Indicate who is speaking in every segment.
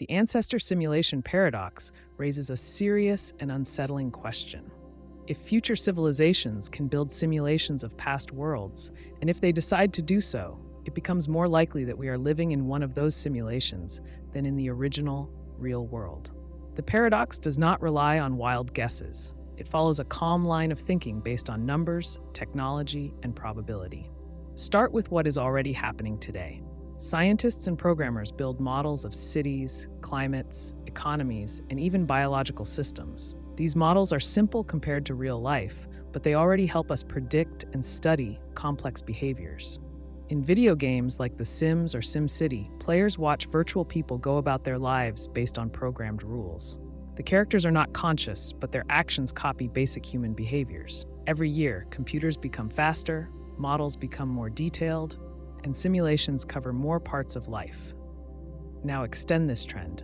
Speaker 1: The ancestor simulation paradox raises a serious and unsettling question. If future civilizations can build simulations of past worlds, and if they decide to do so, it becomes more likely that we are living in one of those simulations than in the original, real world. The paradox does not rely on wild guesses. It follows a calm line of thinking based on numbers, technology, and probability. Start with what is already happening today. Scientists and programmers build models of cities, climates, economies, and even biological systems. These models are simple compared to real life, but they already help us predict and study complex behaviors. In video games like The Sims or SimCity, players watch virtual people go about their lives based on programmed rules. The characters are not conscious, but their actions copy basic human behaviors. Every year, computers become faster, models become more detailed, and simulations cover more parts of life. Now extend this trend.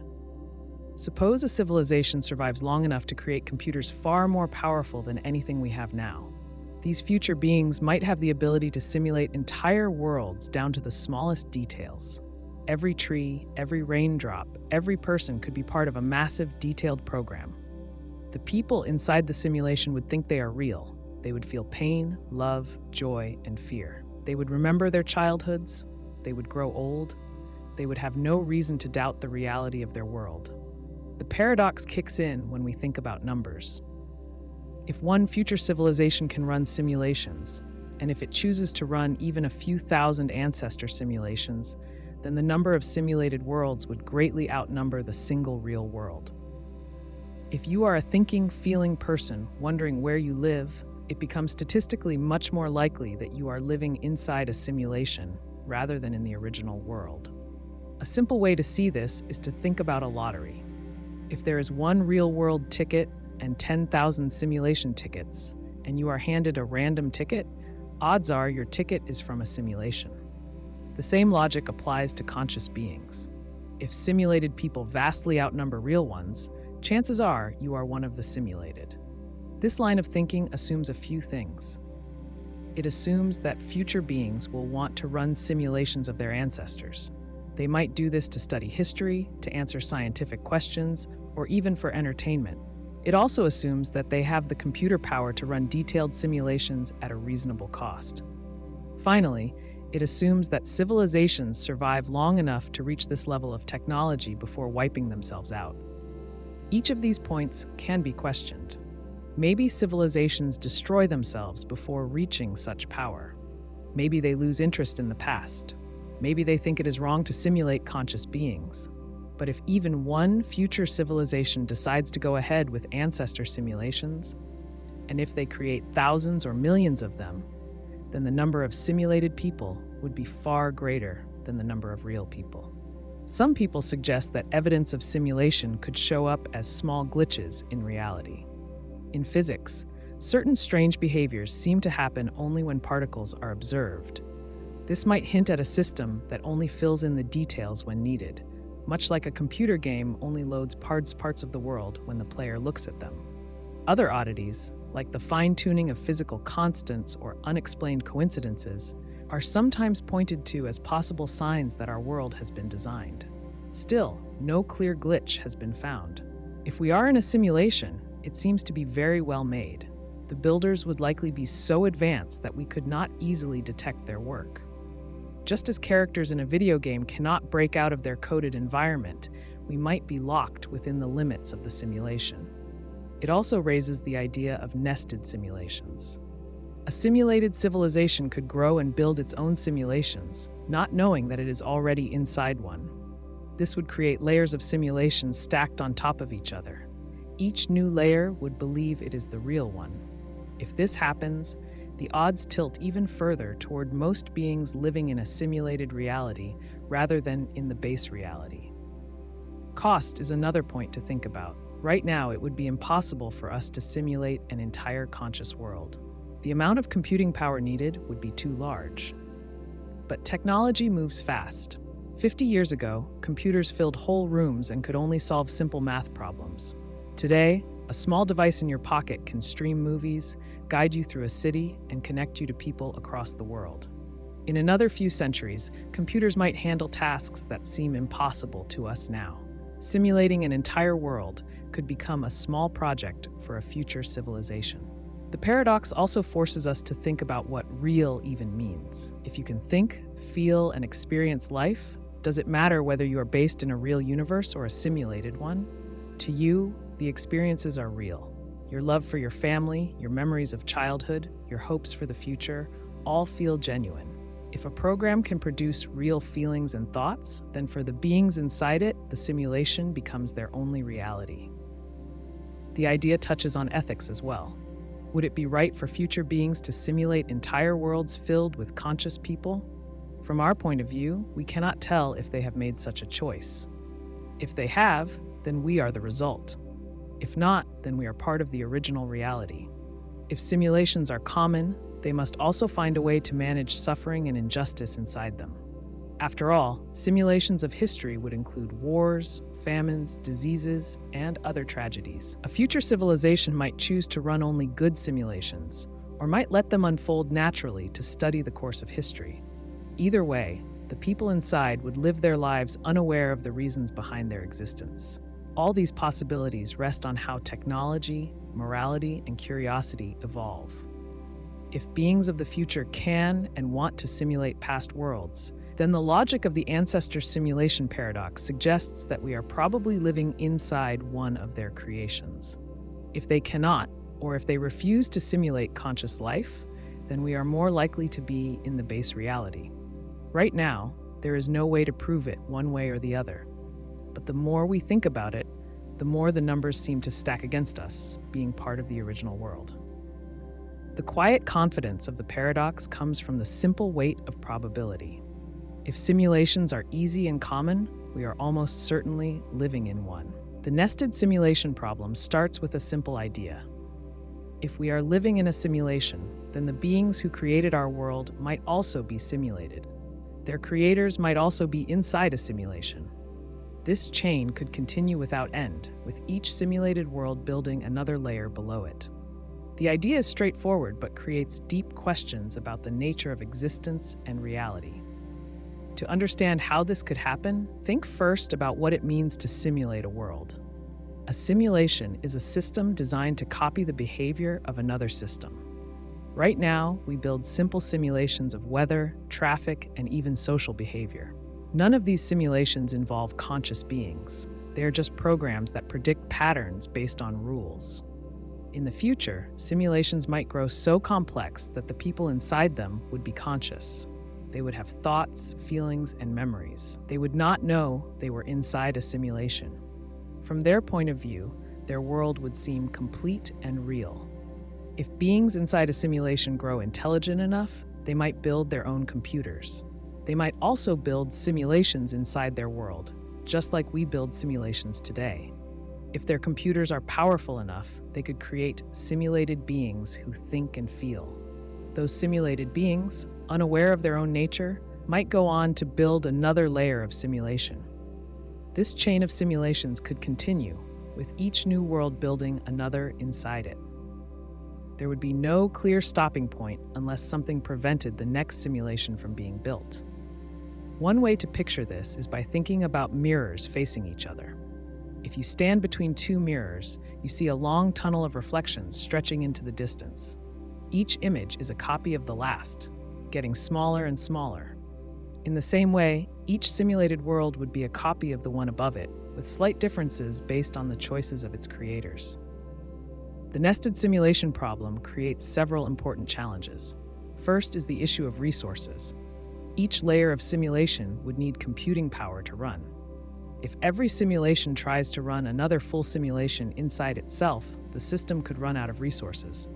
Speaker 1: Suppose a civilization survives long enough to create computers far more powerful than anything we have now. These future beings might have the ability to simulate entire worlds down to the smallest details. Every tree, every raindrop, every person could be part of a massive, detailed program. The people inside the simulation would think they are real. They would feel pain, love, joy, and fear. They would remember their childhoods. They would grow old. They would have no reason to doubt the reality of their world. The paradox kicks in when we think about numbers. If one future civilization can run simulations, and if it chooses to run even a few thousand ancestor simulations, then the number of simulated worlds would greatly outnumber the single real world. If you are a thinking, feeling person wondering where you live, it becomes statistically much more likely that you are living inside a simulation rather than in the original world. A simple way to see this is to think about a lottery. If there is one real-world ticket and 10,000 simulation tickets, and you are handed a random ticket, odds are your ticket is from a simulation. The same logic applies to conscious beings. If simulated people vastly outnumber real ones, chances are you are one of the simulated. This line of thinking assumes a few things. It assumes that future beings will want to run simulations of their ancestors. They might do this to study history, to answer scientific questions, or even for entertainment. It also assumes that they have the computer power to run detailed simulations at a reasonable cost. Finally, it assumes that civilizations survive long enough to reach this level of technology before wiping themselves out. Each of these points can be questioned. Maybe civilizations destroy themselves before reaching such power. Maybe they lose interest in the past. Maybe they think it is wrong to simulate conscious beings. But if even one future civilization decides to go ahead with ancestor simulations, and if they create thousands or millions of them, then the number of simulated people would be far greater than the number of real people. Some people suggest that evidence of simulation could show up as small glitches in reality. In physics, certain strange behaviors seem to happen only when particles are observed. This might hint at a system that only fills in the details when needed, much like a computer game only loads parts of the world when the player looks at them. Other oddities, like the fine-tuning of physical constants or unexplained coincidences, are sometimes pointed to as possible signs that our world has been designed. Still, no clear glitch has been found. If we are in a simulation, it seems to be very well made. The builders would likely be so advanced that we could not easily detect their work. Just as characters in a video game cannot break out of their coded environment, we might be locked within the limits of the simulation. It also raises the idea of nested simulations. A simulated civilization could grow and build its own simulations, not knowing that it is already inside one. This would create layers of simulations stacked on top of each other. Each new layer would believe it is the real one. If this happens, the odds tilt even further toward most beings living in a simulated reality rather than in the base reality. Cost is another point to think about. Right now, it would be impossible for us to simulate an entire conscious world. The amount of computing power needed would be too large. But technology moves fast. 50 years ago, computers filled whole rooms and could only solve simple math problems. Today, a small device in your pocket can stream movies, guide you through a city, and connect you to people across the world. In another few centuries, computers might handle tasks that seem impossible to us now. Simulating an entire world could become a small project for a future civilization. The paradox also forces us to think about what real even means. If you can think, feel, and experience life, does it matter whether you are based in a real universe or a simulated one? To you, the experiences are real. Your love for your family, your memories of childhood, your hopes for the future, all feel genuine. If a program can produce real feelings and thoughts, then for the beings inside it, the simulation becomes their only reality. The idea touches on ethics as well. Would it be right for future beings to simulate entire worlds filled with conscious people? From our point of view, we cannot tell if they have made such a choice. If they have, then we are the result. If not, then we are part of the original reality. If simulations are common, they must also find a way to manage suffering and injustice inside them. After all, simulations of history would include wars, famines, diseases, and other tragedies. A future civilization might choose to run only good simulations, or might let them unfold naturally to study the course of history. Either way, the people inside would live their lives unaware of the reasons behind their existence. All these possibilities rest on how technology, morality, and curiosity evolve. If beings of the future can and want to simulate past worlds, then the logic of the Ancestor simulation paradox suggests that we are probably living inside one of their creations. If they cannot, or if they refuse to simulate conscious life, then we are more likely to be in the base reality. Right now, there is no way to prove it one way or the other. But the more we think about it, the more the numbers seem to stack against us, being part of the original world. The quiet confidence of the paradox comes from the simple weight of probability. If simulations are easy and common, we are almost certainly living in one. The nested simulation problem starts with a simple idea. If we are living in a simulation, then the beings who created our world might also be simulated. Their creators might also be inside a simulation. This chain could continue without end, with each simulated world building another layer below it. The idea is straightforward but creates deep questions about the nature of existence and reality. To understand how this could happen, think first about what it means to simulate a world. A simulation is a system designed to copy the behavior of another system. Right now, we build simple simulations of weather, traffic, and even social behavior. None of these simulations involve conscious beings. They are just programs that predict patterns based on rules. In the future, simulations might grow so complex that the people inside them would be conscious. They would have thoughts, feelings, and memories. They would not know they were inside a simulation. From their point of view, their world would seem complete and real. If beings inside a simulation grow intelligent enough, they might build their own computers. They might also build simulations inside their world, just like we build simulations today. If their computers are powerful enough, they could create simulated beings who think and feel. Those simulated beings, unaware of their own nature, might go on to build another layer of simulation. This chain of simulations could continue, with each new world building another inside it. There would be no clear stopping point unless something prevented the next simulation from being built. One way to picture this is by thinking about mirrors facing each other. If you stand between two mirrors, you see a long tunnel of reflections stretching into the distance. Each image is a copy of the last, getting smaller and smaller. In the same way, each simulated world would be a copy of the one above it, with slight differences based on the choices of its creators. The nested simulation problem creates several important challenges. First is the issue of resources. Each layer of simulation would need computing power to run. If every simulation tries to run another full simulation inside itself, the system could run out of resources.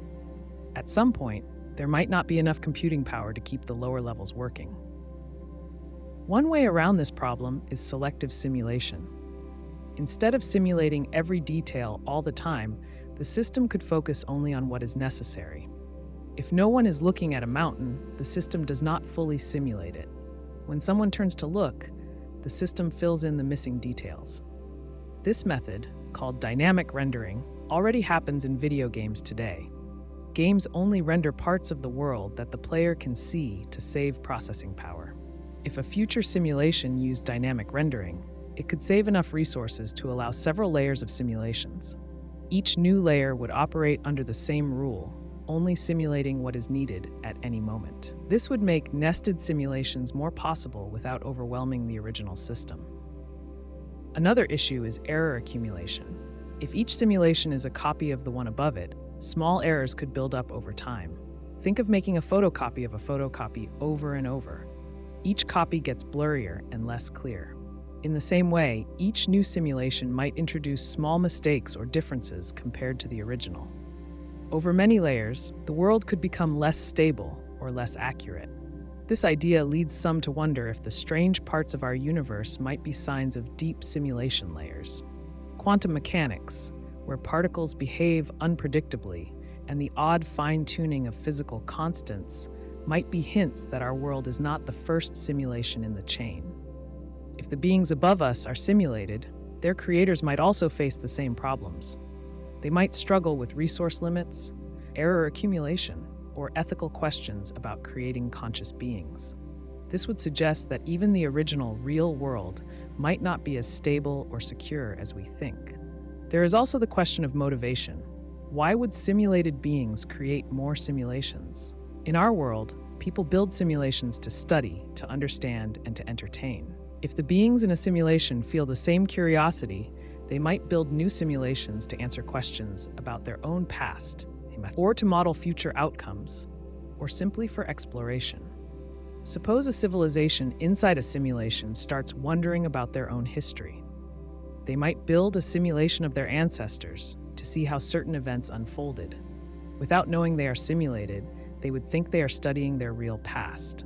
Speaker 1: At some point, there might not be enough computing power to keep the lower levels working. One way around this problem is selective simulation. Instead of simulating every detail all the time, the system could focus only on what is necessary. If no one is looking at a mountain, the system does not fully simulate it. When someone turns to look, the system fills in the missing details. This method, called dynamic rendering, already happens in video games today. Games only render parts of the world that the player can see to save processing power. If a future simulation used dynamic rendering, It could save enough resources to allow several layers of simulations. Each new layer would operate under the same rule, only simulating what is needed at any moment. This would make nested simulations more possible without overwhelming the original system. Another issue is error accumulation. If each simulation is a copy of the one above it, small errors could build up over time. Think of making a photocopy of a photocopy over and over. Each copy gets blurrier and less clear. In the same way, each new simulation might introduce small mistakes or differences compared to the original. Over many layers, the world could become less stable or less accurate. This idea leads some to wonder if the strange parts of our universe might be signs of deep simulation layers. Quantum mechanics, where particles behave unpredictably, and the odd fine-tuning of physical constants might be hints that our world is not the first simulation in the chain. If the beings above us are simulated, their creators might also face the same problems. They might struggle with resource limits, error accumulation, or ethical questions about creating conscious beings. This would suggest that even the original real world might not be as stable or secure as we think. There is also the question of motivation. Why would simulated beings create more simulations? In our world, people build simulations to study, to understand, and to entertain. If the beings in a simulation feel the same curiosity, they might build new simulations to answer questions about their own past, or to model future outcomes, or simply for exploration. Suppose a civilization inside a simulation starts wondering about their own history. They might build a simulation of their ancestors to see how certain events unfolded. Without knowing they are simulated, they would think they are studying their real past.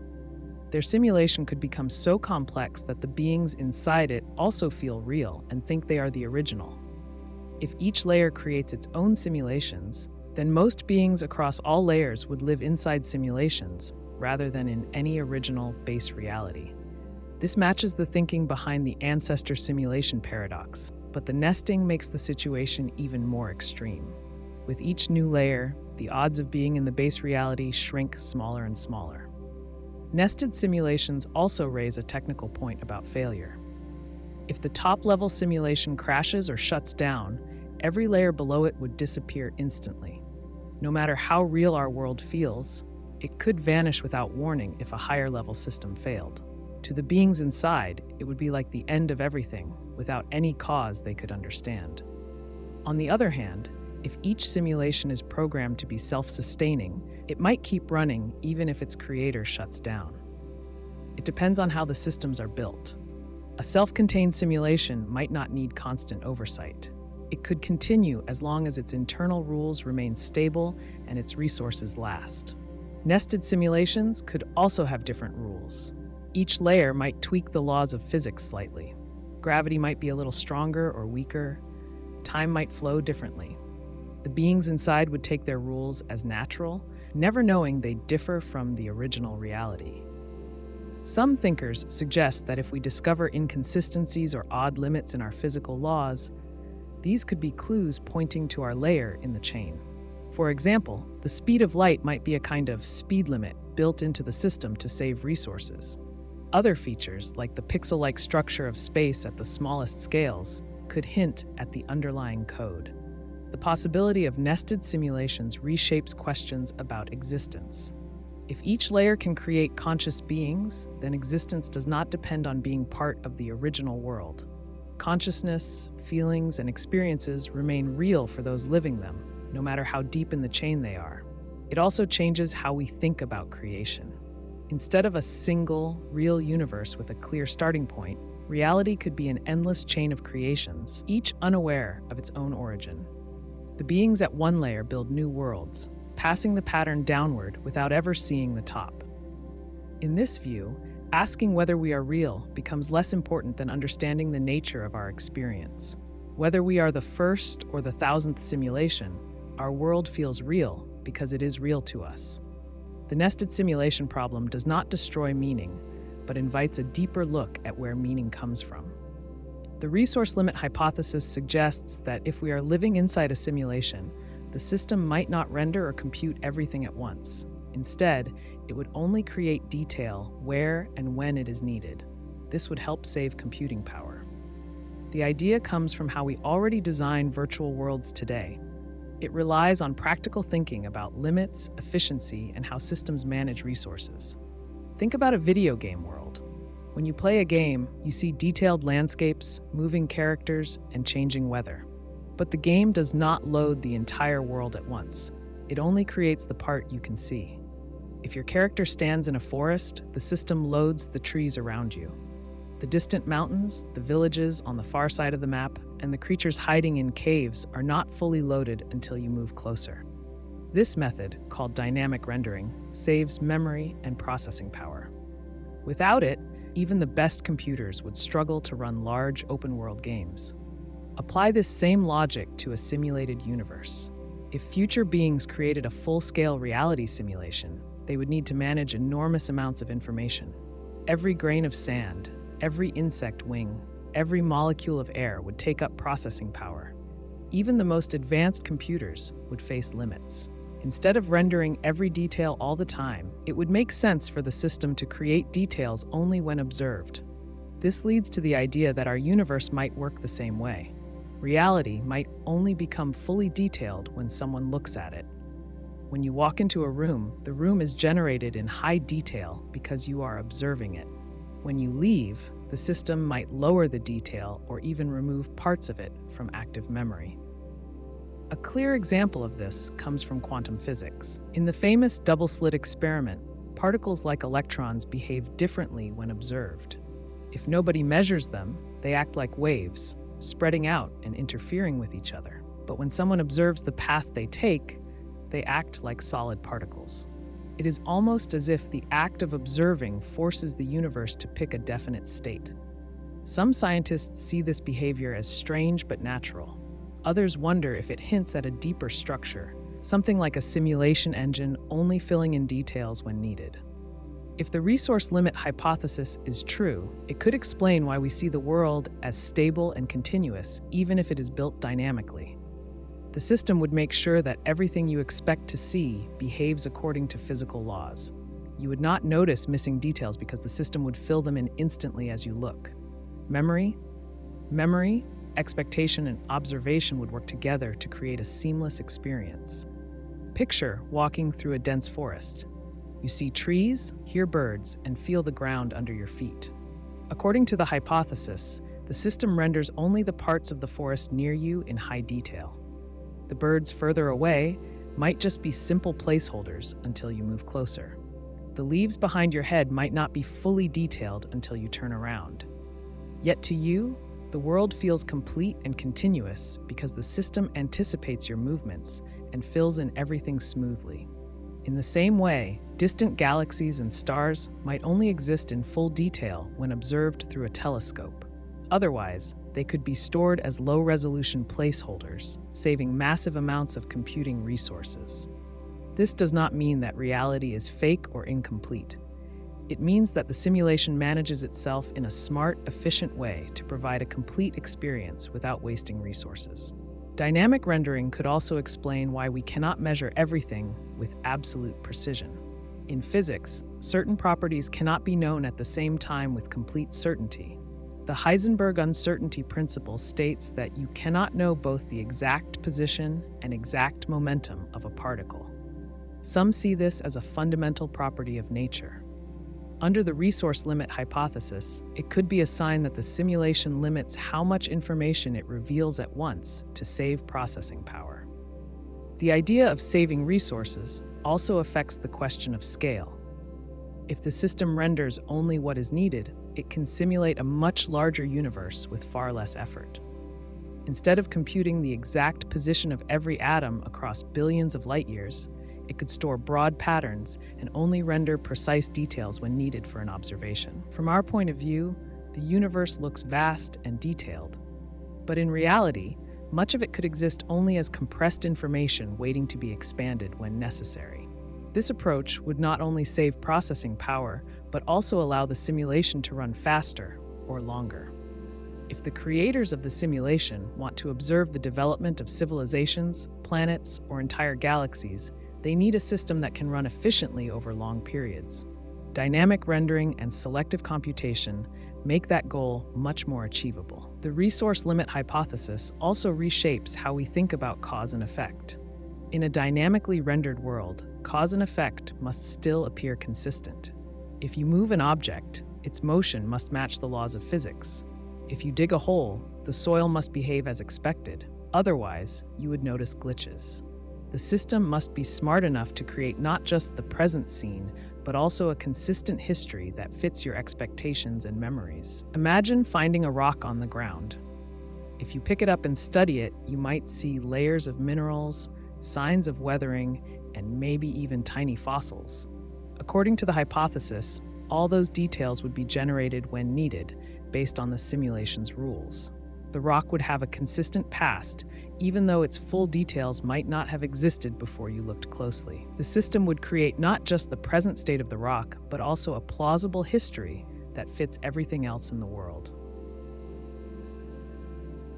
Speaker 1: Their simulation could become so complex that the beings inside it also feel real and think they are the original. If each layer creates its own simulations, then most beings across all layers would live inside simulations rather than in any original base reality. This matches the thinking behind the Ancestor simulation paradox, but the nesting makes the situation even more extreme. With each new layer, the odds of being in the base reality shrink smaller and smaller. Nested simulations also raise a technical point about failure. If the top-level simulation crashes or shuts down, every layer below it would disappear instantly. No matter how real our world feels, it could vanish without warning if a higher-level system failed. To the beings inside, it would be like the end of everything, without any cause they could understand. On the other hand, if each simulation is programmed to be self-sustaining, it might keep running even if its creator shuts down. It depends on how the systems are built. A self-contained simulation might not need constant oversight. It could continue as long as its internal rules remain stable and its resources last. Nested simulations could also have different rules. Each layer might tweak the laws of physics slightly. Gravity might be a little stronger or weaker. Time might flow differently. The beings inside would take their rules as natural, never knowing they differ from the original reality. Some thinkers suggest that if we discover inconsistencies or odd limits in our physical laws, these could be clues pointing to our layer in the chain. For example, the speed of light might be a kind of speed limit built into the system to save resources. Other features, like the pixel-like structure of space at the smallest scales, could hint at the underlying code. The possibility of nested simulations reshapes questions about existence. If each layer can create conscious beings, then existence does not depend on being part of the original world. Consciousness, feelings, and experiences remain real for those living them, no matter how deep in the chain they are. It also changes how we think about creation. Instead of a single, real universe with a clear starting point, reality could be an endless chain of creations, each unaware of its own origin. The beings at one layer build new worlds, passing the pattern downward without ever seeing the top. In this view, asking whether we are real becomes less important than understanding the nature of our experience. Whether we are the first or the 1000th simulation, our world feels real because it is real to us. The nested simulation problem does not destroy meaning, but invites a deeper look at where meaning comes from. The resource limit hypothesis suggests that if we are living inside a simulation, the system might not render or compute everything at once. Instead, it would only create detail where and when it is needed. This would help save computing power. The idea comes from how we already design virtual worlds today. It relies on practical thinking about limits, efficiency, and how systems manage resources. Think about a video game world. When you play a game, you see detailed landscapes, moving characters, and changing weather. But the game does not load the entire world at once. It only creates the part you can see. If your character stands in a forest, the system loads the trees around you. The distant mountains, the villages on the far side of the map, and the creatures hiding in caves are not fully loaded until you move closer. This method, called dynamic rendering, saves memory and processing power. Without it, even the best computers would struggle to run large open-world games. Apply this same logic to a simulated universe. If future beings created a full-scale reality simulation, they would need to manage enormous amounts of information. Every grain of sand, every insect wing, every molecule of air would take up processing power. Even the most advanced computers would face limits. Instead of rendering every detail all the time, it would make sense for the system to create details only when observed. This leads to the idea that our universe might work the same way. Reality might only become fully detailed when someone looks at it. When you walk into a room, the room is generated in high detail because you are observing it. When you leave, the system might lower the detail or even remove parts of it from active memory. A clear example of this comes from quantum physics. In the famous double-slit experiment, particles like electrons behave differently when observed. If nobody measures them, they act like waves, spreading out and interfering with each other. But when someone observes the path they take, they act like solid particles. It is almost as if the act of observing forces the universe to pick a definite state. Some scientists see this behavior as strange but natural. Others wonder if it hints at a deeper structure, something like a simulation engine only filling in details when needed. If the resource limit hypothesis is true, it could explain why we see the world as stable and continuous, even if it is built dynamically. The system would make sure that everything you expect to see behaves according to physical laws. You would not notice missing details because the system would fill them in instantly as you look. Memory, expectation, and observation would work together to create a seamless experience. Picture walking through a dense forest. You see trees, hear birds, and feel the ground under your feet. According to the hypothesis, the system renders only the parts of the forest near you in high detail. The birds further away might just be simple placeholders until you move closer. The leaves behind your head might not be fully detailed until you turn around. Yet to you, the world feels complete and continuous because the system anticipates your movements and fills in everything smoothly. In the same way, distant galaxies and stars might only exist in full detail when observed through a telescope. Otherwise, they could be stored as low-resolution placeholders, saving massive amounts of computing resources. This does not mean that reality is fake or incomplete. It means that the simulation manages itself in a smart, efficient way to provide a complete experience without wasting resources. Dynamic rendering could also explain why we cannot measure everything with absolute precision. In physics, certain properties cannot be known at the same time with complete certainty. The Heisenberg uncertainty principle states that you cannot know both the exact position and exact momentum of a particle. Some see this as a fundamental property of nature. Under the resource limit hypothesis, it could be a sign that the simulation limits how much information it reveals at once to save processing power. The idea of saving resources also affects the question of scale. If the system renders only what is needed, it can simulate a much larger universe with far less effort. Instead of computing the exact position of every atom across billions of light years, it could store broad patterns and only render precise details when needed for an observation. From our point of view, the universe looks vast and detailed. But in reality, much of it could exist only as compressed information waiting to be expanded when necessary. This approach would not only save processing power, but also allow the simulation to run faster or longer. If the creators of the simulation want to observe the development of civilizations, planets, or entire galaxies, they need a system that can run efficiently over long periods. Dynamic rendering and selective computation make that goal much more achievable. The resource limit hypothesis also reshapes how we think about cause and effect. In a dynamically rendered world, cause and effect must still appear consistent. If you move an object, its motion must match the laws of physics. If you dig a hole, the soil must behave as expected. Otherwise, you would notice glitches. The system must be smart enough to create not just the present scene, but also a consistent history that fits your expectations and memories. Imagine finding a rock on the ground. If you pick it up and study it, you might see layers of minerals, signs of weathering, and maybe even tiny fossils. According to the hypothesis, all those details would be generated when needed, based on the simulation's rules. The rock would have a consistent past, even though its full details might not have existed before you looked closely. The system would create not just the present state of the rock, but also a plausible history that fits everything else in the world.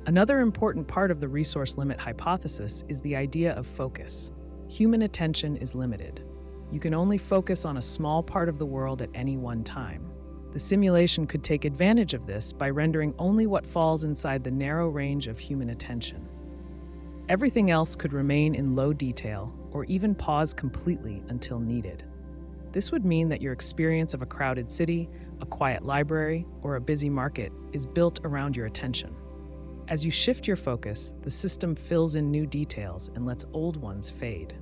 Speaker 1: Another important part of the resource limit hypothesis is the idea of focus. Human attention is limited. You can only focus on a small part of the world at any one time. The simulation could take advantage of this by rendering only what falls inside the narrow range of human attention. Everything else could remain in low detail or even pause completely until needed. This would mean that your experience of a crowded city, a quiet library, or a busy market is built around your attention. As you shift your focus, the system fills in new details and lets old ones fade.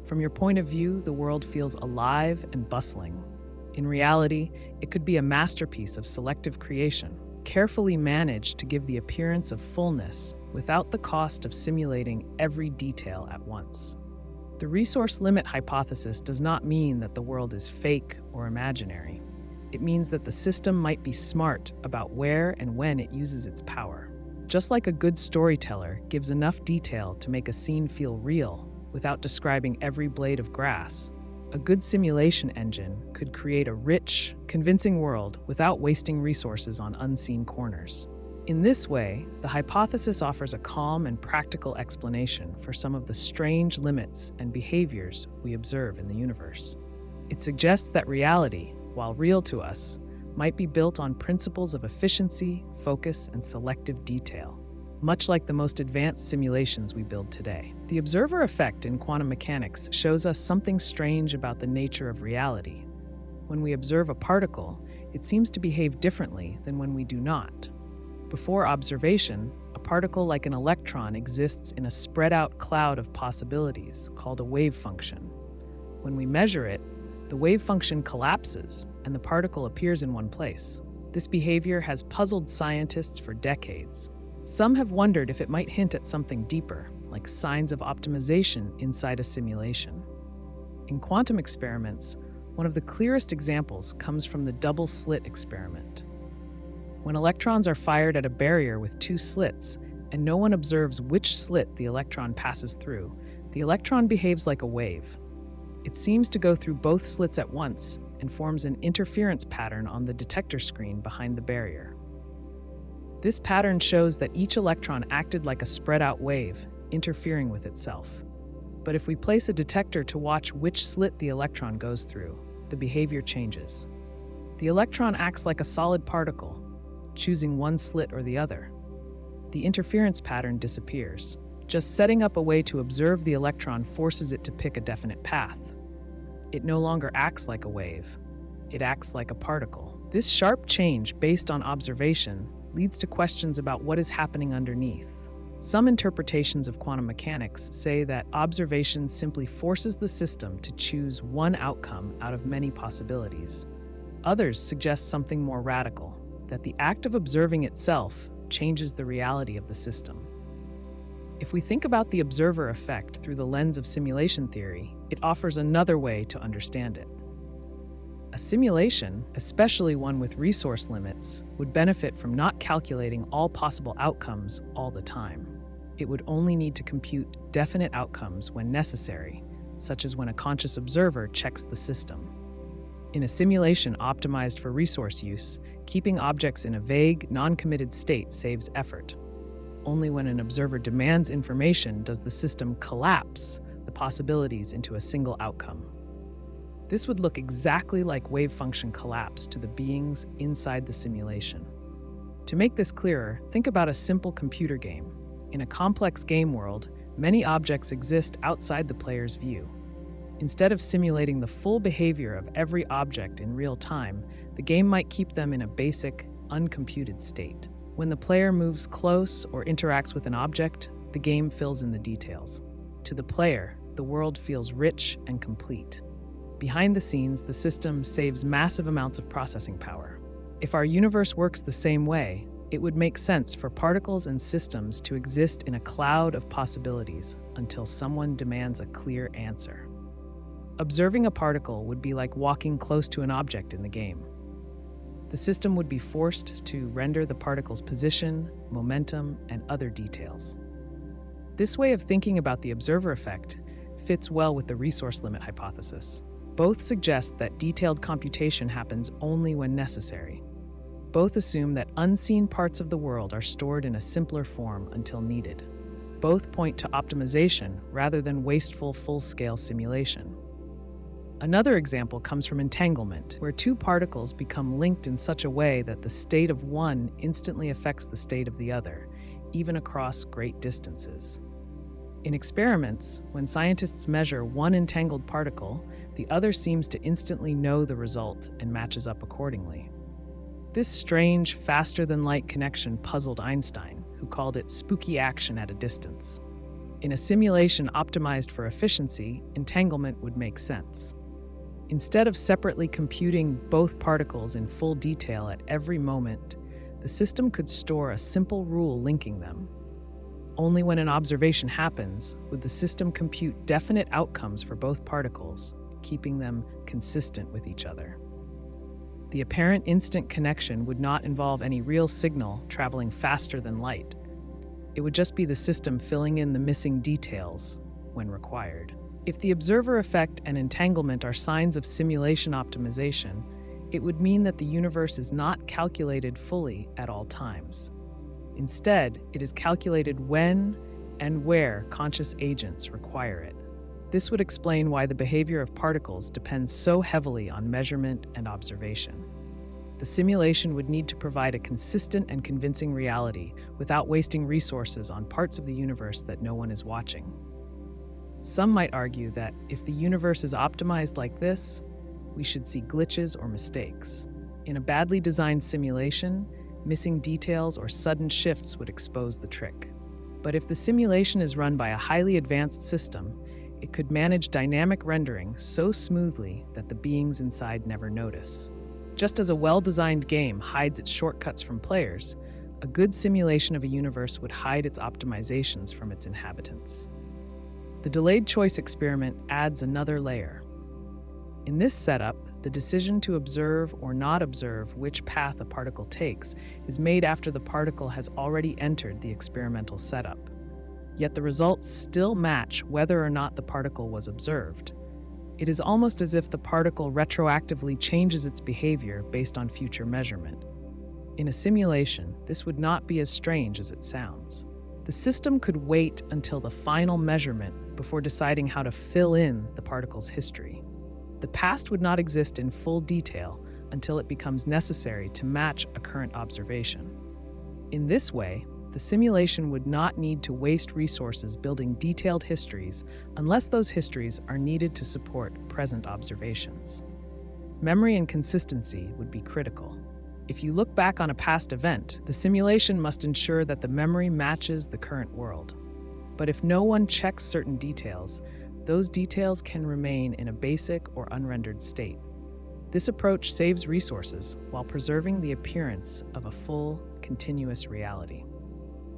Speaker 1: From your point of view, the world feels alive and bustling. In reality, it could be a masterpiece of selective creation, carefully managed to give the appearance of fullness without the cost of simulating every detail at once. The resource limit hypothesis does not mean that the world is fake or imaginary. It means that the system might be smart about where and when it uses its power. Just like a good storyteller gives enough detail to make a scene feel real without describing every blade of grass, a good simulation engine could create a rich, convincing world without wasting resources on unseen corners. In this way, the hypothesis offers a calm and practical explanation for some of the strange limits and behaviors we observe in the universe. It suggests that reality, while real to us, might be built on principles of efficiency, focus, and selective detail, much like the most advanced simulations we build today. The observer effect in quantum mechanics shows us something strange about the nature of reality. When we observe a particle, it seems to behave differently than when we do not. Before observation, a particle like an electron exists in a spread-out cloud of possibilities called a wave function. When we measure it, the wave function collapses and the particle appears in one place. This behavior has puzzled scientists for decades. Some have wondered if it might hint at something deeper, like signs of optimization inside a simulation. In quantum experiments, one of the clearest examples comes from the double slit experiment. When electrons are fired at a barrier with two slits, and no one observes which slit the electron passes through, the electron behaves like a wave. It seems to go through both slits at once and forms an interference pattern on the detector screen behind the barrier. This pattern shows that each electron acted like a spread-out wave, interfering with itself. But if we place a detector to watch which slit the electron goes through, the behavior changes. The electron acts like a solid particle, choosing one slit or the other. The interference pattern disappears. Just setting up a way to observe the electron forces it to pick a definite path. It no longer acts like a wave. It acts like a particle. This sharp change based on observation leads to questions about what is happening underneath. Some interpretations of quantum mechanics say that observation simply forces the system to choose one outcome out of many possibilities. Others suggest something more radical, that the act of observing itself changes the reality of the system. If we think about the observer effect through the lens of simulation theory, it offers another way to understand it. A simulation, especially one with resource limits, would benefit from not calculating all possible outcomes all the time. It would only need to compute definite outcomes when necessary, such as when a conscious observer checks the system. In a simulation optimized for resource use, keeping objects in a vague, non-committed state saves effort. Only when an observer demands information does the system collapse the possibilities into a single outcome. This would look exactly like wave function collapse to the beings inside the simulation. To make this clearer, think about a simple computer game. In a complex game world, many objects exist outside the player's view. Instead of simulating the full behavior of every object in real time, the game might keep them in a basic, uncomputed state. When the player moves close or interacts with an object, the game fills in the details. To the player, the world feels rich and complete. Behind the scenes, the system saves massive amounts of processing power. If our universe works the same way, it would make sense for particles and systems to exist in a cloud of possibilities until someone demands a clear answer. Observing a particle would be like walking close to an object in the game. The system would be forced to render the particle's position, momentum, and other details. This way of thinking about the observer effect fits well with the resource limit hypothesis. Both suggest that detailed computation happens only when necessary. Both assume that unseen parts of the world are stored in a simpler form until needed. Both point to optimization rather than wasteful full-scale simulation. Another example comes from entanglement, where two particles become linked in such a way that the state of one instantly affects the state of the other, even across great distances. In experiments, when scientists measure one entangled particle, the other seems to instantly know the result and matches up accordingly. This strange, faster-than-light connection puzzled Einstein, who called it spooky action at a distance. In a simulation optimized for efficiency, entanglement would make sense. Instead of separately computing both particles in full detail at every moment, the system could store a simple rule linking them. Only when an observation happens would the system compute definite outcomes for both particles, keeping them consistent with each other. The apparent instant connection would not involve any real signal traveling faster than light. It would just be the system filling in the missing details when required. If the observer effect and entanglement are signs of simulation optimization, it would mean that the universe is not calculated fully at all times. Instead, it is calculated when and where conscious agents require it. This would explain why the behavior of particles depends so heavily on measurement and observation. The simulation would need to provide a consistent and convincing reality without wasting resources on parts of the universe that no one is watching. Some might argue that if the universe is optimized like this, we should see glitches or mistakes. In a badly designed simulation, missing details or sudden shifts would expose the trick. But if the simulation is run by a highly advanced system, it could manage dynamic rendering so smoothly that the beings inside never notice. Just as a well-designed game hides its shortcuts from players, a good simulation of a universe would hide its optimizations from its inhabitants. The delayed choice experiment adds another layer. In this setup, the decision to observe or not observe which path a particle takes is made after the particle has already entered the experimental setup. Yet the results still match whether or not the particle was observed. It is almost as if the particle retroactively changes its behavior based on future measurement. In a simulation, this would not be as strange as it sounds. The system could wait until the final measurement before deciding how to fill in the particle's history. The past would not exist in full detail until it becomes necessary to match a current observation. In this way, the simulation would not need to waste resources building detailed histories unless those histories are needed to support present observations. Memory and consistency would be critical. If you look back on a past event, the simulation must ensure that the memory matches the current world. But if no one checks certain details, those details can remain in a basic or unrendered state. This approach saves resources while preserving the appearance of a full, continuous reality.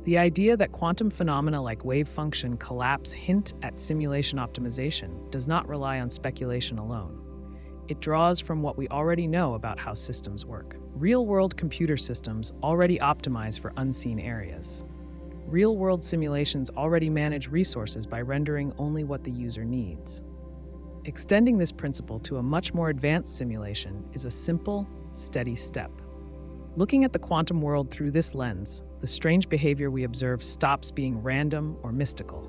Speaker 1: The idea that quantum phenomena like wave function collapse hint at simulation optimization does not rely on speculation alone. It draws from what we already know about how systems work. Real-world computer systems already optimize for unseen areas. Real-world simulations already manage resources by rendering only what the user needs. Extending this principle to a much more advanced simulation is a simple, steady step. Looking at the quantum world through this lens, the strange behavior we observe stops being random or mystical.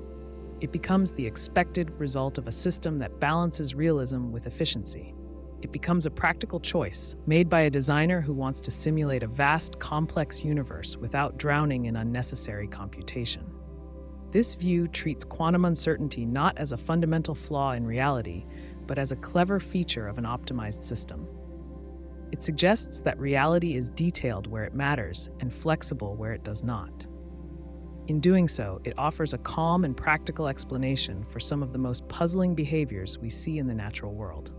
Speaker 1: It becomes the expected result of a system that balances realism with efficiency. It becomes a practical choice made by a designer who wants to simulate a vast, complex universe without drowning in unnecessary computation. This view treats quantum uncertainty not as a fundamental flaw in reality, but as a clever feature of an optimized system. It suggests that reality is detailed where it matters and flexible where it does not. In doing so, it offers a calm and practical explanation for some of the most puzzling behaviors we see in the natural world.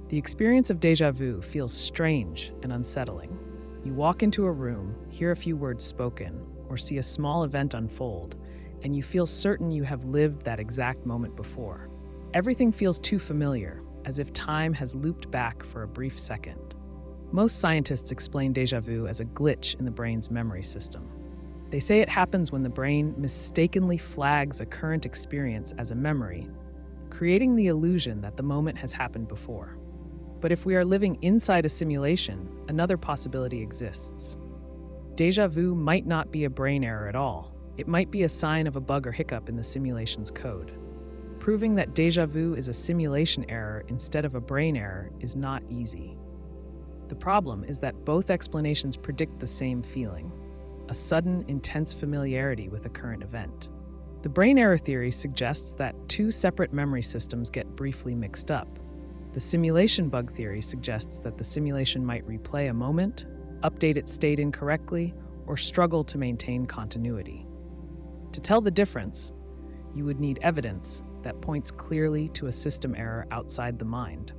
Speaker 1: The experience of déjà vu feels strange and unsettling. You walk into a room, hear a few words spoken, or see a small event unfold, and you feel certain you have lived that exact moment before. Everything feels too familiar, as if time has looped back for a brief second. Most scientists explain déjà vu as a glitch in the brain's memory system. They say it happens when the brain mistakenly flags a current experience as a memory, creating the illusion that the moment has happened before. But if we are living inside a simulation, another possibility exists. Déjà vu might not be a brain error at all. It might be a sign of a bug or hiccup in the simulation's code. Proving that déjà vu is a simulation error instead of a brain error is not easy. The problem is that both explanations predict the same feeling: a sudden, intense familiarity with a current event. The brain error theory suggests that two separate memory systems get briefly mixed up. The simulation bug theory suggests that the simulation might replay a moment, update its state incorrectly, or struggle to maintain continuity. To tell the difference, you would need evidence that points clearly to a system error outside the mind.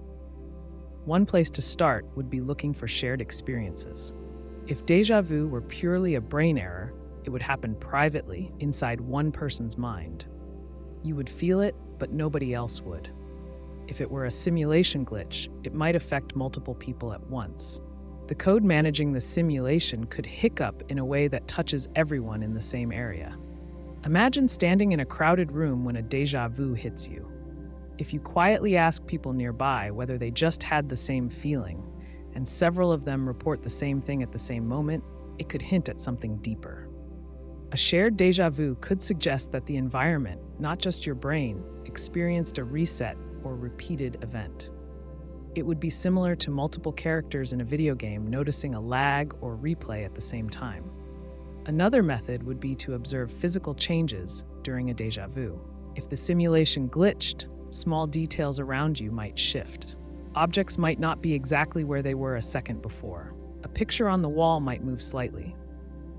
Speaker 1: One place to start would be looking for shared experiences. If déjà vu were purely a brain error, it would happen privately inside one person's mind. You would feel it, but nobody else would. If it were a simulation glitch, it might affect multiple people at once. The code managing the simulation could hiccup in a way that touches everyone in the same area. Imagine standing in a crowded room when a déjà vu hits you. If you quietly ask people nearby whether they just had the same feeling, and several of them report the same thing at the same moment, it could hint at something deeper. A shared déjà vu could suggest that the environment, not just your brain, experienced a reset or repeated event. It would be similar to multiple characters in a video game noticing a lag or replay at the same time. Another method would be to observe physical changes during a déjà vu. If the simulation glitched, small details around you might shift. Objects might not be exactly where they were a second before. A picture on the wall might move slightly.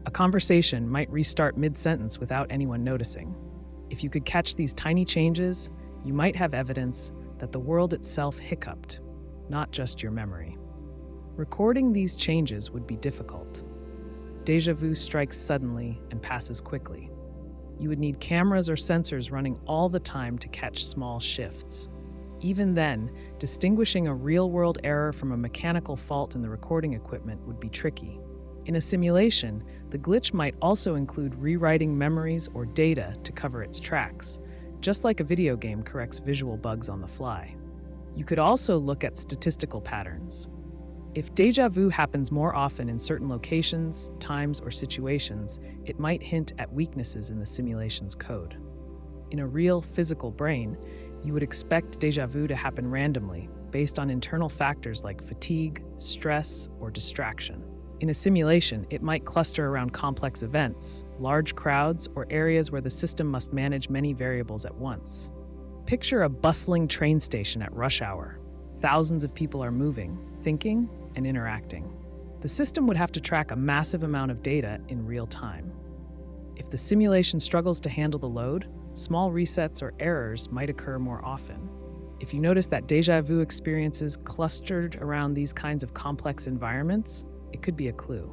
Speaker 1: A conversation might restart mid-sentence without anyone noticing. If you could catch these tiny changes, you might have evidence that the world itself hiccuped, not just your memory. Recording these changes would be difficult. Déjà vu strikes suddenly and passes quickly. You would need cameras or sensors running all the time to catch small shifts. Even then, distinguishing a real-world error from a mechanical fault in the recording equipment would be tricky. In a simulation, the glitch might also include rewriting memories or data to cover its tracks, just like a video game corrects visual bugs on the fly. You could also look at statistical patterns. If déjà vu happens more often in certain locations, times, or situations, it might hint at weaknesses in the simulation's code. In a real physical brain, you would expect déjà vu to happen randomly, based on internal factors like fatigue, stress, or distraction. In a simulation, it might cluster around complex events, large crowds, or areas where the system must manage many variables at once. Picture a bustling train station at rush hour. Thousands of people are moving, thinking, and interacting. The system would have to track a massive amount of data in real time. If the simulation struggles to handle the load, small resets or errors might occur more often. If you notice that déjà vu experiences clustered around these kinds of complex environments, it could be a clue.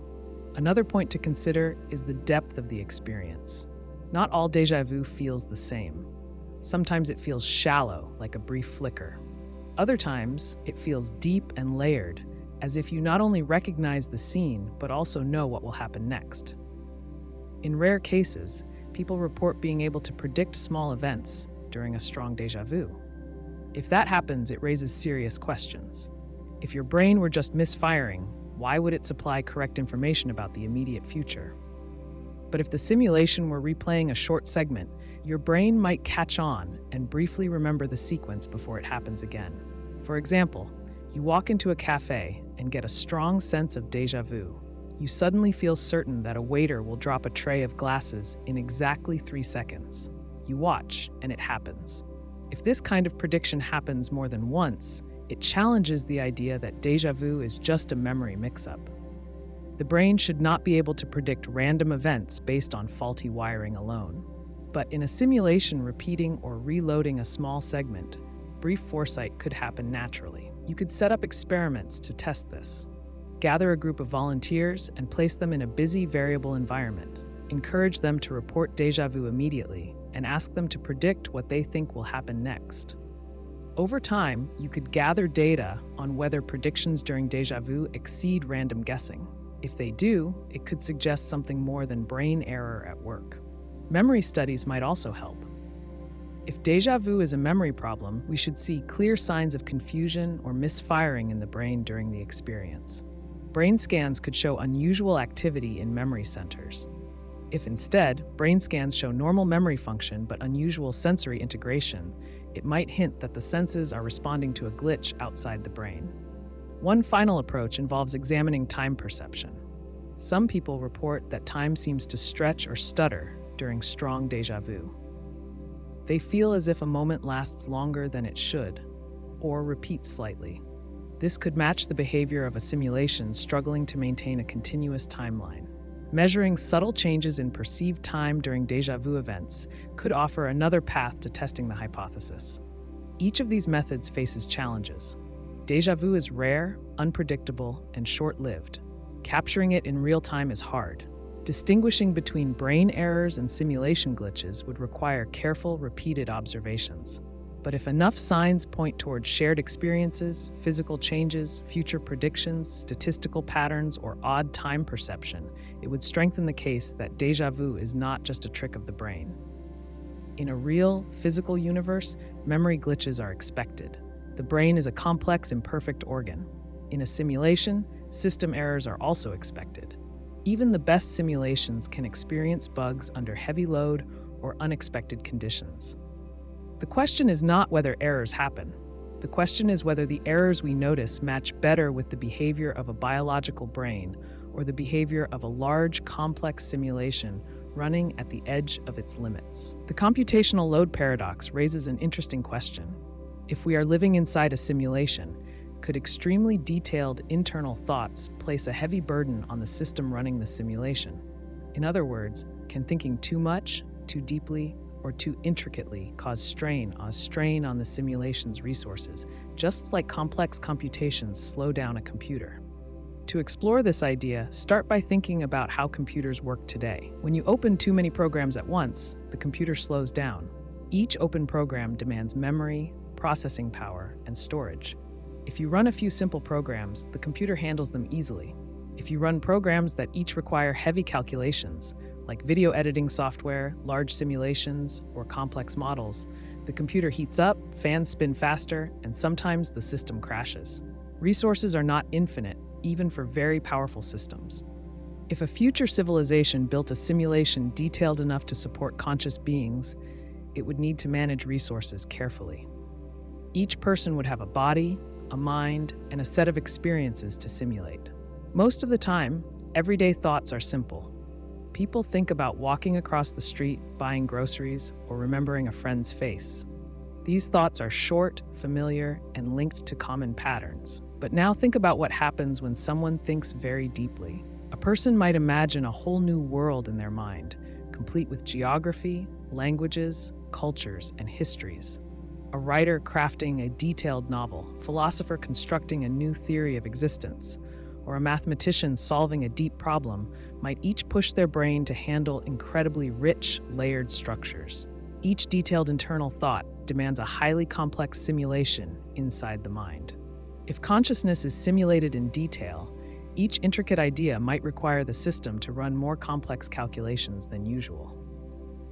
Speaker 1: Another point to consider is the depth of the experience. Not all déjà vu feels the same. Sometimes it feels shallow, like a brief flicker. Other times, it feels deep and layered, as if you not only recognize the scene, but also know what will happen next. In rare cases, people report being able to predict small events during a strong déjà vu. If that happens, it raises serious questions. If your brain were just misfiring, why would it supply correct information about the immediate future? But if the simulation were replaying a short segment, Your brain might catch on and briefly remember the sequence before it happens again. For example, you walk into a cafe and get a strong sense of déjà vu. You suddenly feel certain that a waiter will drop a tray of glasses in exactly 3 seconds. You watch, and it happens. If this kind of prediction happens more than once, it challenges the idea that déjà vu is just a memory mix-up. The brain should not be able to predict random events based on faulty wiring alone. But in a simulation repeating or reloading a small segment, brief foresight could happen naturally. You could set up experiments to test this. Gather a group of volunteers and place them in a busy variable environment. Encourage them to report déjà vu immediately and ask them to predict what they think will happen next. Over time, you could gather data on whether predictions during déjà vu exceed random guessing. If they do, it could suggest something more than brain error at work. Memory studies might also help. If déjà vu is a memory problem, we should see clear signs of confusion or misfiring in the brain during the experience. Brain scans could show unusual activity in memory centers. If instead, brain scans show normal memory function but unusual sensory integration, it might hint that the senses are responding to a glitch outside the brain. One final approach involves examining time perception. Some people report that time seems to stretch or stutter during strong déjà vu. They feel as if a moment lasts longer than it should, or repeats slightly. This could match the behavior of a simulation struggling to maintain a continuous timeline. Measuring subtle changes in perceived time during déjà vu events could offer another path to testing the hypothesis. Each of these methods faces challenges. Déjà vu is rare, unpredictable, and short-lived. Capturing it in real time is hard. Distinguishing between brain errors and simulation glitches would require careful, repeated observations. But if enough signs point toward shared experiences, physical changes, future predictions, statistical patterns, or odd time perception, it would strengthen the case that déjà vu is not just a trick of the brain. In a real, physical universe, memory glitches are expected. The brain is a complex, imperfect organ. In a simulation, system errors are also expected. Even the best simulations can experience bugs under heavy load or unexpected conditions. The question is not whether errors happen. The question is whether the errors we notice match better with the behavior of a biological brain or the behavior of a large, complex simulation running at the edge of its limits. The computational load paradox raises an interesting question. If we are living inside a simulation, could extremely detailed internal thoughts place a heavy burden on the system running the simulation? In other words, can thinking too much, too deeply, or too intricately cause strain on the simulation's resources, just like complex computations slow down a computer? To explore this idea, start by thinking about how computers work today. When you open too many programs at once, the computer slows down. Each open program demands memory, processing power, and storage. If you run a few simple programs, the computer handles them easily. If you run programs that each require heavy calculations, like video editing software, large simulations, or complex models, the computer heats up, fans spin faster, and sometimes the system crashes. Resources are not infinite, even for very powerful systems. If a future civilization built a simulation detailed enough to support conscious beings, it would need to manage resources carefully. Each person would have a body, a mind, and a set of experiences to simulate. Most of the time, everyday thoughts are simple. People think about walking across the street, buying groceries, or remembering a friend's face. These thoughts are short, familiar, and linked to common patterns. But now think about what happens when someone thinks very deeply. A person might imagine a whole new world in their mind, complete with geography, languages, cultures, and histories. A writer crafting a detailed novel, philosopher constructing a new theory of existence, or a mathematician solving a deep problem might each push their brain to handle incredibly rich, layered structures. Each detailed internal thought demands a highly complex simulation inside the mind. If consciousness is simulated in detail, each intricate idea might require the system to run more complex calculations than usual.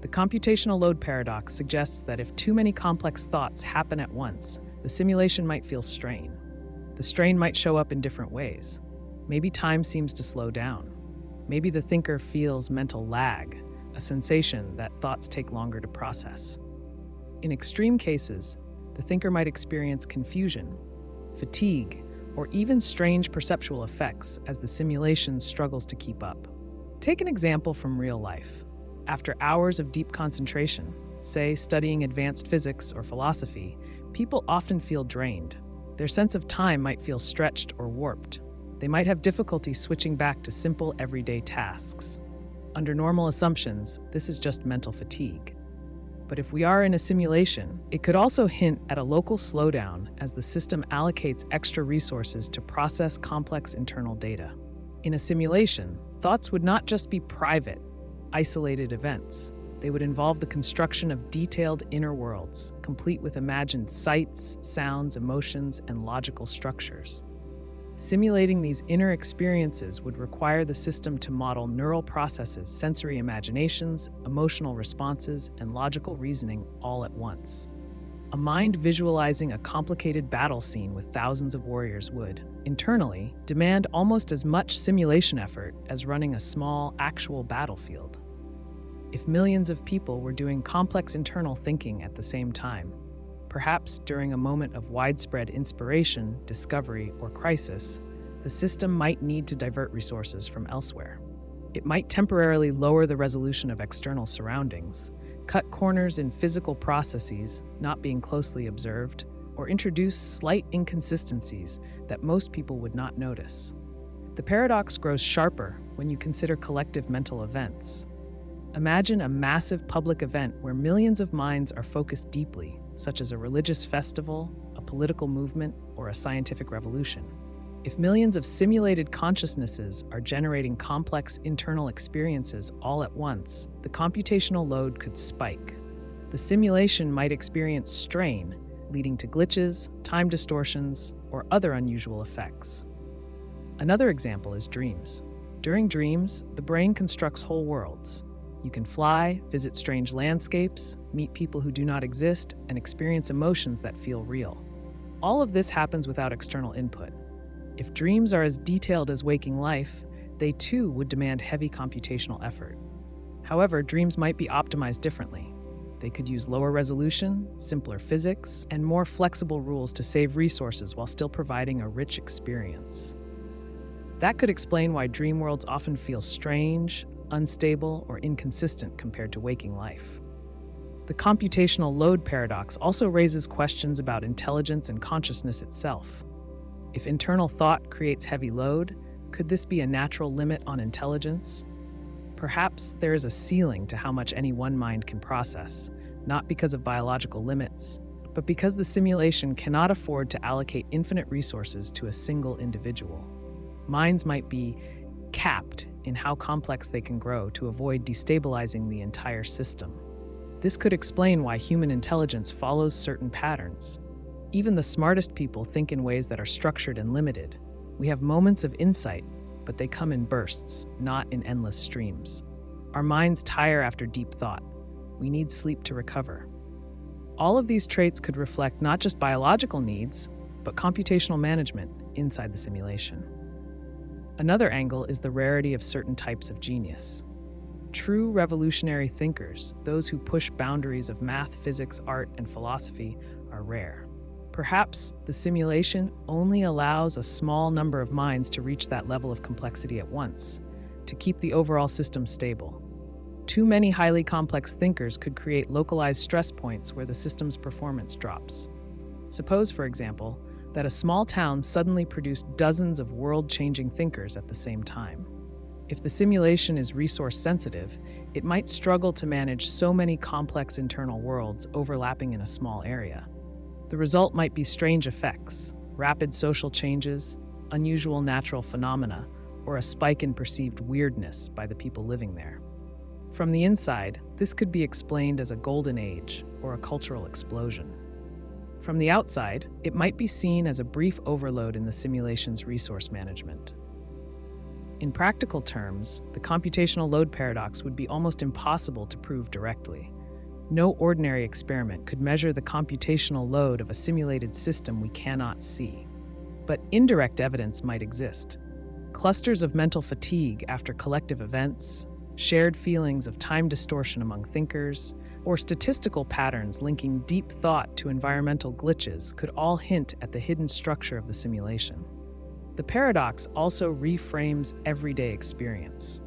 Speaker 1: The computational load paradox suggests that if too many complex thoughts happen at once, the simulation might feel strain. The strain might show up in different ways. Maybe time seems to slow down. Maybe the thinker feels mental lag, a sensation that thoughts take longer to process. In extreme cases, the thinker might experience confusion, fatigue, or even strange perceptual effects as the simulation struggles to keep up. Take an example from real life. After hours of deep concentration, say studying advanced physics or philosophy, people often feel drained. Their sense of time might feel stretched or warped. They might have difficulty switching back to simple everyday tasks. Under normal assumptions, this is just mental fatigue. But if we are in a simulation, it could also hint at a local slowdown as the system allocates extra resources to process complex internal data. In a simulation, thoughts would not just be private, isolated events. They would involve the construction of detailed inner worlds, complete with imagined sights, sounds, emotions, and logical structures. Simulating these inner experiences would require the system to model neural processes, sensory imaginations, emotional responses, and logical reasoning all at once. A mind visualizing a complicated battle scene with thousands of warriors would, internally, demand almost as much simulation effort as running a small, actual battlefield. If millions of people were doing complex internal thinking at the same time, perhaps during a moment of widespread inspiration, discovery, or crisis, the system might need to divert resources from elsewhere. It might temporarily lower the resolution of external surroundings, cut corners in physical processes not being closely observed, or introduce slight inconsistencies that most people would not notice. The paradox grows sharper when you consider collective mental events. Imagine a massive public event where millions of minds are focused deeply, such as a religious festival, a political movement, or a scientific revolution. If millions of simulated consciousnesses are generating complex internal experiences all at once, the computational load could spike. The simulation might experience strain, leading to glitches, time distortions, or other unusual effects. Another example is dreams. During dreams, the brain constructs whole worlds. You can fly, visit strange landscapes, meet people who do not exist, and experience emotions that feel real. All of this happens without external input. If dreams are as detailed as waking life, they too would demand heavy computational effort. However, dreams might be optimized differently. They could use lower resolution, simpler physics, and more flexible rules to save resources while still providing a rich experience. That could explain why dream worlds often feel strange, unstable, or inconsistent compared to waking life. The computational load paradox also raises questions about intelligence and consciousness itself. If internal thought creates heavy load, could this be a natural limit on intelligence? Perhaps there is a ceiling to how much any one mind can process, not because of biological limits, but because the simulation cannot afford to allocate infinite resources to a single individual. Minds might be capped in how complex they can grow to avoid destabilizing the entire system. This could explain why human intelligence follows certain patterns. Even the smartest people think in ways that are structured and limited. We have moments of insight, but they come in bursts, not in endless streams. Our minds tire after deep thought. We need sleep to recover. All of these traits could reflect not just biological needs, but computational management inside the simulation. Another angle is the rarity of certain types of genius. True revolutionary thinkers, those who push boundaries of math, physics, art, and philosophy, are rare. Perhaps the simulation only allows a small number of minds to reach that level of complexity at once, to keep the overall system stable. Too many highly complex thinkers could create localized stress points where the system's performance drops. Suppose, for example, that a small town suddenly produced dozens of world-changing thinkers at the same time. If the simulation is resource-sensitive, it might struggle to manage so many complex internal worlds overlapping in a small area. The result might be strange effects, rapid social changes, unusual natural phenomena, or a spike in perceived weirdness by the people living there. From the inside, this could be explained as a golden age or a cultural explosion. From the outside, it might be seen as a brief overload in the simulation's resource management. In practical terms, the computational load paradox would be almost impossible to prove directly. No ordinary experiment could measure the computational load of a simulated system we cannot see. But indirect evidence might exist. Clusters of mental fatigue after collective events, shared feelings of time distortion among thinkers, or statistical patterns linking deep thought to environmental glitches could all hint at the hidden structure of the simulation. The paradox also reframes everyday experience.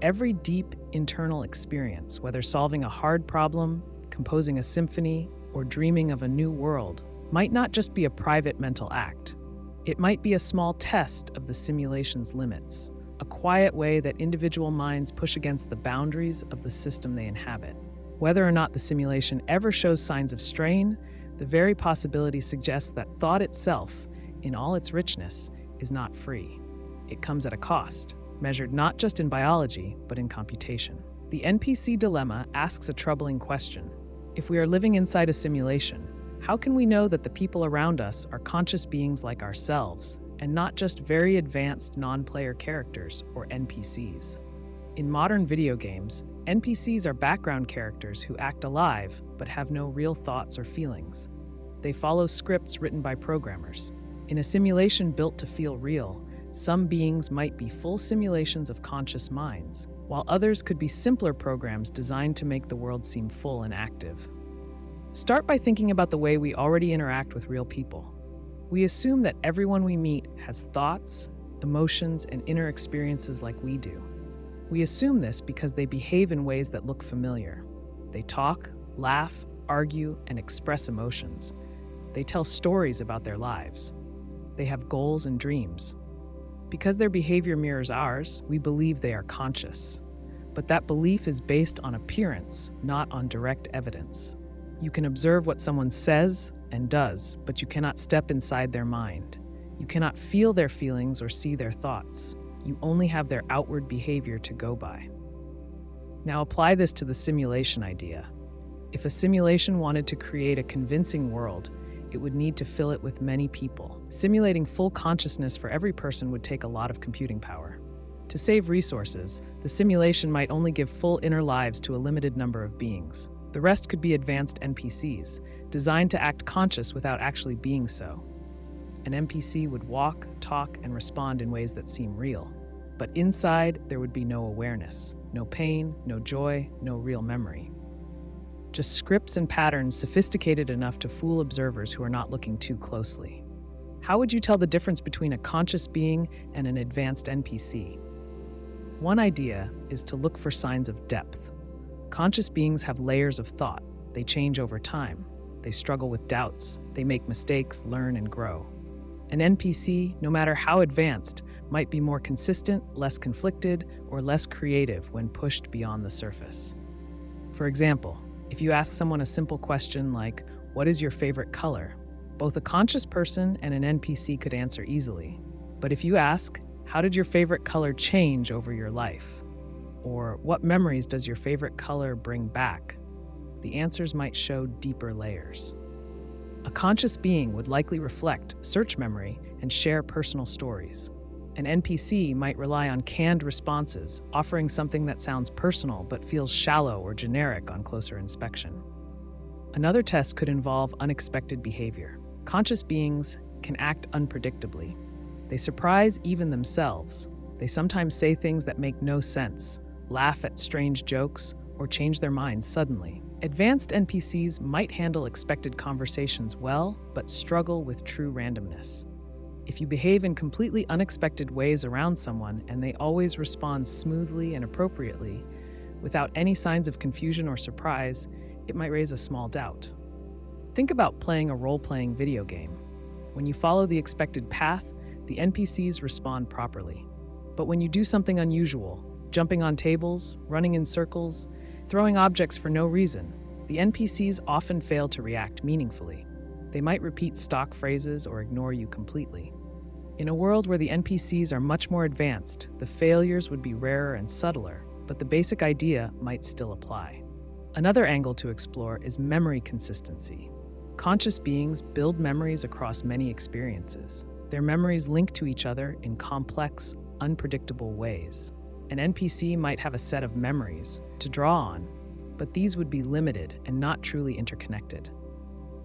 Speaker 1: Every deep internal experience, whether solving a hard problem, composing a symphony, or dreaming of a new world, might not just be a private mental act. It might be a small test of the simulation's limits, a quiet way that individual minds push against the boundaries of the system they inhabit. Whether or not the simulation ever shows signs of strain, the very possibility suggests that thought itself, in all its richness, is not free. It comes at a cost, measured not just in biology, but in computation. The NPC Dilemma asks a troubling question. If we are living inside a simulation, how can we know that the people around us are conscious beings like ourselves, and not just very advanced non-player characters, or NPCs? In modern video games, NPCs are background characters who act alive but have no real thoughts or feelings. They follow scripts written by programmers. In a simulation built to feel real, some beings might be full simulations of conscious minds, while others could be simpler programs designed to make the world seem full and active. Start by thinking about the way we already interact with real people. We assume that everyone we meet has thoughts, emotions, and inner experiences like we do. We assume this because they behave in ways that look familiar. They talk, laugh, argue, and express emotions. They tell stories about their lives. They have goals and dreams. Because their behavior mirrors ours, we believe they are conscious. But that belief is based on appearance, not on direct evidence. You can observe what someone says and does, but you cannot step inside their mind. You cannot feel their feelings or see their thoughts. You only have their outward behavior to go by. Now apply this to the simulation idea. If a simulation wanted to create a convincing world, it would need to fill it with many people. Simulating full consciousness for every person would take a lot of computing power. To save resources, the simulation might only give full inner lives to a limited number of beings. The rest could be advanced NPCs, designed to act conscious without actually being so. An NPC would walk, talk, and respond in ways that seem real. But inside, there would be no awareness, no pain, no joy, no real memory. Just scripts and patterns sophisticated enough to fool observers who are not looking too closely. How would you tell the difference between a conscious being and an advanced NPC? One idea is to look for signs of depth. Conscious beings have layers of thought. They change over time. They struggle with doubts. They make mistakes, learn, and grow. An NPC, no matter how advanced, might be more consistent, less conflicted, or less creative when pushed beyond the surface. For example, if you ask someone a simple question like, "What is your favorite color?" both a conscious person and an NPC could answer easily. But if you ask, "How did your favorite color change over your life?" or "What memories does your favorite color bring back?" the answers might show deeper layers. A conscious being would likely reflect, search memory, and share personal stories. An NPC might rely on canned responses, offering something that sounds personal but feels shallow or generic on closer inspection. Another test could involve unexpected behavior. Conscious beings can act unpredictably. They surprise even themselves. They sometimes say things that make no sense, laugh at strange jokes, or change their minds suddenly. Advanced NPCs might handle expected conversations well, but struggle with true randomness. If you behave in completely unexpected ways around someone and they always respond smoothly and appropriately, without any signs of confusion or surprise, it might raise a small doubt. Think about playing a role-playing video game. When you follow the expected path, the NPCs respond properly. But when you do something unusual, jumping on tables, running in circles, throwing objects for no reason, the NPCs often fail to react meaningfully. They might repeat stock phrases or ignore you completely. In a world where the NPCs are much more advanced, the failures would be rarer and subtler, but the basic idea might still apply. Another angle to explore is memory consistency. Conscious beings build memories across many experiences. Their memories link to each other in complex, unpredictable ways. An NPC might have a set of memories to draw on, but these would be limited and not truly interconnected.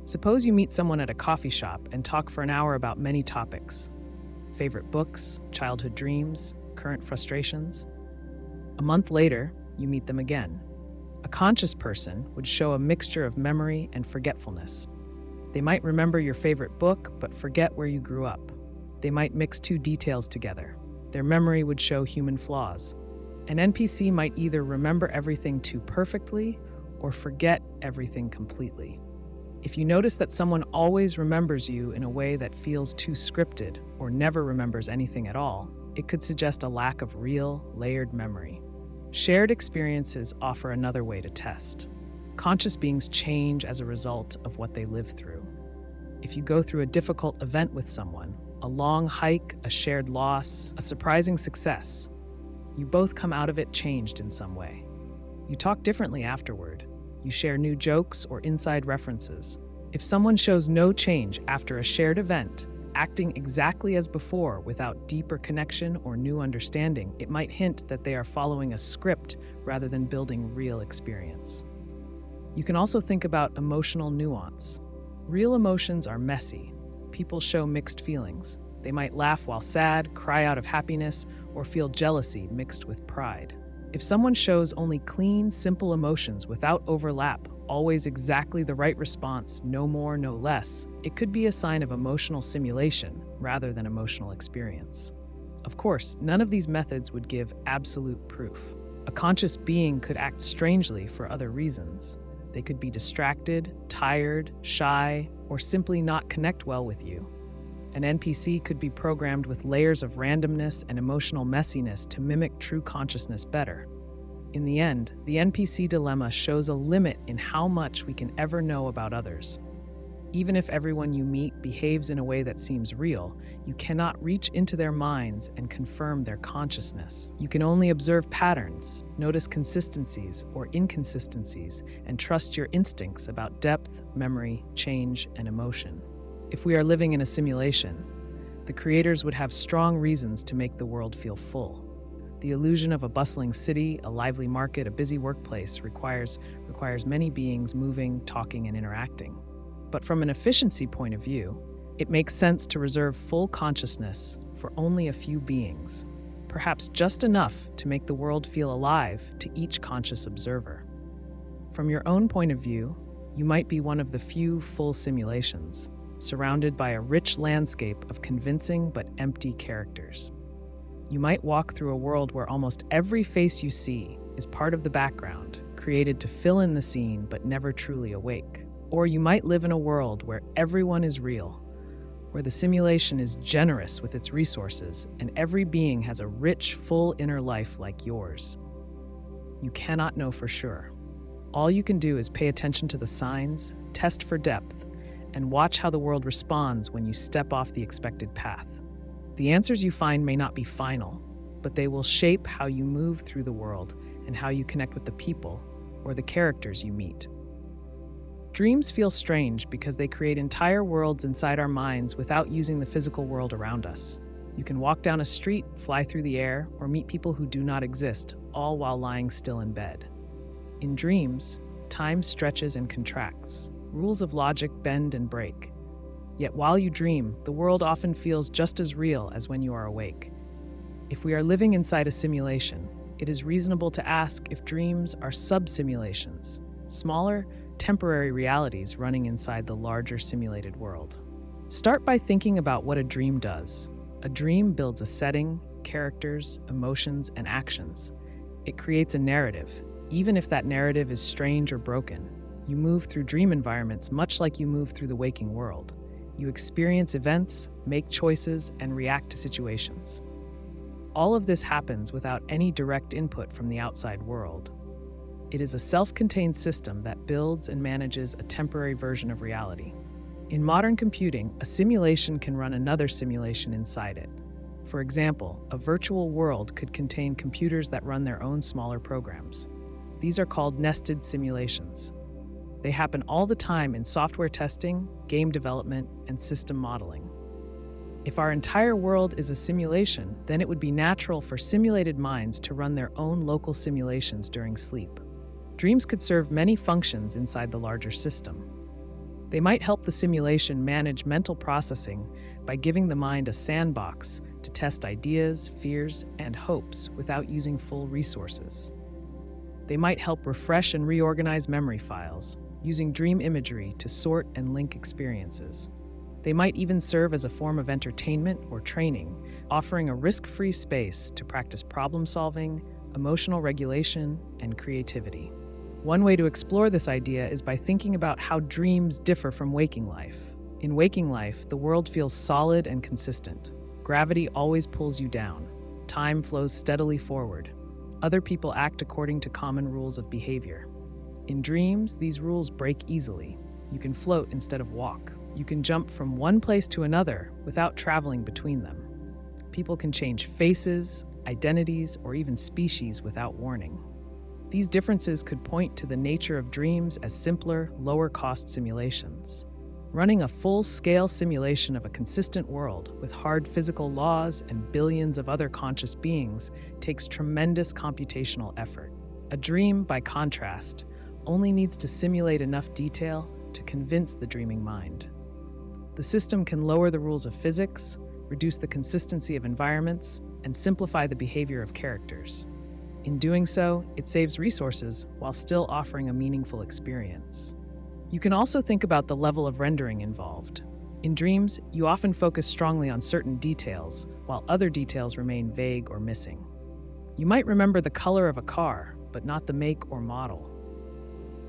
Speaker 1: Suppose you meet someone at a coffee shop and talk for an hour about many topics: favorite books, childhood dreams, current frustrations. A month later, you meet them again. A conscious person would show a mixture of memory and forgetfulness. They might remember your favorite book, but forget where you grew up. They might mix two details together. Their memory would show human flaws. An NPC might either remember everything too perfectly or forget everything completely. If you notice that someone always remembers you in a way that feels too scripted or never remembers anything at all, it could suggest a lack of real, layered memory. Shared experiences offer another way to test. Conscious beings change as a result of what they live through. If you go through a difficult event with someone, a long hike, a shared loss, a surprising success, you both come out of it changed in some way. You talk differently afterward. You share new jokes or inside references. If someone shows no change after a shared event, acting exactly as before without deeper connection or new understanding, it might hint that they are following a script rather than building real experience. You can also think about emotional nuance. Real emotions are messy. People show mixed feelings. They might laugh while sad, cry out of happiness, or feel jealousy mixed with pride. If someone shows only clean, simple emotions without overlap, always exactly the right response, no more, no less, it could be a sign of emotional simulation rather than emotional experience. Of course, none of these methods would give absolute proof. A conscious being could act strangely for other reasons. They could be distracted, tired, shy, or simply not connect well with you. An NPC could be programmed with layers of randomness and emotional messiness to mimic true consciousness better. In the end, the NPC dilemma shows a limit in how much we can ever know about others. Even if everyone you meet behaves in a way that seems real, you cannot reach into their minds and confirm their consciousness. You can only observe patterns, notice consistencies or inconsistencies, and trust your instincts about depth, memory, change, and emotion. If we are living in a simulation, the creators would have strong reasons to make the world feel full. The illusion of a bustling city, a lively market, a busy workplace requires many beings moving, talking, and interacting. But from an efficiency point of view, it makes sense to reserve full consciousness for only a few beings, perhaps just enough to make the world feel alive to each conscious observer. From your own point of view, you might be one of the few full simulations, surrounded by a rich landscape of convincing but empty characters. You might walk through a world where almost every face you see is part of the background, created to fill in the scene but never truly awake. Or you might live in a world where everyone is real, where the simulation is generous with its resources and every being has a rich, full inner life like yours. You cannot know for sure. All you can do is pay attention to the signs, test for depth, and watch how the world responds when you step off the expected path. The answers you find may not be final, but they will shape how you move through the world and how you connect with the people or the characters you meet. Dreams feel strange because they create entire worlds inside our minds without using the physical world around us. You can walk down a street, fly through the air, or meet people who do not exist, all while lying still in bed. In dreams, time stretches and contracts. Rules of logic bend and break. Yet while you dream, the world often feels just as real as when you are awake. If we are living inside a simulation, it is reasonable to ask if dreams are sub-simulations, smaller, temporary realities running inside the larger simulated world. Start by thinking about what a dream does. A dream builds a setting, characters, emotions, and actions. It creates a narrative, even if that narrative is strange or broken. You move through dream environments much like you move through the waking world. You experience events, make choices, and react to situations. All of this happens without any direct input from the outside world. It is a self-contained system that builds and manages a temporary version of reality. In modern computing, a simulation can run another simulation inside it. For example, a virtual world could contain computers that run their own smaller programs. These are called nested simulations. They happen all the time in software testing, game development, and system modeling. If our entire world is a simulation, then it would be natural for simulated minds to run their own local simulations during sleep. Dreams could serve many functions inside the larger system. They might help the simulation manage mental processing, by giving the mind a sandbox to test ideas, fears, and hopes without using full resources. They might help refresh and reorganize memory files, using dream imagery to sort and link experiences. They might even serve as a form of entertainment or training, offering a risk-free space to practice problem-solving, emotional regulation, and creativity. One way to explore this idea is by thinking about how dreams differ from waking life. In waking life, the world feels solid and consistent. Gravity always pulls you down. Time flows steadily forward. Other people act according to common rules of behavior. In dreams, these rules break easily. You can float instead of walk. You can jump from one place to another without traveling between them. People can change faces, identities, or even species without warning. These differences could point to the nature of dreams as simpler, lower-cost simulations. Running a full-scale simulation of a consistent world with hard physical laws and billions of other conscious beings takes tremendous computational effort. A dream, by contrast, only needs to simulate enough detail to convince the dreaming mind. The system can lower the rules of physics, reduce the consistency of environments, and simplify the behavior of characters. In doing so, it saves resources while still offering a meaningful experience. You can also think about the level of rendering involved. In dreams, you often focus strongly on certain details, while other details remain vague or missing. You might remember the color of a car, but not the make or model.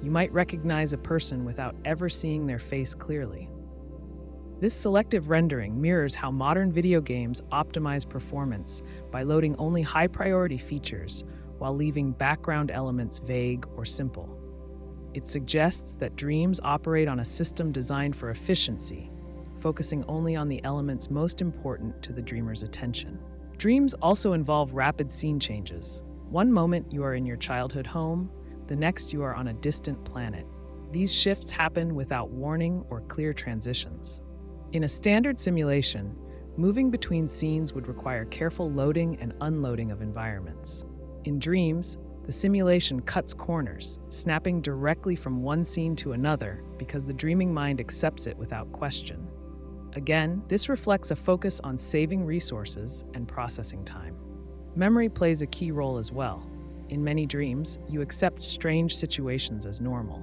Speaker 1: You might recognize a person without ever seeing their face clearly. This selective rendering mirrors how modern video games optimize performance by loading only high-priority features while leaving background elements vague or simple. It suggests that dreams operate on a system designed for efficiency, focusing only on the elements most important to the dreamer's attention. Dreams also involve rapid scene changes. One moment you are in your childhood home, the next you are on a distant planet. These shifts happen without warning or clear transitions. In a standard simulation, moving between scenes would require careful loading and unloading of environments. In dreams, the simulation cuts corners, snapping directly from one scene to another because the dreaming mind accepts it without question. Again, this reflects a focus on saving resources and processing time. Memory plays a key role as well. In many dreams, you accept strange situations as normal.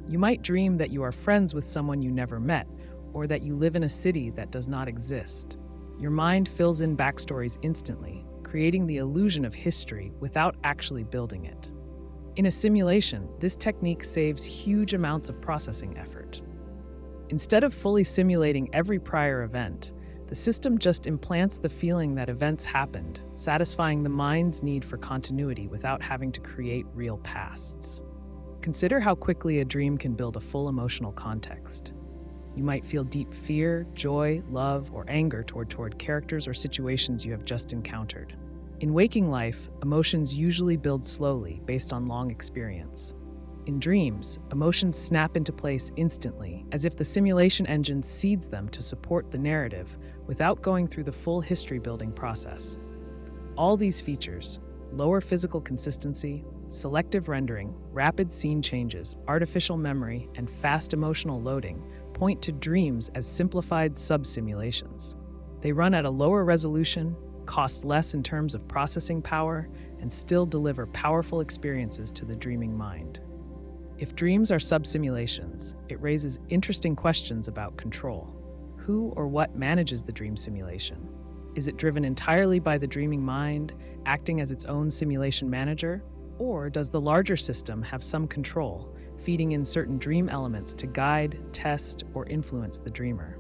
Speaker 1: You might dream that you are friends with someone you never met, or that you live in a city that does not exist. Your mind fills in backstories instantly, creating the illusion of history without actually building it. In a simulation, this technique saves huge amounts of processing effort. Instead of fully simulating every prior event, the system just implants the feeling that events happened, satisfying the mind's need for continuity without having to create real pasts. Consider how quickly a dream can build a full emotional context. You might feel deep fear, joy, love, or anger toward characters or situations you have just encountered. In waking life, emotions usually build slowly based on long experience. In dreams, emotions snap into place instantly, as if the simulation engine seeds them to support the narrative without going through the full history-building process. All these features, lower physical consistency, selective rendering, rapid scene changes, artificial memory, and fast emotional loading, point to dreams as simplified sub-simulations. They run at a lower resolution, cost less in terms of processing power, and still deliver powerful experiences to the dreaming mind. If dreams are sub-simulations, it raises interesting questions about control. Who or what manages the dream simulation? Is it driven entirely by the dreaming mind, acting as its own simulation manager? Or does the larger system have some control, feeding in certain dream elements to guide, test, or influence the dreamer?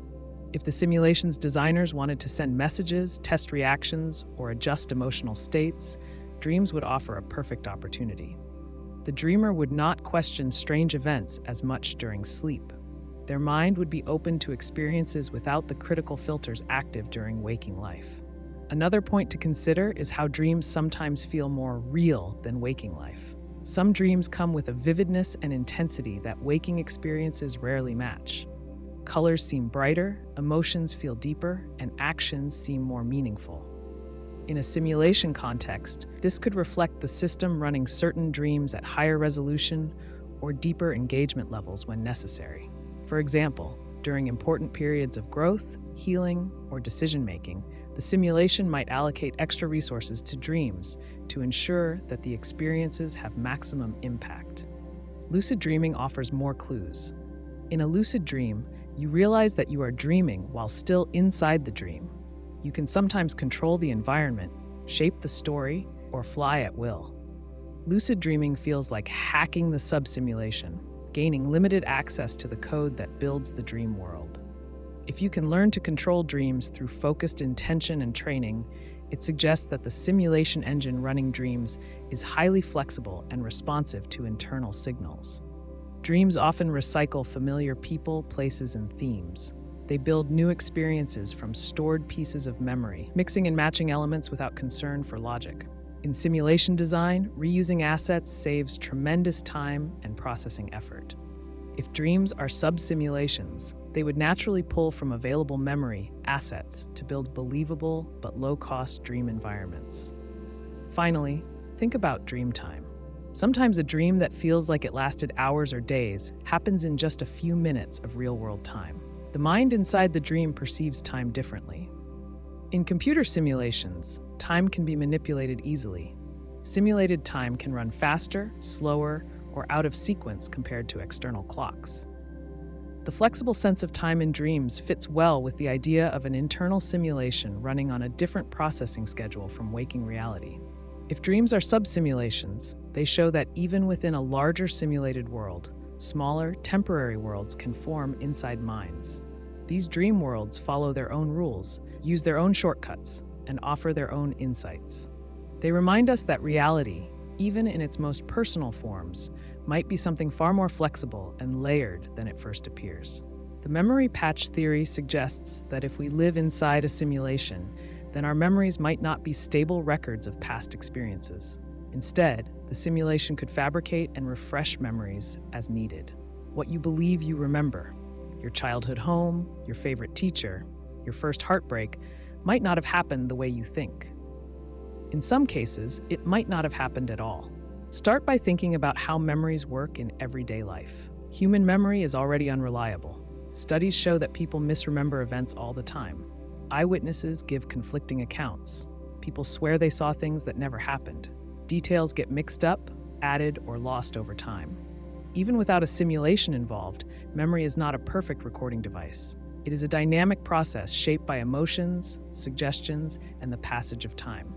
Speaker 1: If the simulation's designers wanted to send messages, test reactions, or adjust emotional states, dreams would offer a perfect opportunity. The dreamer would not question strange events as much during sleep. Their mind would be open to experiences without the critical filters active during waking life. Another point to consider is how dreams sometimes feel more real than waking life. Some dreams come with a vividness and intensity that waking experiences rarely match. Colors seem brighter, emotions feel deeper, and actions seem more meaningful. In a simulation context, this could reflect the system running certain dreams at higher resolution or deeper engagement levels when necessary. For example, During important periods of growth, healing, or decision-making, the simulation might allocate extra resources to dreams to ensure that the experiences have maximum impact. Lucid dreaming offers more clues. In a lucid dream, you realize that you are dreaming while still inside the dream. You can sometimes control the environment, shape the story, or fly at will. Lucid dreaming feels like hacking the subsimulation, gaining limited access to the code that builds the dream world. If you can learn to control dreams through focused intention and training, it suggests that the simulation engine running dreams is highly flexible and responsive to internal signals. Dreams often recycle familiar people, places, and themes. They build new experiences from stored pieces of memory, mixing and matching elements without concern for logic. In simulation design, reusing assets saves tremendous time and processing effort. If dreams are sub-simulations, they would naturally pull from available memory assets to build believable but low-cost dream environments. Finally, think about dream time. Sometimes a dream that feels like it lasted hours or days happens in just a few minutes of real-world time. The mind inside the dream perceives time differently. In computer simulations, time can be manipulated easily. Simulated time can run faster, slower, or out of sequence compared to external clocks. The flexible sense of time in dreams fits well with the idea of an internal simulation running on a different processing schedule from waking reality. If dreams are sub-simulations, they show that even within a larger simulated world, smaller, temporary worlds can form inside minds. These dream worlds follow their own rules, use their own shortcuts, and offer their own insights. They remind us that reality, even in its most personal forms, might be something far more flexible and layered than it first appears. The memory patch theory suggests that if we live inside a simulation, then our memories might not be stable records of past experiences. Instead, the simulation could fabricate and refresh memories as needed. What you believe you remember, your childhood home, your favorite teacher, your first heartbreak, might not have happened the way you think. In some cases, it might not have happened at all. Start by thinking about how memories work in everyday life. Human memory is already unreliable. Studies show that people misremember events all the time. Eyewitnesses give conflicting accounts. People swear they saw things that never happened. Details get mixed up, added, or lost over time. Even without a simulation involved, memory is not a perfect recording device. It is a dynamic process shaped by emotions, suggestions, and the passage of time.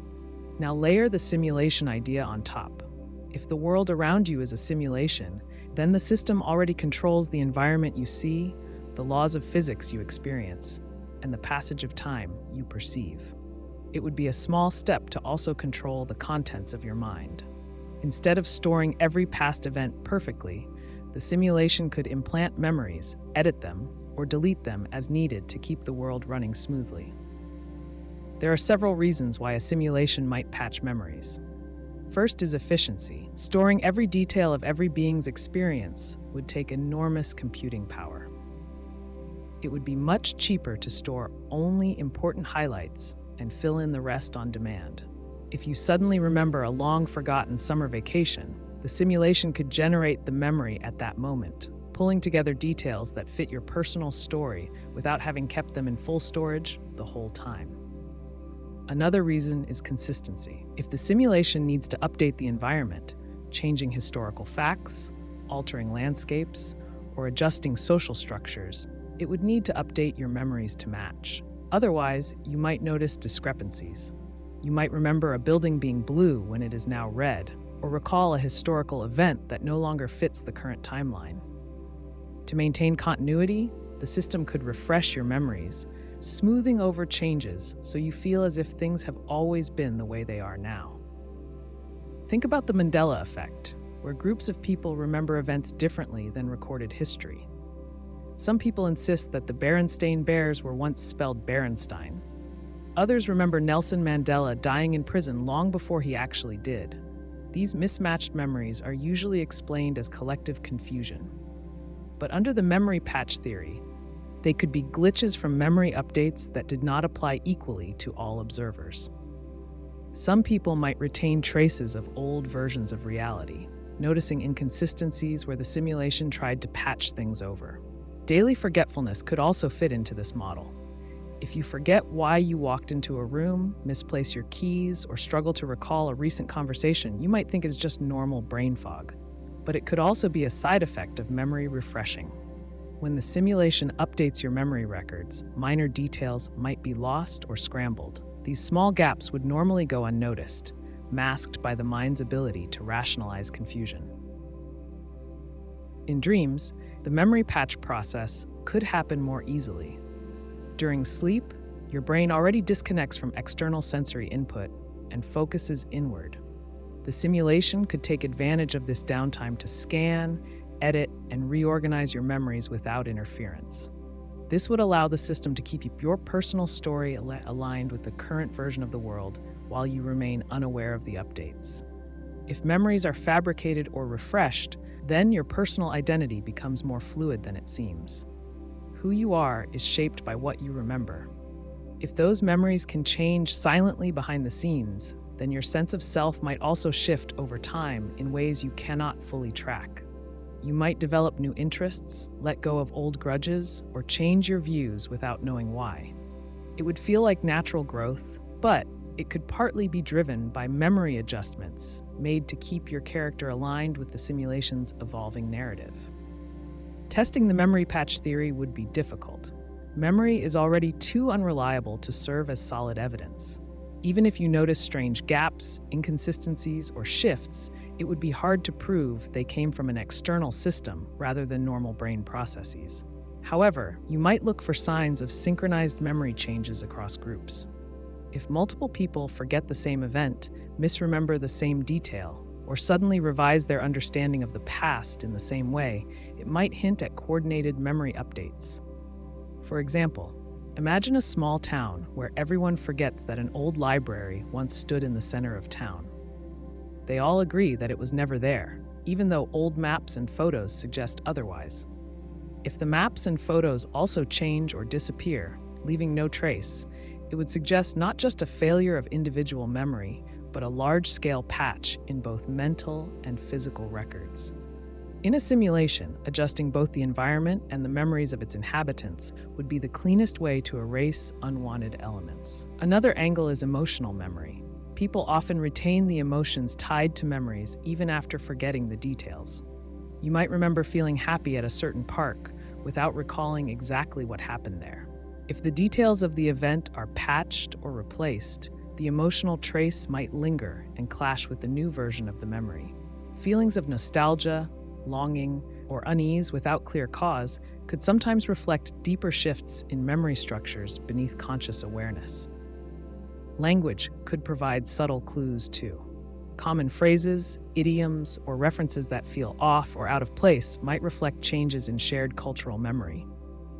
Speaker 1: Now layer the simulation idea on top. If the world around you is a simulation, then the system already controls the environment you see, the laws of physics you experience, and the passage of time you perceive. It would be a small step to also control the contents of your mind. Instead of storing every past event perfectly, the simulation could implant memories, edit them, or delete them as needed to keep the world running smoothly. There are several reasons why a simulation might patch memories. First is efficiency. Storing every detail of every being's experience would take enormous computing power. It would be much cheaper to store only important highlights and fill in the rest on demand. If you suddenly remember a long-forgotten summer vacation, the simulation could generate the memory at that moment, pulling together details that fit your personal story without having kept them in full storage the whole time. Another reason is consistency. If the simulation needs to update the environment, changing historical facts, altering landscapes, or adjusting social structures, it would need to update your memories to match. Otherwise, you might notice discrepancies. You might remember a building being blue when it is now red, or recall a historical event that no longer fits the current timeline. To maintain continuity, the system could refresh your memories, smoothing over changes so you feel as if things have always been the way they are now. Think about the Mandela effect, where groups of people remember events differently than recorded history. Some people insist that the Berenstain Bears were once spelled Berenstein. Others remember Nelson Mandela dying in prison long before he actually did. These mismatched memories are usually explained as collective confusion. But under the memory patch theory, they could be glitches from memory updates that did not apply equally to all observers. Some people might retain traces of old versions of reality, noticing inconsistencies where the simulation tried to patch things over. Daily forgetfulness could also fit into this model. If you forget why you walked into a room, misplace your keys, or struggle to recall a recent conversation, you might think it's just normal brain fog. But it could also be a side effect of memory refreshing. When the simulation updates your memory records, minor details might be lost or scrambled. These small gaps would normally go unnoticed, masked by the mind's ability to rationalize confusion. In dreams, the memory patch process could happen more easily. During sleep, your brain already disconnects from external sensory input and focuses inward. The simulation could take advantage of this downtime to scan, edit, and reorganize your memories without interference. This would allow the system to keep your personal story aligned with the current version of the world while you remain unaware of the updates. If memories are fabricated or refreshed, then your personal identity becomes more fluid than it seems. Who you are is shaped by what you remember. If those memories can change silently behind the scenes, then your sense of self might also shift over time in ways you cannot fully track. You might develop new interests, let go of old grudges, or change your views without knowing why. It would feel like natural growth, but it could partly be driven by memory adjustments made to keep your character aligned with the simulation's evolving narrative. Testing the memory patch theory would be difficult. Memory is already too unreliable to serve as solid evidence. Even if you notice strange gaps, inconsistencies, or shifts, it would be hard to prove they came from an external system rather than normal brain processes. However, you might look for signs of synchronized memory changes across groups. If multiple people forget the same event, misremember the same detail, or suddenly revise their understanding of the past in the same way, it might hint at coordinated memory updates. For example, imagine a small town where everyone forgets that an old library once stood in the center of town. They all agree that it was never there, even though old maps and photos suggest otherwise. If the maps and photos also change or disappear, leaving no trace, it would suggest not just a failure of individual memory, but a large-scale patch in both mental and physical records. In a simulation, adjusting both the environment and the memories of its inhabitants would be the cleanest way to erase unwanted elements. Another angle is emotional memory. People often retain the emotions tied to memories even after forgetting the details. You might remember feeling happy at a certain park without recalling exactly what happened there. If the details of the event are patched or replaced, the emotional trace might linger and clash with the new version of the memory. Feelings of nostalgia, longing, or unease without clear cause could sometimes reflect deeper shifts in memory structures beneath conscious awareness. Language could provide subtle clues too. Common phrases, idioms, or references that feel off or out of place might reflect changes in shared cultural memory.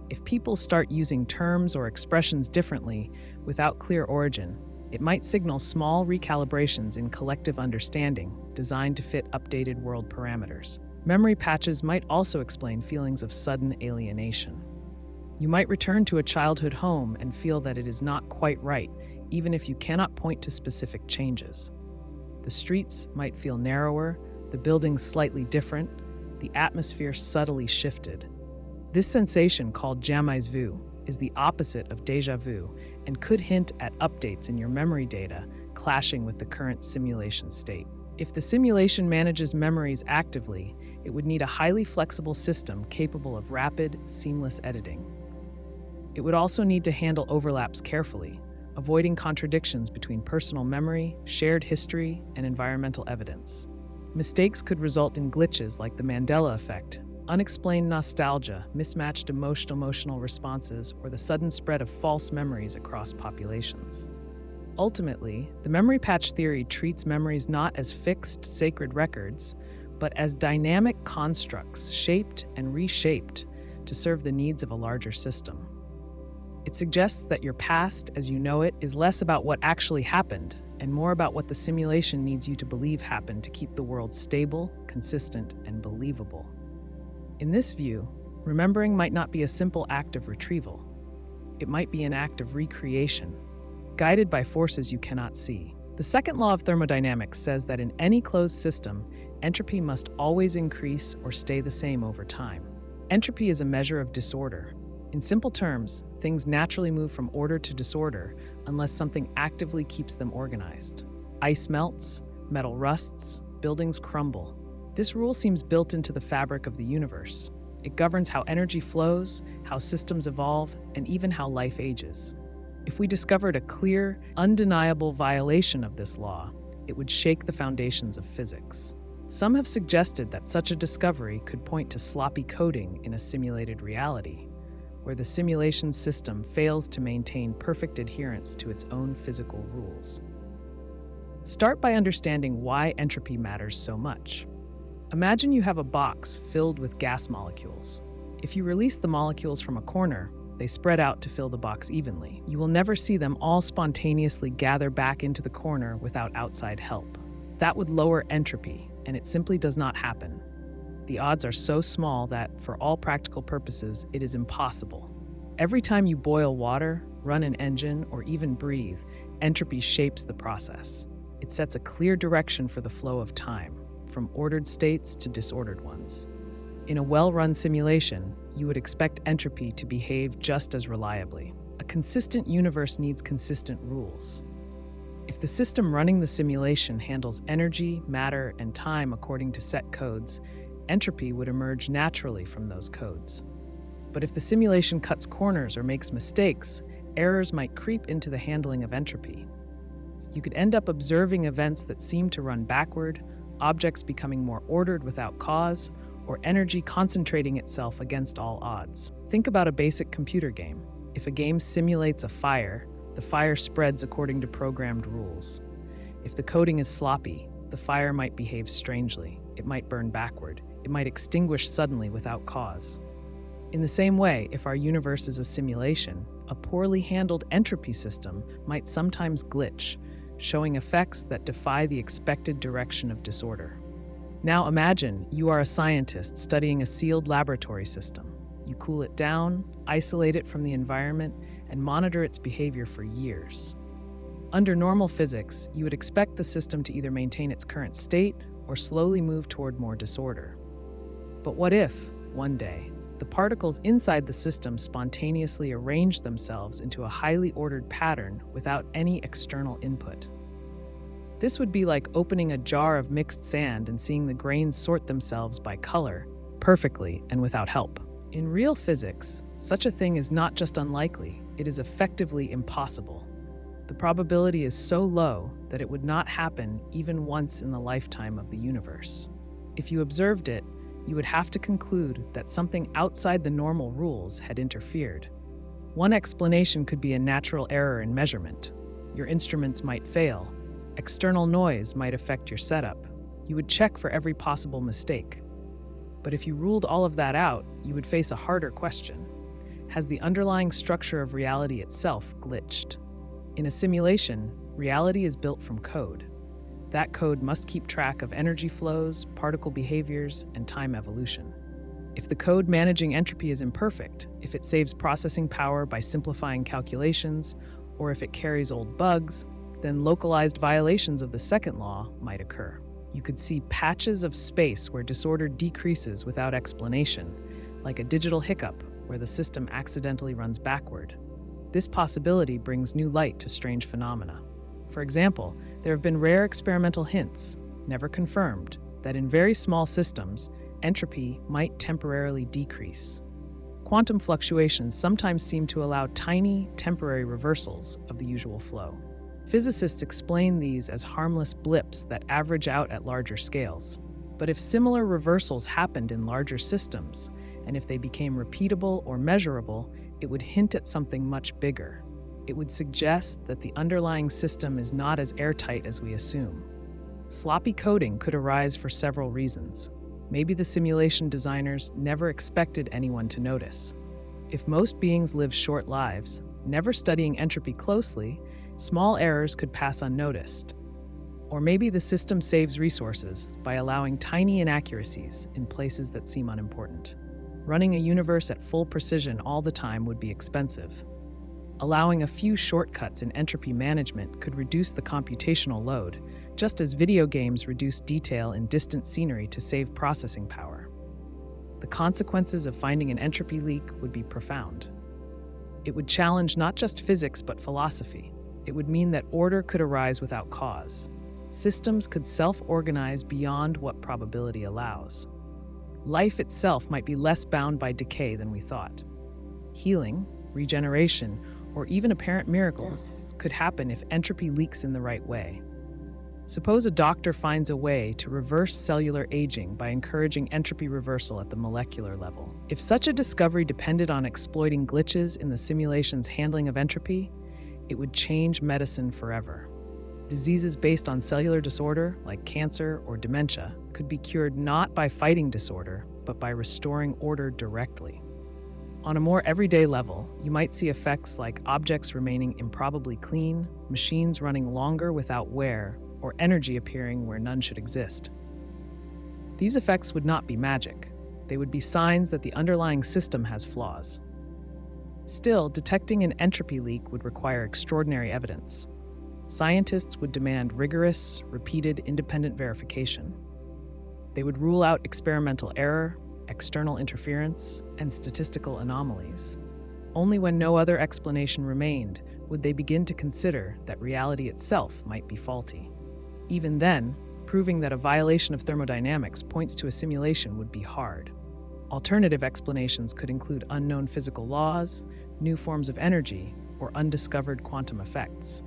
Speaker 1: If people start using terms or expressions differently without clear origin, it might signal small recalibrations in collective understanding designed to fit updated world parameters. Memory patches might also explain feelings of sudden alienation. You might return to a childhood home and feel that it is not quite right, even if you cannot point to specific changes. The streets might feel narrower, the buildings slightly different, the atmosphere subtly shifted. This sensation, called jamais vu, is the opposite of déjà vu and could hint at updates in your memory data clashing with the current simulation state. If the simulation manages memories actively, it would need a highly flexible system capable of rapid, seamless editing. It would also need to handle overlaps carefully, avoiding contradictions between personal memory, shared history, and environmental evidence. Mistakes could result in glitches like the Mandela effect, unexplained nostalgia, mismatched emotional responses, or the sudden spread of false memories across populations. Ultimately, the memory patch theory treats memories not as fixed, sacred records, but as dynamic constructs shaped and reshaped to serve the needs of a larger system. It suggests that your past, as you know it, is less about what actually happened and more about what the simulation needs you to believe happened to keep the world stable, consistent, and believable. In this view, remembering might not be a simple act of retrieval. It might be an act of recreation, guided by forces you cannot see. The second law of thermodynamics says that in any closed system, entropy must always increase or stay the same over time. Entropy is a measure of disorder. In simple terms, things naturally move from order to disorder unless something actively keeps them organized. Ice melts, metal rusts, buildings crumble. This rule seems built into the fabric of the universe. It governs how energy flows, how systems evolve, and even how life ages. If we discovered a clear, undeniable violation of this law, it would shake the foundations of physics. Some have suggested that such a discovery could point to sloppy coding in a simulated reality, where the simulation system fails to maintain perfect adherence to its own physical rules. Start by understanding why entropy matters so much. Imagine you have a box filled with gas molecules. If you release the molecules from a corner, they spread out to fill the box evenly. You will never see them all spontaneously gather back into the corner without outside help. That would lower entropy, and it simply does not happen. The odds are so small that, for all practical purposes, it is impossible. Every time you boil water, run an engine, or even breathe, entropy shapes the process. It sets a clear direction for the flow of time, from ordered states to disordered ones. In a well-run simulation, you would expect entropy to behave just as reliably. A consistent universe needs consistent rules. If the system running the simulation handles energy, matter, and time according to set codes, entropy would emerge naturally from those codes. But if the simulation cuts corners or makes mistakes, errors might creep into the handling of entropy. You could end up observing events that seem to run backward, objects becoming more ordered without cause, or energy concentrating itself against all odds. Think about a basic computer game. If a game simulates a fire, the fire spreads according to programmed rules. If the coding is sloppy, the fire might behave strangely. It might burn backward. It might extinguish suddenly without cause. In the same way, if our universe is a simulation, a poorly handled entropy system might sometimes glitch, showing effects that defy the expected direction of disorder. Now imagine you are a scientist studying a sealed laboratory system. You cool it down, isolate it from the environment, and monitor its behavior for years. Under normal physics, you would expect the system to either maintain its current state or slowly move toward more disorder. But what if, one day, the particles inside the system spontaneously arrange themselves into a highly ordered pattern without any external input? This would be like opening a jar of mixed sand and seeing the grains sort themselves by color, perfectly and without help. In real physics, such a thing is not just unlikely, it is effectively impossible. The probability is so low that it would not happen even once in the lifetime of the universe. If you observed it, you would have to conclude that something outside the normal rules had interfered. One explanation could be a natural error in measurement. Your instruments might fail. External noise might affect your setup. You would check for every possible mistake. But if you ruled all of that out, you would face a harder question. Has the underlying structure of reality itself glitched? In a simulation, reality is built from code. That code must keep track of energy flows, particle behaviors, and time evolution. If the code managing entropy is imperfect, if it saves processing power by simplifying calculations, or if it carries old bugs, then localized violations of the second law might occur. You could see patches of space where disorder decreases without explanation, like a digital hiccup where the system accidentally runs backward. This possibility brings new light to strange phenomena. For example, there have been rare experimental hints, never confirmed, that in very small systems, entropy might temporarily decrease. Quantum fluctuations sometimes seem to allow tiny, temporary reversals of the usual flow. Physicists explain these as harmless blips that average out at larger scales. But if similar reversals happened in larger systems, and if they became repeatable or measurable, it would hint at something much bigger. It would suggest that the underlying system is not as airtight as we assume. Sloppy coding could arise for several reasons. Maybe the simulation designers never expected anyone to notice. If most beings live short lives, never studying entropy closely, small errors could pass unnoticed. Or maybe the system saves resources by allowing tiny inaccuracies in places that seem unimportant. Running a universe at full precision all the time would be expensive. Allowing a few shortcuts in entropy management could reduce the computational load, just as video games reduce detail in distant scenery to save processing power. the consequences of finding an entropy leak would be profound. It would challenge not just physics but philosophy. It would mean that order could arise without cause. Systems could self-organize beyond what probability allows. Life itself might be less bound by decay than we thought. Healing, regeneration, or even apparent miracles could happen if entropy leaks in the right way. Suppose a doctor finds a way to reverse cellular aging by encouraging entropy reversal at the molecular level. If such a discovery depended on exploiting glitches in the simulation's handling of entropy, it would change medicine forever. Diseases based on cellular disorder, like cancer or dementia, could be cured not by fighting disorder, but by restoring order directly. On a more everyday level, you might see effects like objects remaining improbably clean, machines running longer without wear, or energy appearing where none should exist. These effects would not be magic. They would be signs that the underlying system has flaws. Still, detecting an entropy leak would require extraordinary evidence. Scientists would demand rigorous, repeated independent verification. They would rule out experimental error, external interference, and statistical anomalies. Only when no other explanation remained would they begin to consider that reality itself might be faulty. Even then, proving that a violation of thermodynamics points to a simulation would be hard. Alternative explanations could include unknown physical laws, new forms of energy, or undiscovered quantum effects.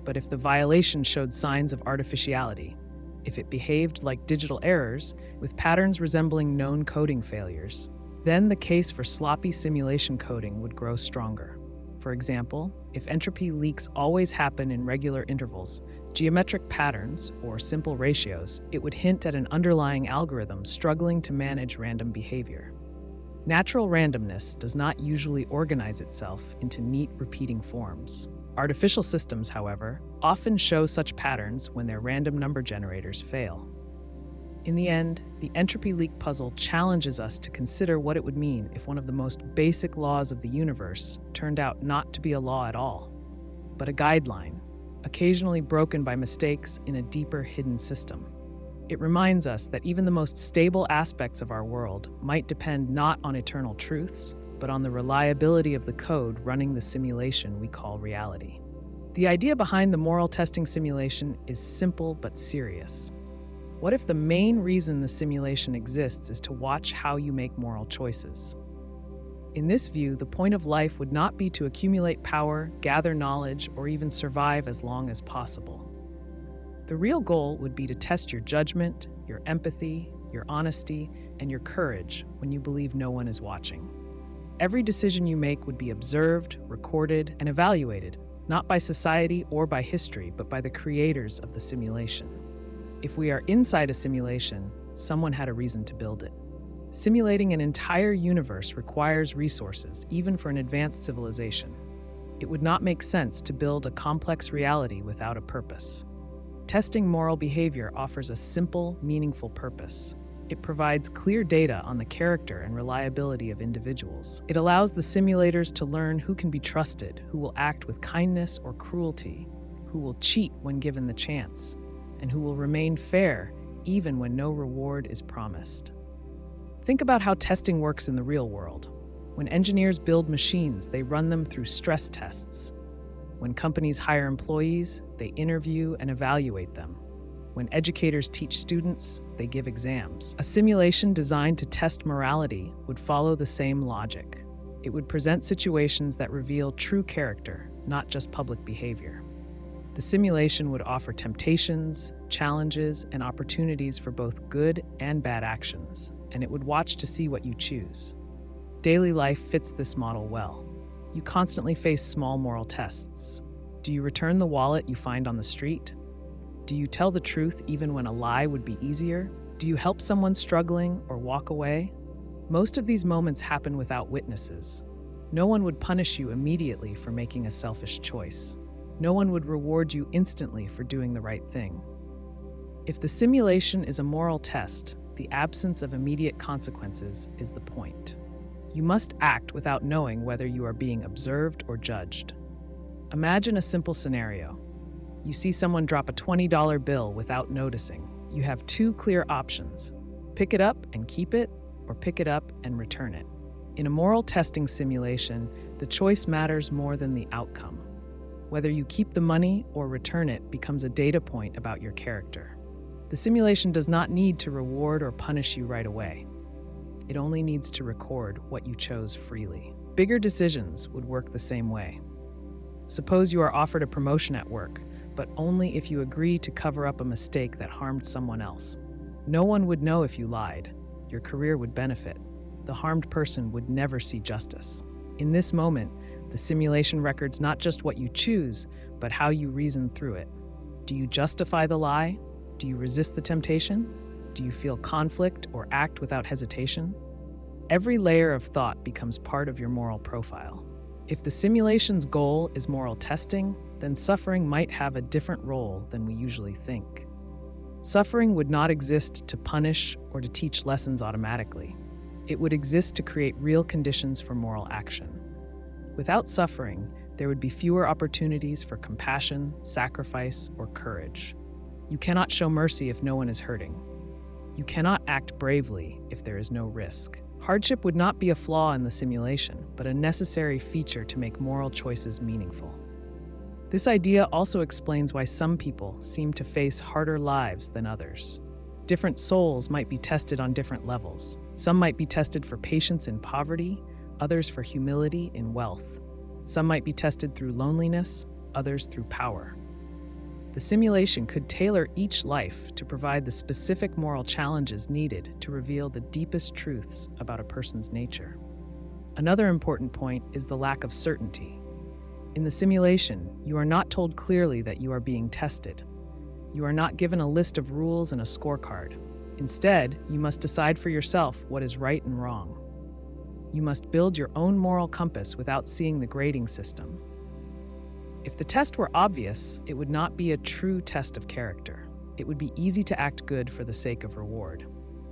Speaker 1: But if the violation showed signs of artificiality, if it behaved like digital errors with patterns resembling known coding failures, then the case for sloppy simulation coding would grow stronger. For example, if entropy leaks always happen in regular intervals, geometric patterns, or simple ratios, it would hint at an underlying algorithm struggling to manage random behavior. Natural randomness does not usually organize itself into neat repeating forms. Artificial systems, however, often show such patterns when their random number generators fail. In the end, the entropy leak puzzle challenges us to consider what it would mean if one of the most basic laws of the universe turned out not to be a law at all, but a guideline, occasionally broken by mistakes in a deeper hidden system. It reminds us that even the most stable aspects of our world might depend not on eternal truths, but on the reliability of the code running the simulation we call reality. The idea behind the moral testing simulation is simple but serious. What if the main reason the simulation exists is to watch how you make moral choices? In this view, the point of life would not be to accumulate power, gather knowledge, or even survive as long as possible. The real goal would be to test your judgment, your empathy, your honesty, and your courage when you believe no one is watching. Every decision you make would be observed, recorded, and evaluated, not by society or by history, but by the creators of the simulation. If we are inside a simulation, someone had a reason to build it. Simulating an entire universe requires resources, even for an advanced civilization. It would not make sense to build a complex reality without a purpose. Testing moral behavior offers a simple, meaningful purpose. It provides clear data on the character and reliability of individuals. It allows the simulators to learn who can be trusted, who will act with kindness or cruelty, who will cheat when given the chance, and who will remain fair even when no reward is promised. Think about how testing works in the real world. When engineers build machines, they run them through stress tests. When companies hire employees, they interview and evaluate them. When educators teach students, they give exams. A simulation designed to test morality would follow the same logic. It would present situations that reveal true character, not just public behavior. The simulation would offer temptations, challenges, and opportunities for both good and bad actions, and it would watch to see what you choose. Daily life fits this model well. You constantly face small moral tests. Do you return the wallet you find on the street? Do you tell the truth even when a lie would be easier? Do you help someone struggling or walk away? Most of these moments happen without witnesses. No one would punish you immediately for making a selfish choice. No one would reward you instantly for doing the right thing. If the simulation is a moral test, the absence of immediate consequences is the point. You must act without knowing whether you are being observed or judged. Imagine a simple scenario. You see someone drop a $20 bill without noticing. You have two clear options: pick it up and keep it, or pick it up and return it. In a moral testing simulation, the choice matters more than the outcome. Whether you keep the money or return it becomes a data point about your character. The simulation does not need to reward or punish you right away. It only needs to record what you chose freely. Bigger decisions would work the same way. Suppose you are offered a promotion at work, but only if you agree to cover up a mistake that harmed someone else. No one would know if you lied. Your career would benefit. The harmed person would never see justice. In this moment, the simulation records not just what you choose, but how you reason through it. Do you justify the lie? Do you resist the temptation? Do you feel conflict or act without hesitation? Every layer of thought becomes part of your moral profile. If the simulation's goal is moral testing, then suffering might have a different role than we usually think. Suffering would not exist to punish or to teach lessons automatically. It would exist to create real conditions for moral action. Without suffering, there would be fewer opportunities for compassion, sacrifice, or courage. You cannot show mercy if no one is hurting. You cannot act bravely if there is no risk. Hardship would not be a flaw in the simulation, but a necessary feature to make moral choices meaningful. This idea also explains why some people seem to face harder lives than others. Different souls might be tested on different levels. Some might be tested for patience in poverty, others for humility in wealth. Some might be tested through loneliness, others through power. The simulation could tailor each life to provide the specific moral challenges needed to reveal the deepest truths about a person's nature. Another important point is the lack of certainty. In the simulation, you are not told clearly that you are being tested. You are not given a list of rules and a scorecard. Instead, you must decide for yourself what is right and wrong. You must build your own moral compass without seeing the grading system. If the test were obvious, it would not be a true test of character. It would be easy to act good for the sake of reward.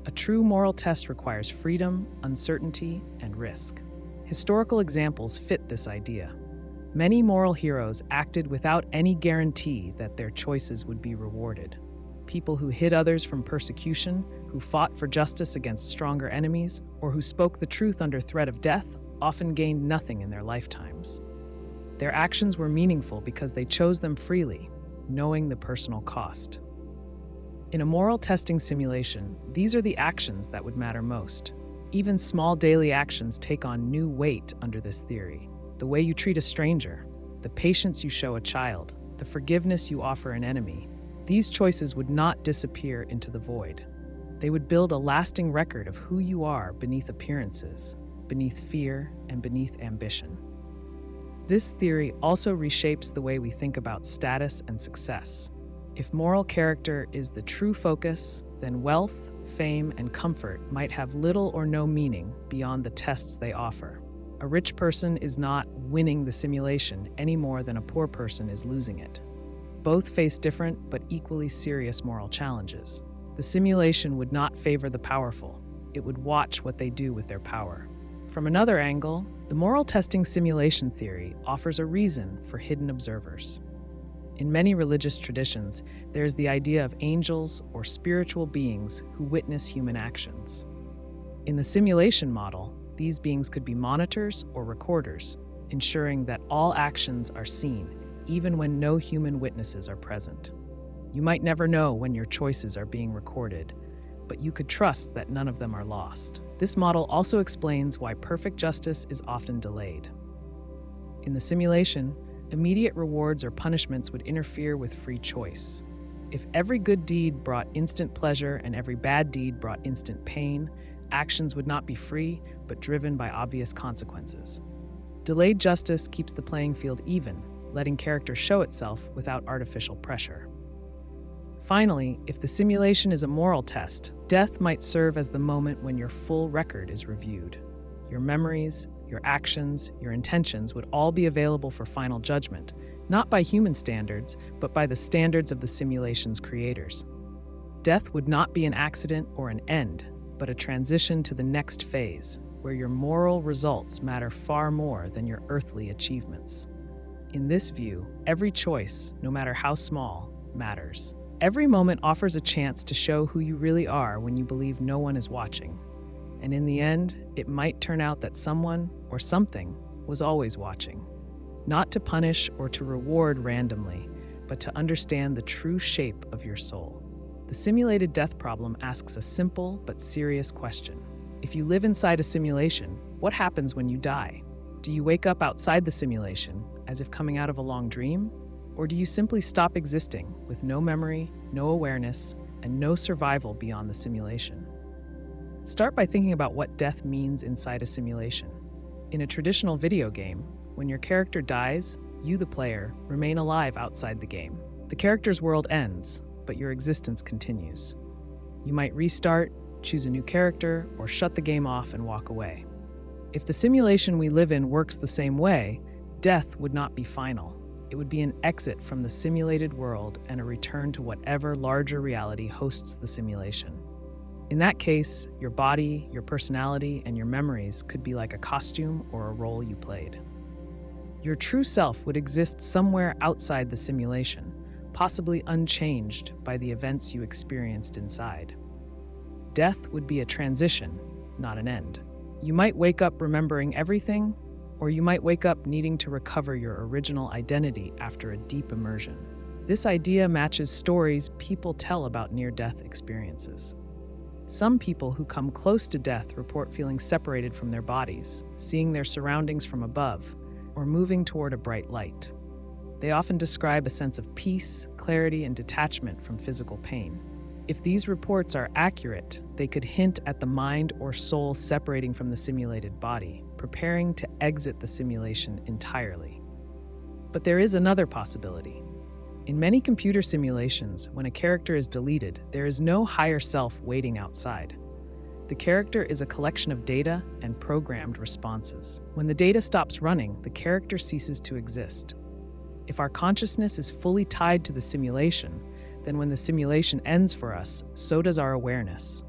Speaker 1: A true moral test requires freedom, uncertainty, and risk. Historical examples fit this idea. Many moral heroes acted without any guarantee that their choices would be rewarded. People who hid others from persecution, who fought for justice against stronger enemies, or who spoke the truth under threat of death, often gained nothing in their lifetimes. Their actions were meaningful because they chose them freely, knowing the personal cost. In a moral testing simulation, these are the actions that would matter most. Even small daily actions take on new weight under this theory. The way you treat a stranger, the patience you show a child, the forgiveness you offer an enemy, these choices would not disappear into the void. They would build a lasting record of who you are beneath appearances, beneath fear, and beneath ambition. This theory also reshapes the way we think about status and success. If moral character is the true focus, then wealth, fame, and comfort might have little or no meaning beyond the tests they offer. A rich person is not winning the simulation any more than a poor person is losing it. Both face different but equally serious moral challenges. The simulation would not favor the powerful. It would watch what they do with their power. From another angle, the moral testing simulation theory offers a reason for hidden observers. In many religious traditions, there is the idea of angels or spiritual beings who witness human actions. In the simulation model, these beings could be monitors or recorders, ensuring that all actions are seen, even when no human witnesses are present. You might never know when your choices are being recorded, but you could trust that none of them are lost. This model also explains why perfect justice is often delayed. In the simulation, immediate rewards or punishments would interfere with free choice. If every good deed brought instant pleasure and every bad deed brought instant pain, actions would not be free, but driven by obvious consequences. Delayed justice keeps the playing field even, letting character show itself without artificial pressure. Finally, if the simulation is a moral test, death might serve as the moment when your full record is reviewed. Your memories, your actions, your intentions would all be available for final judgment, not by human standards, but by the standards of the simulation's creators. Death would not be an accident or an end, but a transition to the next phase, where your moral results matter far more than your earthly achievements. In this view, every choice, no matter how small, matters. Every moment offers a chance to show who you really are when you believe no one is watching. And in the end, it might turn out that someone or something was always watching, not to punish or to reward randomly, but to understand the true shape of your soul. The simulated death problem asks a simple but serious question. If you live inside a simulation, what happens when you die? Do you wake up outside the simulation, as if coming out of a long dream? Or do you simply stop existing with no memory, no awareness, and no survival beyond the simulation? Start by thinking about what death means inside a simulation. In a traditional video game, when your character dies, you, the player, remain alive outside the game. The character's world ends, but your existence continues. You might restart, choose a new character, or shut the game off and walk away. If the simulation we live in works the same way, death would not be final. It would be an exit from the simulated world and a return to whatever larger reality hosts the simulation. In that case, your body, your personality, and your memories could be like a costume or a role you played. Your true self would exist somewhere outside the simulation, possibly unchanged by the events you experienced inside. Death would be a transition, not an end. You might wake up remembering everything, or you might wake up needing to recover your original identity after a deep immersion. This idea matches stories people tell about near-death experiences. Some people who come close to death report feeling separated from their bodies, seeing their surroundings from above, or moving toward a bright light. They often describe a sense of peace, clarity, and detachment from physical pain. If these reports are accurate, they could hint at the mind or soul separating from the simulated body, preparing to exit the simulation entirely. But there is another possibility. In many computer simulations, when a character is deleted, there is no higher self waiting outside. The character is a collection of data and programmed responses. When the data stops running, the character ceases to exist. If our consciousness is fully tied to the simulation, then when the simulation ends for us, so does our awareness.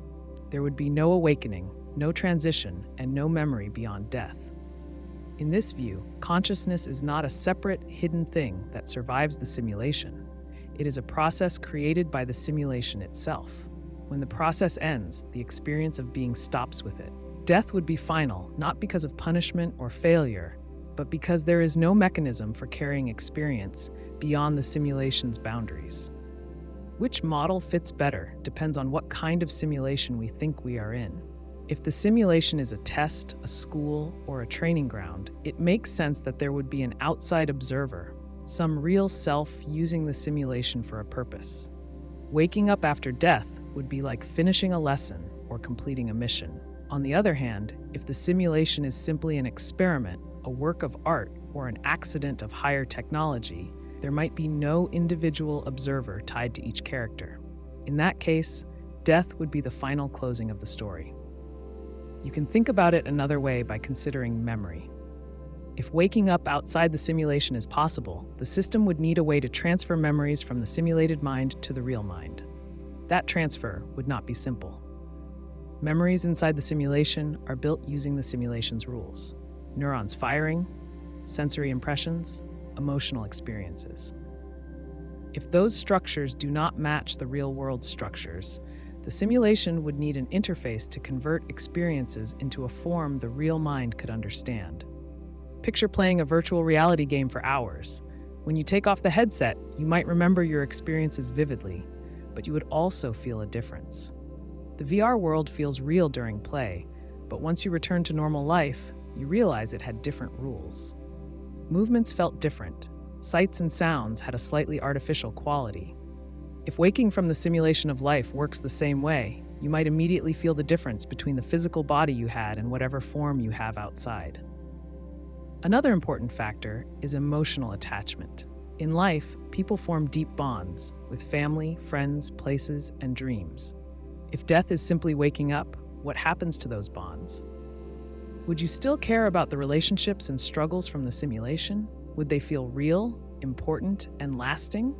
Speaker 1: There would be no awakening, no transition, and no memory beyond death. In this view, consciousness is not a separate, hidden thing that survives the simulation. It is a process created by the simulation itself. When the process ends, the experience of being stops with it. Death would be final, not because of punishment or failure, but because there is no mechanism for carrying experience beyond the simulation's boundaries. Which model fits better depends on what kind of simulation we think we are in. If the simulation is a test, a school, or a training ground, it makes sense that there would be an outside observer, some real self using the simulation for a purpose. Waking up after death would be like finishing a lesson or completing a mission. On the other hand, if the simulation is simply an experiment, a work of art, or an accident of higher technology, there might be no individual observer tied to each character. In that case, death would be the final closing of the story. You can think about it another way by considering memory. If waking up outside the simulation is possible, the system would need a way to transfer memories from the simulated mind to the real mind. That transfer would not be simple. Memories inside the simulation are built using the simulation's rules: neurons firing, sensory impressions, emotional experiences. If those structures do not match the real-world structures, the simulation would need an interface to convert experiences into a form the real mind could understand. Picture playing a virtual reality game for hours. When you take off the headset, you might remember your experiences vividly, but you would also feel a difference. The VR world feels real during play, but once you return to normal life, you realize it had different rules. Movements felt different. Sights and sounds had a slightly artificial quality. If waking from the simulation of life works the same way, you might immediately feel the difference between the physical body you had and whatever form you have outside. Another important factor is emotional attachment. In life, people form deep bonds with family, friends, places, and dreams. If death is simply waking up, what happens to those bonds? Would you still care about the relationships and struggles from the simulation? Would they feel real, important, and lasting?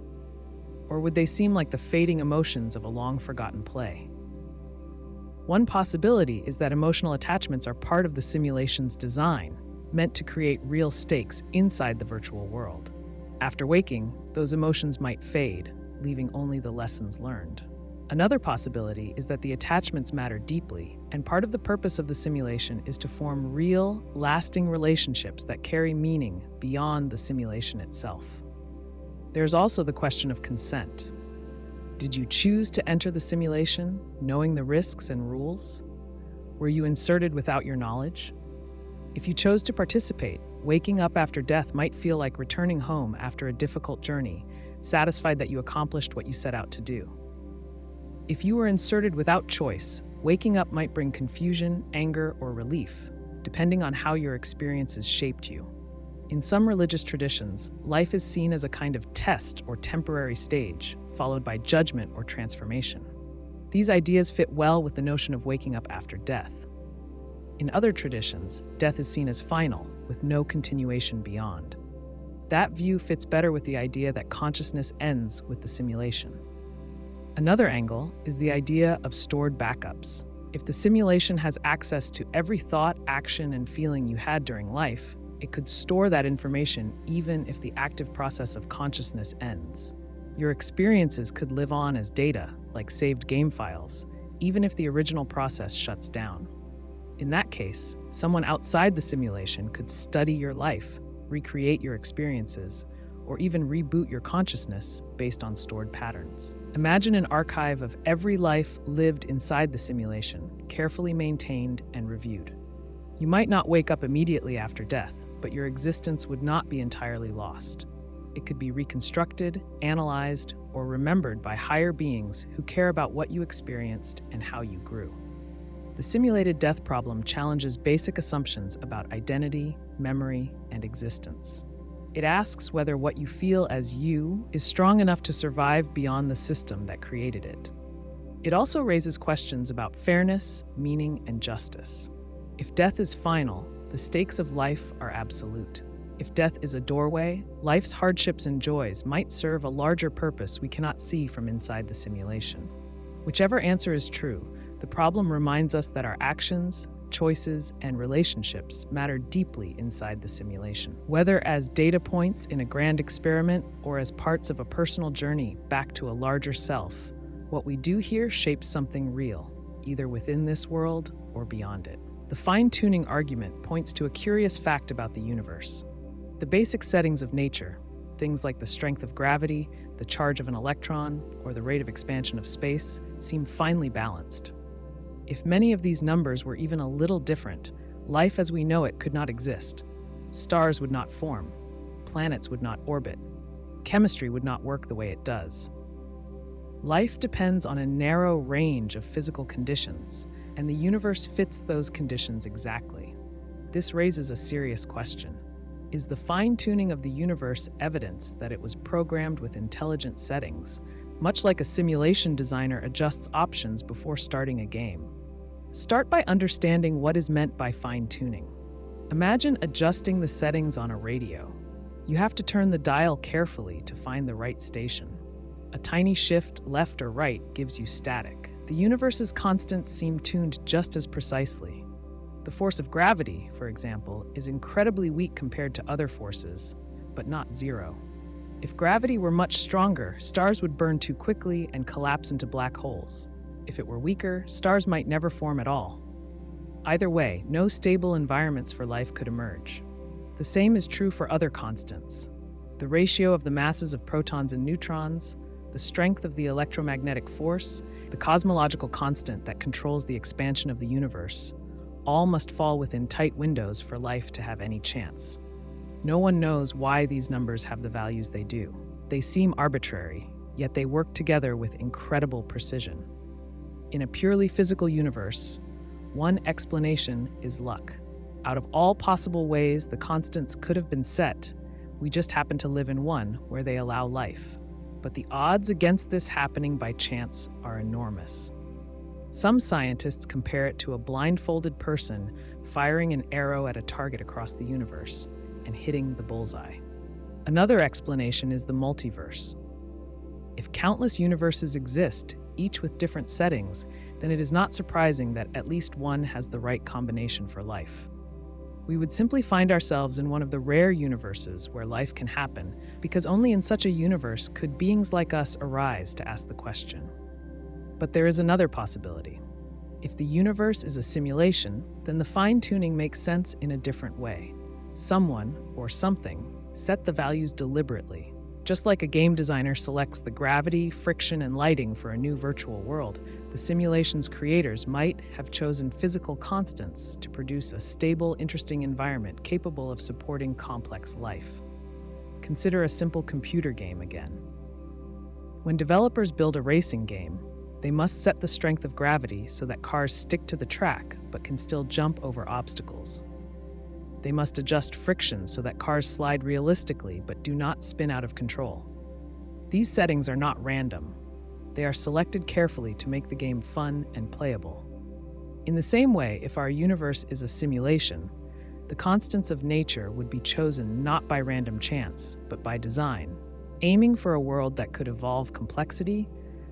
Speaker 1: Or would they seem like the fading emotions of a long-forgotten play? One possibility is that emotional attachments are part of the simulation's design, meant to create real stakes inside the virtual world. After waking, those emotions might fade, leaving only the lessons learned. Another possibility is that the attachments matter deeply, And part of the purpose of the simulation is to form real, lasting relationships that carry meaning beyond the simulation itself. There's also the question of consent. Did you choose to enter the simulation, knowing the risks and rules? Were you inserted without your knowledge? If you chose to participate, waking up after death might feel like returning home after a difficult journey, satisfied that you accomplished what you set out to do. If you were inserted without choice, waking up might bring confusion, anger, or relief, depending on how your experiences shaped you. In some religious traditions, life is seen as a kind of test or temporary stage, followed by judgment or transformation. These ideas fit well with the notion of waking up after death. In other traditions, death is seen as final, with no continuation beyond. That view fits better with the idea that consciousness ends with the simulation. Another angle is the idea of stored backups. If the simulation has access to every thought, action, and feeling you had during life, it could store that information even if the active process of consciousness ends. Your experiences could live on as data, like saved game files, even if the original process shuts down. In that case, someone outside the simulation could study your life, recreate your experiences, or even reboot your consciousness based on stored patterns. Imagine an archive of every life lived inside the simulation, carefully maintained and reviewed. You might not wake up immediately after death, but your existence would not be entirely lost. It could be reconstructed, analyzed, or remembered by higher beings who care about what you experienced and how you grew. The simulated death problem challenges basic assumptions about identity, memory, and existence. It asks whether what you feel as you is strong enough to survive beyond the system that created it. It also raises questions about fairness, meaning, and justice. If death is final, the stakes of life are absolute. If death is a doorway, life's hardships and joys might serve a larger purpose we cannot see from inside the simulation. Whichever answer is true, the problem reminds us that our actions, choices, and relationships matter deeply inside the simulation. Whether as data points in a grand experiment or as parts of a personal journey back to a larger self, what we do here shapes something real, either within this world or beyond it. The fine-tuning argument points to a curious fact about the universe. The basic settings of nature, things like the strength of gravity, the charge of an electron, or the rate of expansion of space, seem finely balanced. If many of these numbers were even a little different, life as we know it could not exist. Stars would not form. Planets would not orbit. Chemistry would not work the way it does. Life depends on a narrow range of physical conditions, and the universe fits those conditions exactly. This raises a serious question. Is the fine-tuning of the universe evidence that it was programmed with intelligent settings, much like a simulation designer adjusts options before starting a game? Start by understanding what is meant by fine-tuning. Imagine adjusting the settings on a radio. You have to turn the dial carefully to find the right station. A tiny shift left or right gives you static. The universe's constants seem tuned just as precisely. The force of gravity, for example, is incredibly weak compared to other forces, but not zero. If gravity were much stronger, stars would burn too quickly and collapse into black holes. If it were weaker, stars might never form at all. Either way, no stable environments for life could emerge. The same is true for other constants. The ratio of the masses of protons and neutrons, the strength of the electromagnetic force, the cosmological constant that controls the expansion of the universe, all must fall within tight windows for life to have any chance. No one knows why these numbers have the values they do. They seem arbitrary, yet they work together with incredible precision. In a purely physical universe, one explanation is luck. Out of all possible ways the constants could have been set, we just happen to live in one where they allow life. But the odds against this happening by chance are enormous. Some scientists compare it to a blindfolded person firing an arrow at a target across the universe and hitting the bullseye. Another explanation is the multiverse. If countless universes exist, each with different settings, then it is not surprising that at least one has the right combination for life. We would simply find ourselves in one of the rare universes where life can happen, because only in such a universe could beings like us arise to ask the question. But there is another possibility. If the universe is a simulation, then the fine-tuning makes sense in a different way. Someone, or something, set the values deliberately. Just like a game designer selects the gravity, friction, and lighting for a new virtual world, the simulation's creators might have chosen physical constants to produce a stable, interesting environment capable of supporting complex life. Consider a simple computer game again. When developers build a racing game, they must set the strength of gravity so that cars stick to the track but can still jump over obstacles. They must adjust friction so that cars slide realistically but do not spin out of control. These settings are not random. They are selected carefully to make the game fun and playable. In the same way, if our universe is a simulation, the constants of nature would be chosen not by random chance, but by design, aiming for a world that could evolve complexity,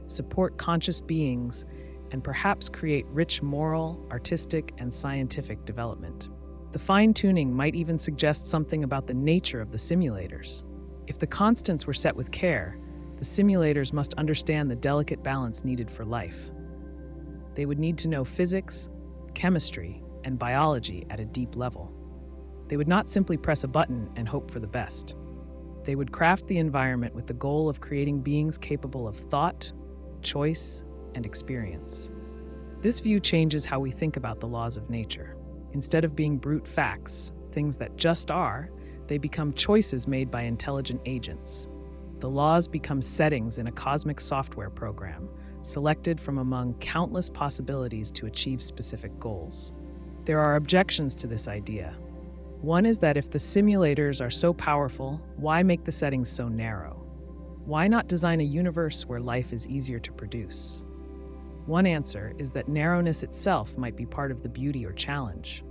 Speaker 1: support conscious beings, and perhaps create rich moral, artistic, and scientific development. The fine-tuning might even suggest something about the nature of the simulators. If the constants were set with care, the simulators must understand the delicate balance needed for life. They would need to know physics, chemistry, and biology at a deep level. They would not simply press a button and hope for the best. They would craft the environment with the goal of creating beings capable of thought, choice, and experience. This view changes how we think about the laws of nature. Instead of being brute facts, things that just are, they become choices made by intelligent agents. The laws become settings in a cosmic software program, selected from among countless possibilities to achieve specific goals. There are objections to this idea. One is that if the simulators are so powerful, why make the settings so narrow? Why not design a universe where life is easier to produce? One answer is that narrowness itself might be part of the beauty or challenge.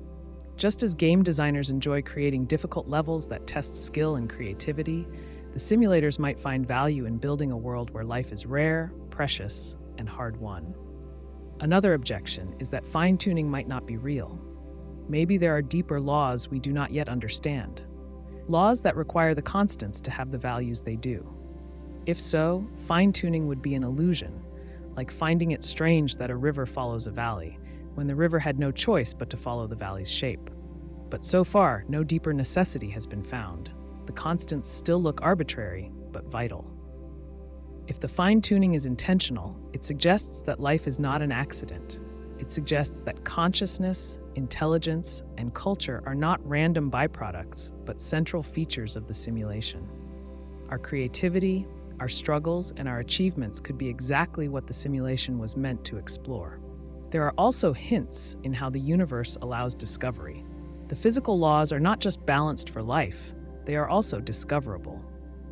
Speaker 1: Just as game designers enjoy creating difficult levels that test skill and creativity, the simulators might find value in building a world where life is rare, precious, and hard-won. Another objection is that fine-tuning might not be real. Maybe there are deeper laws we do not yet understand, laws that require the constants to have the values they do. If so, fine-tuning would be an illusion, like finding it strange that a river follows a valley, when the river had no choice but to follow the valley's shape. But so far, no deeper necessity has been found. The constants still look arbitrary, but vital. If the fine-tuning is intentional, it suggests that life is not an accident. It suggests that consciousness, intelligence, and culture are not random byproducts, but central features of the simulation. Our creativity, our struggles, and our achievements could be exactly what the simulation was meant to explore. There are also hints in how the universe allows discovery. The physical laws are not just balanced for life, they are also discoverable.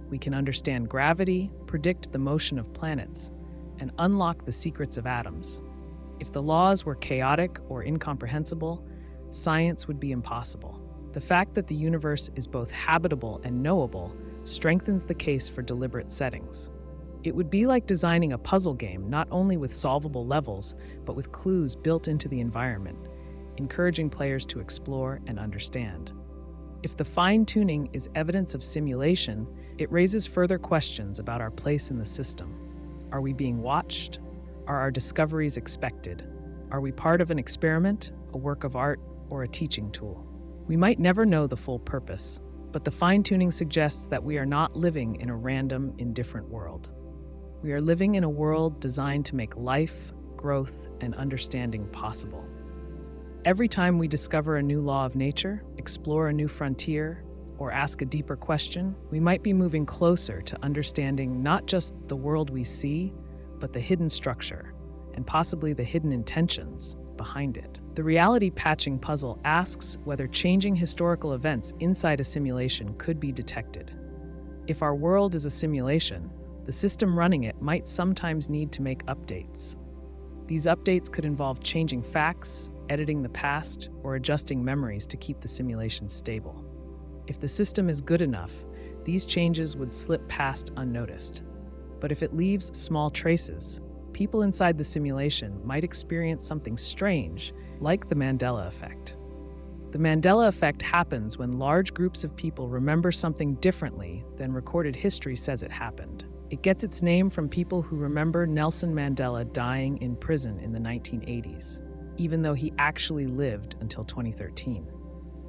Speaker 1: We can understand gravity, predict the motion of planets, and unlock the secrets of atoms. If the laws were chaotic or incomprehensible, science would be impossible. The fact that the universe is both habitable and knowable strengthens the case for deliberate settings. It would be like designing a puzzle game not only with solvable levels, but with clues built into the environment, encouraging players to explore and understand. If the fine-tuning is evidence of simulation, it raises further questions about our place in the system. Are we being watched? Are our discoveries expected? Are we part of an experiment, a work of art, or a teaching tool? We might never know the full purpose, but the fine-tuning suggests that we are not living in a random, indifferent world. We are living in a world designed to make life, growth, and understanding possible. Every time we discover a new law of nature, explore a new frontier, or ask a deeper question, we might be moving closer to understanding not just the world we see, but the hidden structure, and possibly the hidden intentions behind it. The reality patching puzzle asks whether changing historical events inside a simulation could be detected. If our world is a simulation, the system running it might sometimes need to make updates. These updates could involve changing facts, editing the past, or adjusting memories to keep the simulation stable. If the system is good enough, these changes would slip past unnoticed. But if it leaves small traces, people inside the simulation might experience something strange, like the Mandela effect. The Mandela effect happens when large groups of people remember something differently than recorded history says it happened. It gets its name from people who remember Nelson Mandela dying in prison in the 1980s. even though he actually lived until 2013.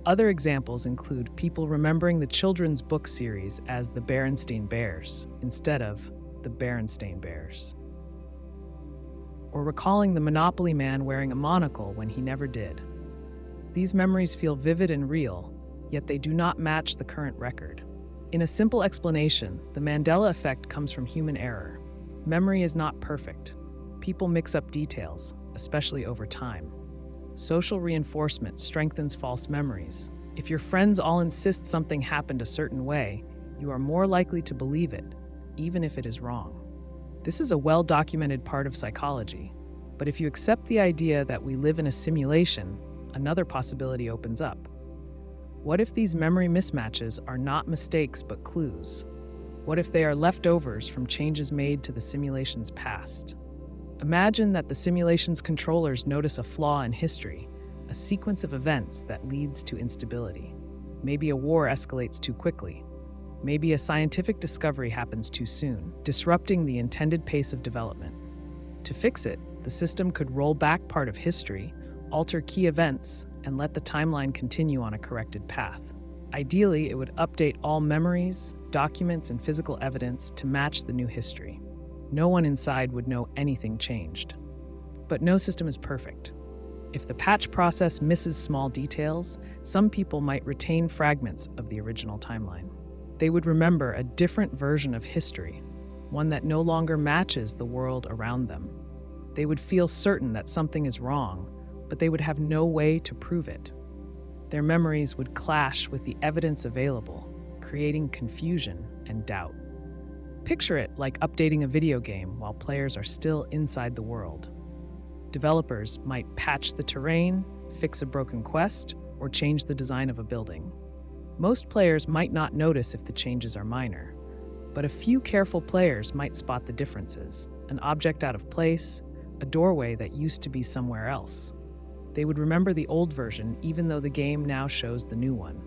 Speaker 1: Other examples include people remembering the children's book series as the Berenstain Bears instead of the Berenstain Bears, or recalling the Monopoly man wearing a monocle when he never did. These memories feel vivid and real, yet they do not match the current record. In a simple explanation, the Mandela effect comes from human error. Memory is not perfect. People mix up details, especially over time. Social reinforcement strengthens false memories. If your friends all insist something happened a certain way, you are more likely to believe it, even if it is wrong. This is a well-documented part of psychology, but if you accept the idea that we live in a simulation, another possibility opens up. What if these memory mismatches are not mistakes but clues? What if they are leftovers from changes made to the simulation's past? Imagine that the simulation's controllers notice a flaw in history, a sequence of events that leads to instability. Maybe a war escalates too quickly. Maybe a scientific discovery happens too soon, disrupting the intended pace of development. To fix it, the system could roll back part of history, alter key events, and let the timeline continue on a corrected path. Ideally, it would update all memories, documents, and physical evidence to match the new history. No one inside would know anything changed. But no system is perfect. If the patch process misses small details, some people might retain fragments of the original timeline. They would remember a different version of history, one that no longer matches the world around them. They would feel certain that something is wrong, but they would have no way to prove it. Their memories would clash with the evidence available, creating confusion and doubt. Picture it like updating a video game while players are still inside the world. Developers might patch the terrain, fix a broken quest, or change the design of a building. Most players might not notice if the changes are minor, but a few careful players might spot the differences: an object out of place, a doorway that used to be somewhere else. They would remember the old version even though the game now shows the new one.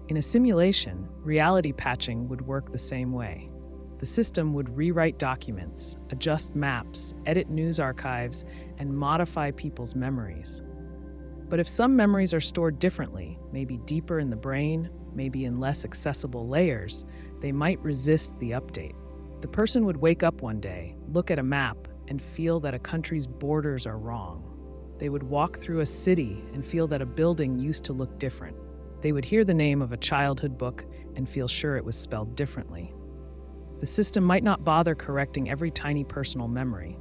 Speaker 1: In a simulation, reality patching would work the same way. The system would rewrite documents, adjust maps, edit news archives, and modify people's memories. But if some memories are stored differently, maybe deeper in the brain, maybe in less accessible layers, they might resist the update. The person would wake up one day, look at a map, and feel that a country's borders are wrong. They would walk through a city and feel that a building used to look different. They would hear the name of a childhood book and feel sure it was spelled differently. The system might not bother correcting every tiny personal memory.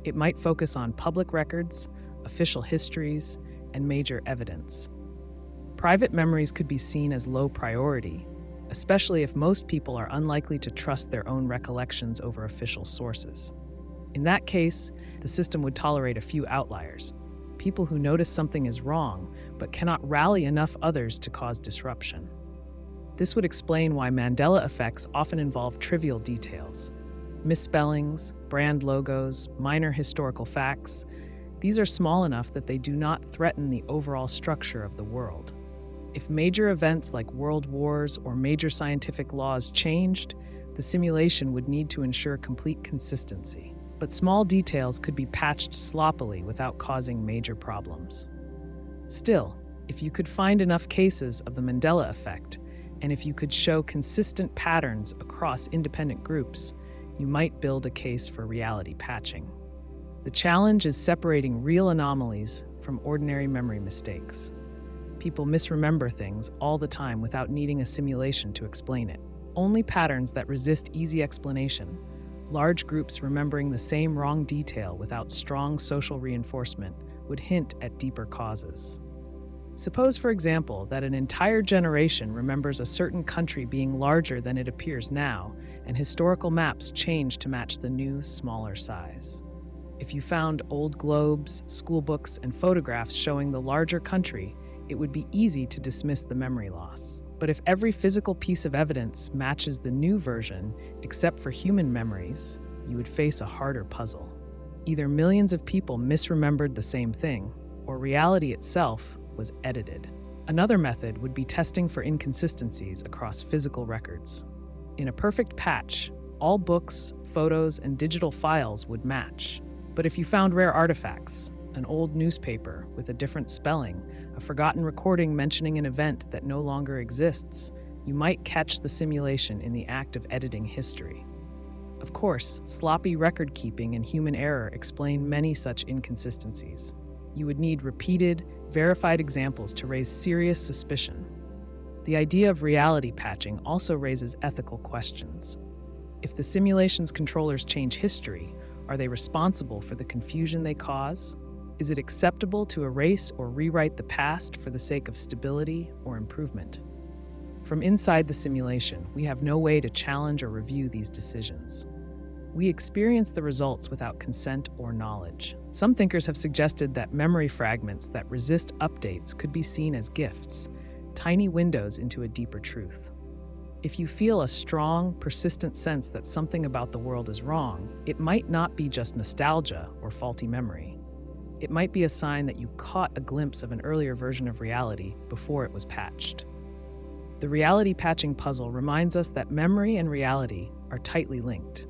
Speaker 1: It might focus on public records, official histories, and major evidence. Private memories could be seen as low priority, especially if most people are unlikely to trust their own recollections over official sources. In that case, the system would tolerate a few outliers, people who notice something is wrong but cannot rally enough others to cause disruption. This would explain why Mandela effects often involve trivial details. Misspellings, brand logos, minor historical facts. These are small enough that they do not threaten the overall structure of the world. If major events like world wars or major scientific laws changed, the simulation would need to ensure complete consistency. But small details could be patched sloppily without causing major problems. Still, if you could find enough cases of the Mandela effect, and if you could show consistent patterns across independent groups, you might build a case for reality patching. The challenge is separating real anomalies from ordinary memory mistakes. People misremember things all the time without needing a simulation to explain it. Only patterns that resist easy explanation. Large groups remembering the same wrong detail without strong social reinforcement would hint at deeper causes. Suppose, for example, that an entire generation remembers a certain country being larger than it appears now, and historical maps change to match the new, smaller size. If you found old globes, school books, and photographs showing the larger country, it would be easy to dismiss the memory loss. But if every physical piece of evidence matches the new version, except for human memories, you would face a harder puzzle. Either millions of people misremembered the same thing, or reality itself was edited. Another method would be testing for inconsistencies across physical records. In a perfect patch, all books, photos, and digital files would match. But if you found rare artifacts, an old newspaper with a different spelling, a forgotten recording mentioning an event that no longer exists, you might catch the simulation in the act of editing history. Of course, sloppy record keeping and human error explain many such inconsistencies. You would need repeated, verified examples to raise serious suspicion. The idea of reality patching also raises ethical questions. If the simulation's controllers change history, are they responsible for the confusion they cause? Is it acceptable to erase or rewrite the past for the sake of stability or improvement? From inside the simulation, we have no way to challenge or review these decisions. We experience the results without consent or knowledge. Some thinkers have suggested that memory fragments that resist updates could be seen as gifts, tiny windows into a deeper truth. If you feel a strong, persistent sense that something about the world is wrong, it might not be just nostalgia or faulty memory. It might be a sign that you caught a glimpse of an earlier version of reality before it was patched. The reality patching puzzle reminds us that memory and reality are tightly linked.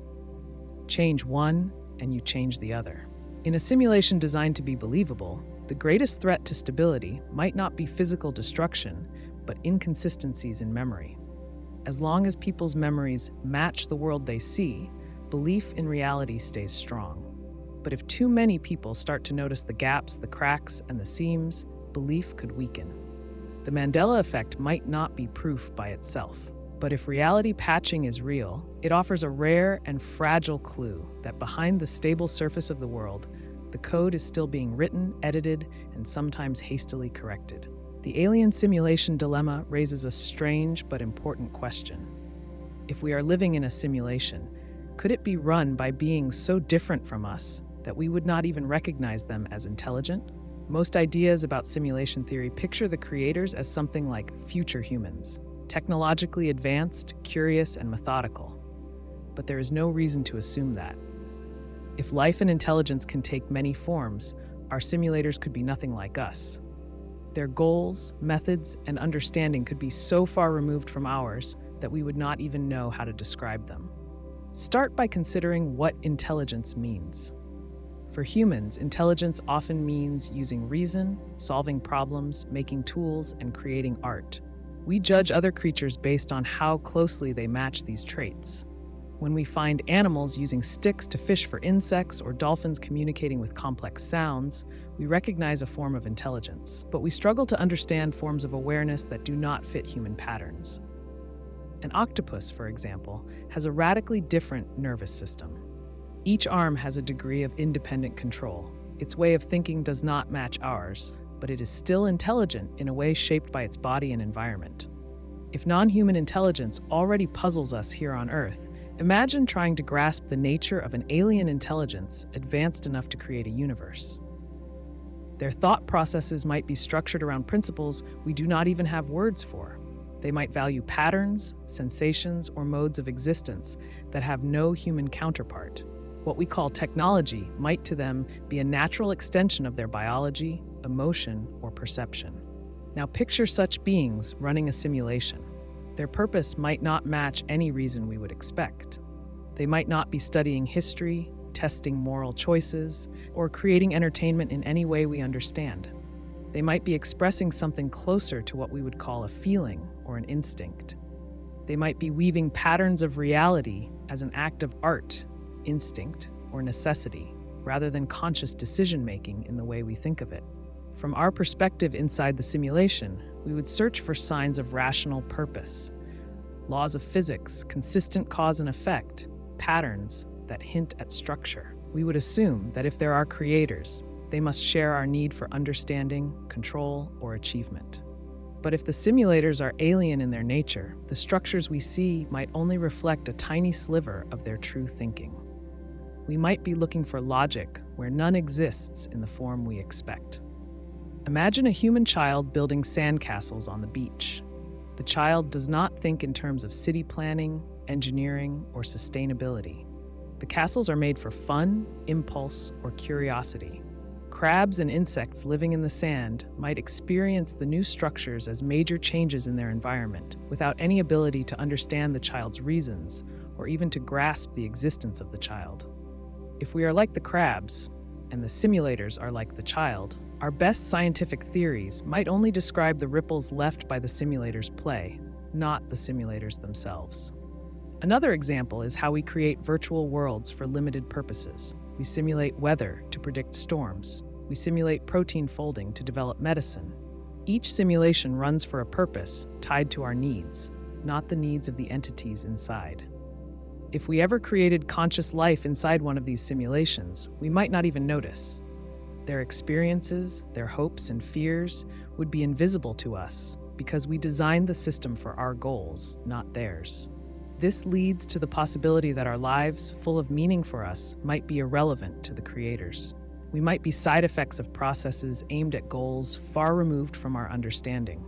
Speaker 1: Change one, and you change the other. In a simulation designed to be believable, the greatest threat to stability might not be physical destruction, but inconsistencies in memory. As long as people's memories match the world they see, belief in reality stays strong. But if too many people start to notice the gaps, the cracks, and the seams, belief could weaken. The Mandela effect might not be proof by itself, but if reality patching is real, it offers a rare and fragile clue that behind the stable surface of the world, the code is still being written, edited, and sometimes hastily corrected. The alien simulation dilemma raises a strange but important question. If we are living in a simulation, could it be run by beings so different from us that we would not even recognize them as intelligent? Most ideas about simulation theory picture the creators as something like future humans, technologically advanced, curious, and methodical. But there is no reason to assume that. If life and intelligence can take many forms, our simulators could be nothing like us. Their goals, methods, and understanding could be so far removed from ours that we would not even know how to describe them. Start by considering what intelligence means. For humans, intelligence often means using reason, solving problems, making tools, and creating art. We judge other creatures based on how closely they match these traits. When we find animals using sticks to fish for insects or dolphins communicating with complex sounds, we recognize a form of intelligence, but we struggle to understand forms of awareness that do not fit human patterns. An octopus, for example, has a radically different nervous system. Each arm has a degree of independent control. Its way of thinking does not match ours, but it is still intelligent in a way shaped by its body and environment. If non-human intelligence already puzzles us here on Earth, imagine trying to grasp the nature of an alien intelligence advanced enough to create a universe. Their thought processes might be structured around principles we do not even have words for. They might value patterns, sensations, or modes of existence that have no human counterpart. What we call technology might to them be a natural extension of their biology, emotion, or perception. Now picture such beings running a simulation. Their purpose might not match any reason we would expect. They might not be studying history, testing moral choices, or creating entertainment in any way we understand. They might be expressing something closer to what we would call a feeling or an instinct. They might be weaving patterns of reality as an act of art, instinct, or necessity, rather than conscious decision-making in the way we think of it. From our perspective inside the simulation, we would search for signs of rational purpose, laws of physics, consistent cause and effect, patterns that hint at structure. We would assume that if there are creators, they must share our need for understanding, control, or achievement. But if the simulators are alien in their nature, the structures we see might only reflect a tiny sliver of their true thinking. We might be looking for logic where none exists in the form we expect. Imagine a human child building sandcastles on the beach. The child does not think in terms of city planning, engineering, or sustainability. The castles are made for fun, impulse, or curiosity. Crabs and insects living in the sand might experience the new structures as major changes in their environment without any ability to understand the child's reasons or even to grasp the existence of the child. If we are like the crabs, and the simulators are like the child, our best scientific theories might only describe the ripples left by the simulator's play, not the simulators themselves. Another example is how we create virtual worlds for limited purposes. We simulate weather to predict storms. We simulate protein folding to develop medicine. Each simulation runs for a purpose tied to our needs, not the needs of the entities inside. If we ever created conscious life inside one of these simulations, we might not even notice. Their experiences, their hopes and fears would be invisible to us because we designed the system for our goals, not theirs. This leads to the possibility that our lives, full of meaning for us, might be irrelevant to the creators. We might be side effects of processes aimed at goals far removed from our understanding.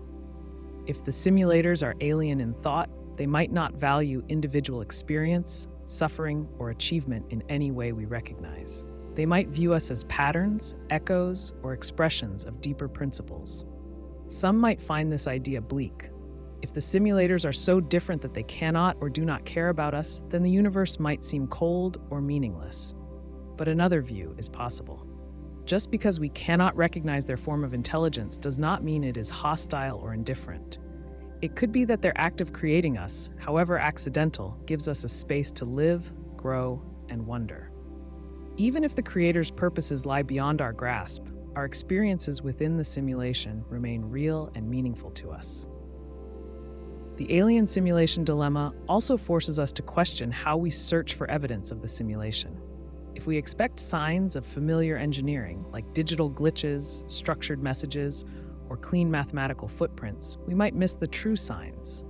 Speaker 1: If the simulators are alien in thought, they might not value individual experience, suffering, or achievement in any way we recognize. They might view us as patterns, echoes, or expressions of deeper principles. Some might find this idea bleak. If the simulators are so different that they cannot or do not care about us, then the universe might seem cold or meaningless. But another view is possible. Just because we cannot recognize their form of intelligence does not mean it is hostile or indifferent. It could be that their act of creating us, however accidental, gives us a space to live, grow, and wonder. Even if the creator's purposes lie beyond our grasp, our experiences within the simulation remain real and meaningful to us. The alien simulation dilemma also forces us to question how we search for evidence of the simulation. If we expect signs of familiar engineering, like digital glitches, structured messages, or clean mathematical footprints, we might miss the true signs.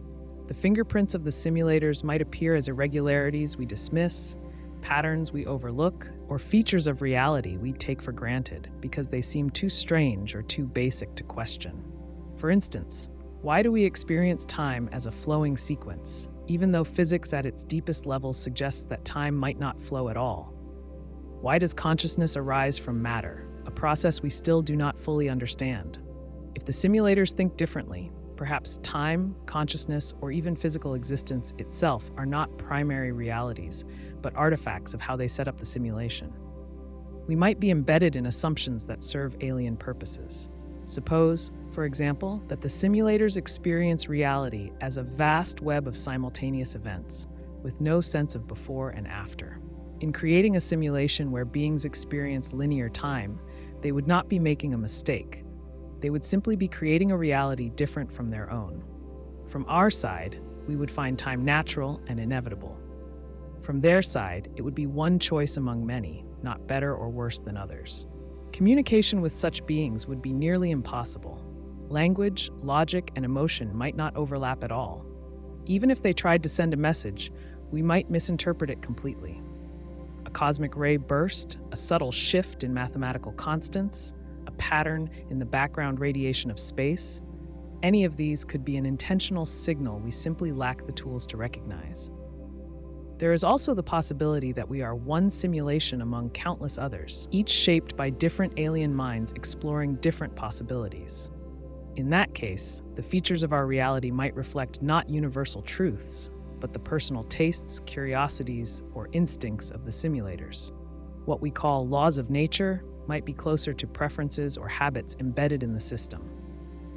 Speaker 1: The fingerprints of the simulators might appear as irregularities we dismiss, patterns we overlook, or features of reality we take for granted because they seem too strange or too basic to question. For instance, why do we experience time as a flowing sequence, even though physics at its deepest levels suggests that time might not flow at all? Why does consciousness arise from matter, a process we still do not fully understand? If the simulators think differently, perhaps time, consciousness, or even physical existence itself are not primary realities, but artifacts of how they set up the simulation. We might be embedded in assumptions that serve alien purposes. Suppose, for example, that the simulators experience reality as a vast web of simultaneous events, with no sense of before and after. In creating a simulation where beings experience linear time, they would not be making a mistake. They would simply be creating a reality different from their own. From our side, we would find time natural and inevitable. From their side, it would be one choice among many, not better or worse than others. Communication with such beings would be nearly impossible. Language, logic, and emotion might not overlap at all. Even if they tried to send a message, we might misinterpret it completely. A cosmic ray burst, a subtle shift in mathematical constants, a pattern in the background radiation of space, any of these could be an intentional signal we simply lack the tools to recognize. There is also the possibility that we are one simulation among countless others, each shaped by different alien minds exploring different possibilities. In that case, the features of our reality might reflect not universal truths, but the personal tastes, curiosities, or instincts of the simulators. What we call laws of nature might be closer to preferences or habits embedded in the system.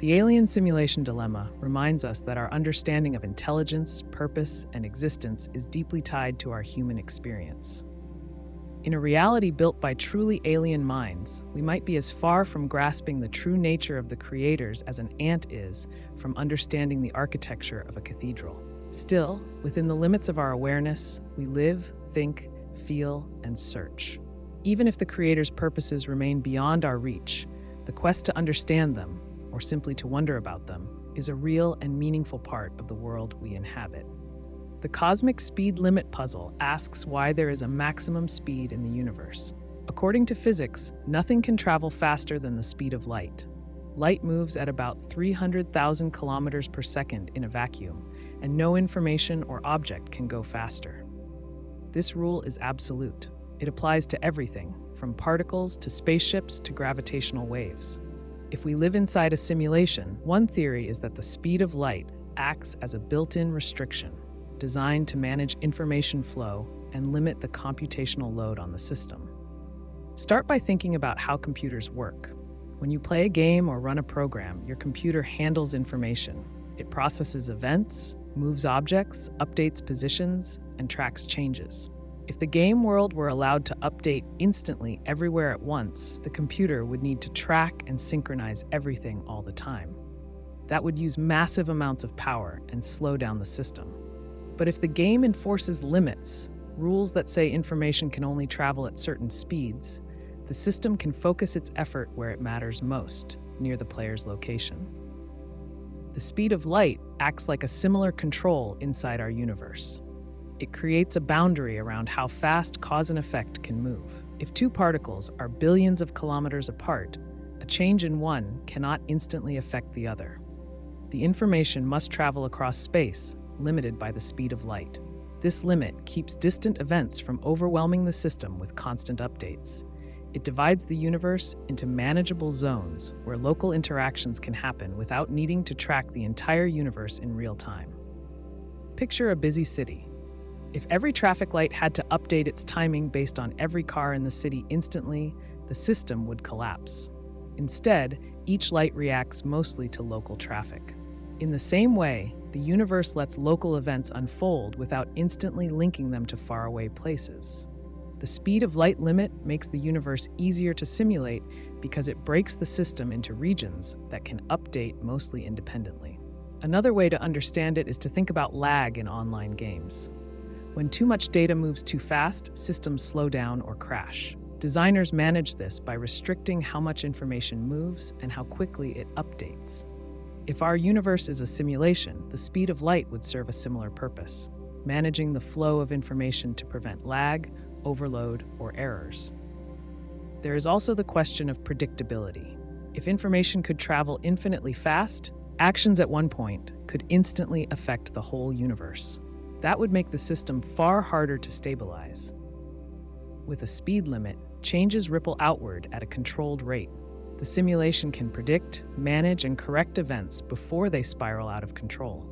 Speaker 1: The alien simulation dilemma reminds us that our understanding of intelligence, purpose, and existence is deeply tied to our human experience. In a reality built by truly alien minds, we might be as far from grasping the true nature of the creators as an ant is from understanding the architecture of a cathedral. Still, within the limits of our awareness, we live, think, feel, and search. Even if the creators' purposes remain beyond our reach, the quest to understand them, or simply to wonder about them, is a real and meaningful part of the world we inhabit. The cosmic speed limit puzzle asks why there is a maximum speed in the universe. According to physics, nothing can travel faster than the speed of light. Light moves at about 300,000 kilometers per second in a vacuum, and no information or object can go faster. This rule is absolute. It applies to everything, from particles to spaceships to gravitational waves. If we live inside a simulation, one theory is that the speed of light acts as a built-in restriction, designed to manage information flow and limit the computational load on the system. Start by thinking about how computers work. When you play a game or run a program, your computer handles information. It processes events, moves objects, updates positions, and tracks changes. If the game world were allowed to update instantly everywhere at once, the computer would need to track and synchronize everything all the time. That would use massive amounts of power and slow down the system. But if the game enforces limits, rules that say information can only travel at certain speeds, the system can focus its effort where it matters most, near the player's location. The speed of light acts like a similar control inside our universe. It creates a boundary around how fast cause and effect can move. If two particles are billions of kilometers apart, a change in one cannot instantly affect the other. The information must travel across space, limited by the speed of light. This limit keeps distant events from overwhelming the system with constant updates. It divides the universe into manageable zones where local interactions can happen without needing to track the entire universe in real time. Picture a busy city. If every traffic light had to update its timing based on every car in the city instantly, the system would collapse. Instead, each light reacts mostly to local traffic. In the same way, the universe lets local events unfold without instantly linking them to faraway places. The speed of light limit makes the universe easier to simulate because it breaks the system into regions that can update mostly independently. Another way to understand it is to think about lag in online games. When too much data moves too fast, systems slow down or crash. Designers manage this by restricting how much information moves and how quickly it updates. If our universe is a simulation, the speed of light would serve a similar purpose, managing the flow of information to prevent lag, overload, or errors. There is also the question of predictability. If information could travel infinitely fast, actions at one point could instantly affect the whole universe. That would make the system far harder to stabilize. With a speed limit, changes ripple outward at a controlled rate. The simulation can predict, manage, and correct events before they spiral out of control.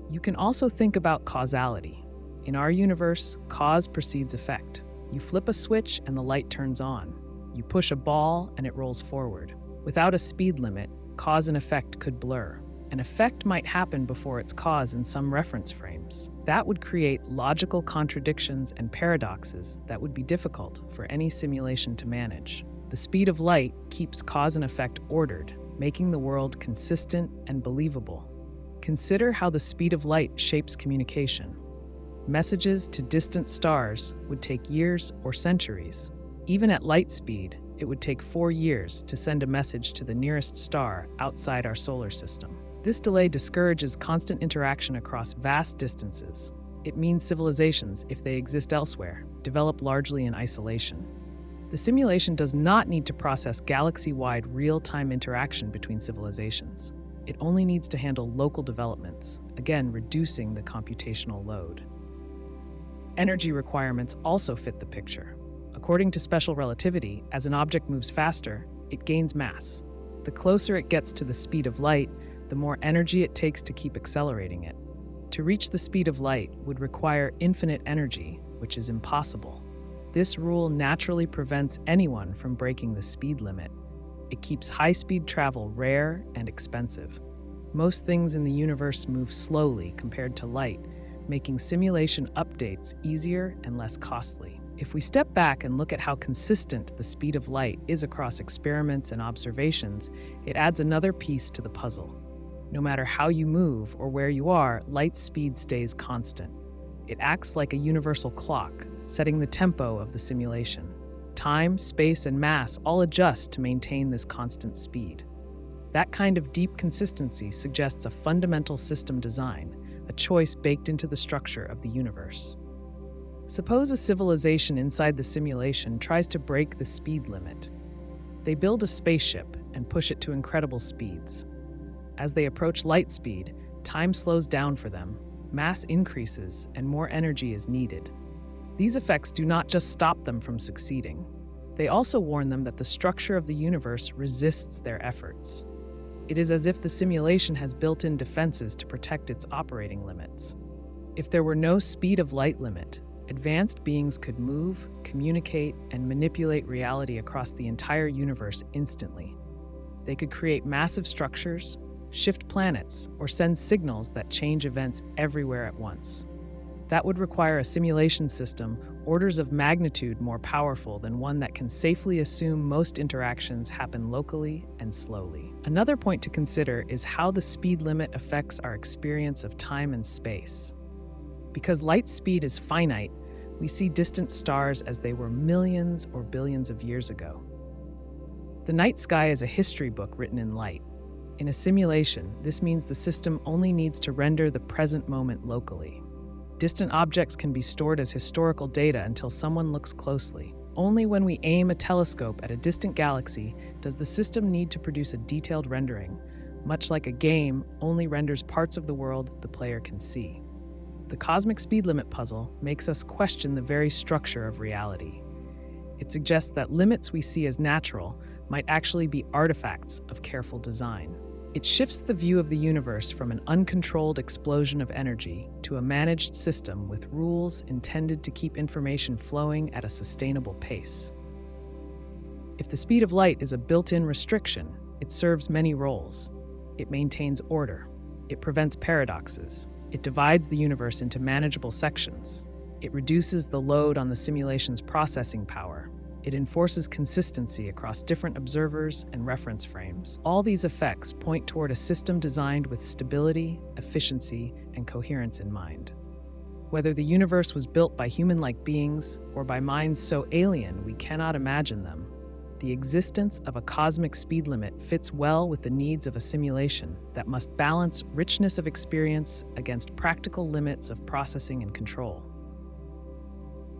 Speaker 1: You can also think about causality. In our universe, cause precedes effect. You flip a switch and the light turns on. You push a ball and it rolls forward. Without a speed limit, cause and effect could blur. An effect might happen before its cause in some reference frames. That would create logical contradictions and paradoxes that would be difficult for any simulation to manage. The speed of light keeps cause and effect ordered, making the world consistent and believable. Consider how the speed of light shapes communication. Messages to distant stars would take years or centuries. Even at light speed, it would take 4 years to send a message to the nearest star outside our solar system. This delay discourages constant interaction across vast distances. It means civilizations, if they exist elsewhere, develop largely in isolation. The simulation does not need to process galaxy-wide real-time interaction between civilizations. It only needs to handle local developments, again reducing the computational load. Energy requirements also fit the picture. According to special relativity, as an object moves faster, it gains mass. The closer it gets to the speed of light, the more energy it takes to keep accelerating it. To reach the speed of light would require infinite energy, which is impossible. This rule naturally prevents anyone from breaking the speed limit. It keeps high-speed travel rare and expensive. Most things in the universe move slowly compared to light, making simulation updates easier and less costly. If we step back and look at how consistent the speed of light is across experiments and observations, it adds another piece to the puzzle. No matter how you move or where you are, light speed stays constant. It acts like a universal clock, setting the tempo of the simulation. Time, space, and mass all adjust to maintain this constant speed. That kind of deep consistency suggests a fundamental system design, a choice baked into the structure of the universe. Suppose a civilization inside the simulation tries to break the speed limit. They build a spaceship and push it to incredible speeds. As they approach light speed, time slows down for them, mass increases, and more energy is needed. These effects do not just stop them from succeeding. They also warn them that the structure of the universe resists their efforts. It is as if the simulation has built-in defenses to protect its operating limits. If there were no speed of light limit, advanced beings could move, communicate, and manipulate reality across the entire universe instantly. They could create massive structures, shift planets, or send signals that change events everywhere at once. That would require a simulation system orders of magnitude more powerful than one that can safely assume most interactions happen locally and slowly. Another point to consider is how the speed limit affects our experience of time and space. Because light speed is finite, we see distant stars as they were millions or billions of years ago. The night sky is a history book written in light. In a simulation, this means the system only needs to render the present moment locally. Distant objects can be stored as historical data until someone looks closely. Only when we aim a telescope at a distant galaxy does the system need to produce a detailed rendering, much like a game only renders parts of the world the player can see. The cosmic speed limit puzzle makes us question the very structure of reality. It suggests that limits we see as natural might actually be artifacts of careful design. It shifts the view of the universe from an uncontrolled explosion of energy to a managed system with rules intended to keep information flowing at a sustainable pace. If the speed of light is a built-in restriction, it serves many roles. It maintains order. It prevents paradoxes. It divides the universe into manageable sections. It reduces the load on the simulation's processing power. It enforces consistency across different observers and reference frames. All these effects point toward a system designed with stability, efficiency, and coherence in mind. Whether the universe was built by human-like beings or by minds so alien we cannot imagine them, the existence of a cosmic speed limit fits well with the needs of a simulation that must balance richness of experience against practical limits of processing and control.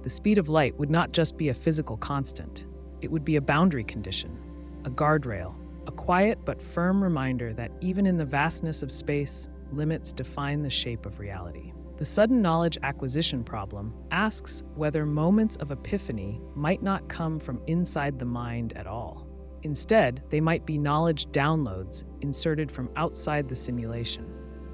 Speaker 1: The speed of light would not just be a physical constant. It would be a boundary condition, a guardrail, a quiet but firm reminder that even in the vastness of space, limits define the shape of reality. The sudden knowledge acquisition problem asks whether moments of epiphany might not come from inside the mind at all. Instead, they might be knowledge downloads inserted from outside the simulation.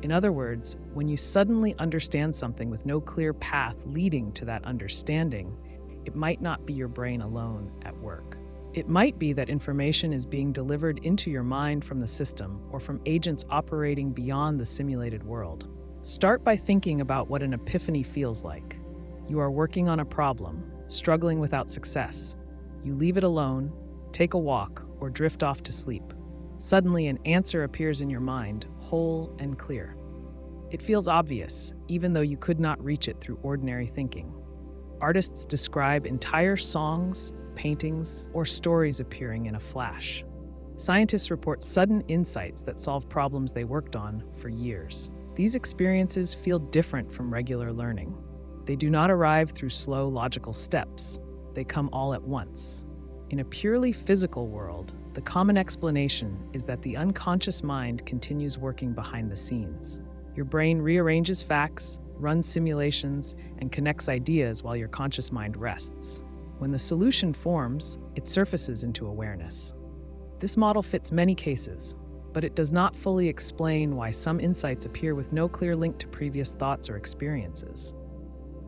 Speaker 1: In other words, when you suddenly understand something with no clear path leading to that understanding, it might not be your brain alone at work. It might be that information is being delivered into your mind from the system or from agents operating beyond the simulated world. Start by thinking about what an epiphany feels like. You are working on a problem, struggling without success. You leave it alone, take a walk, or drift off to sleep. Suddenly, an answer appears in your mind, whole and clear. It feels obvious, even though you could not reach it through ordinary thinking. Artists describe entire songs, paintings, or stories appearing in a flash. Scientists report sudden insights that solve problems they worked on for years. These experiences feel different from regular learning. They do not arrive through slow, logical steps. They come all at once. In a purely physical world, the common explanation is that the unconscious mind continues working behind the scenes. Your brain rearranges facts, runs simulations, and connects ideas while your conscious mind rests. When the solution forms, it surfaces into awareness. This model fits many cases, but it does not fully explain why some insights appear with no clear link to previous thoughts or experiences.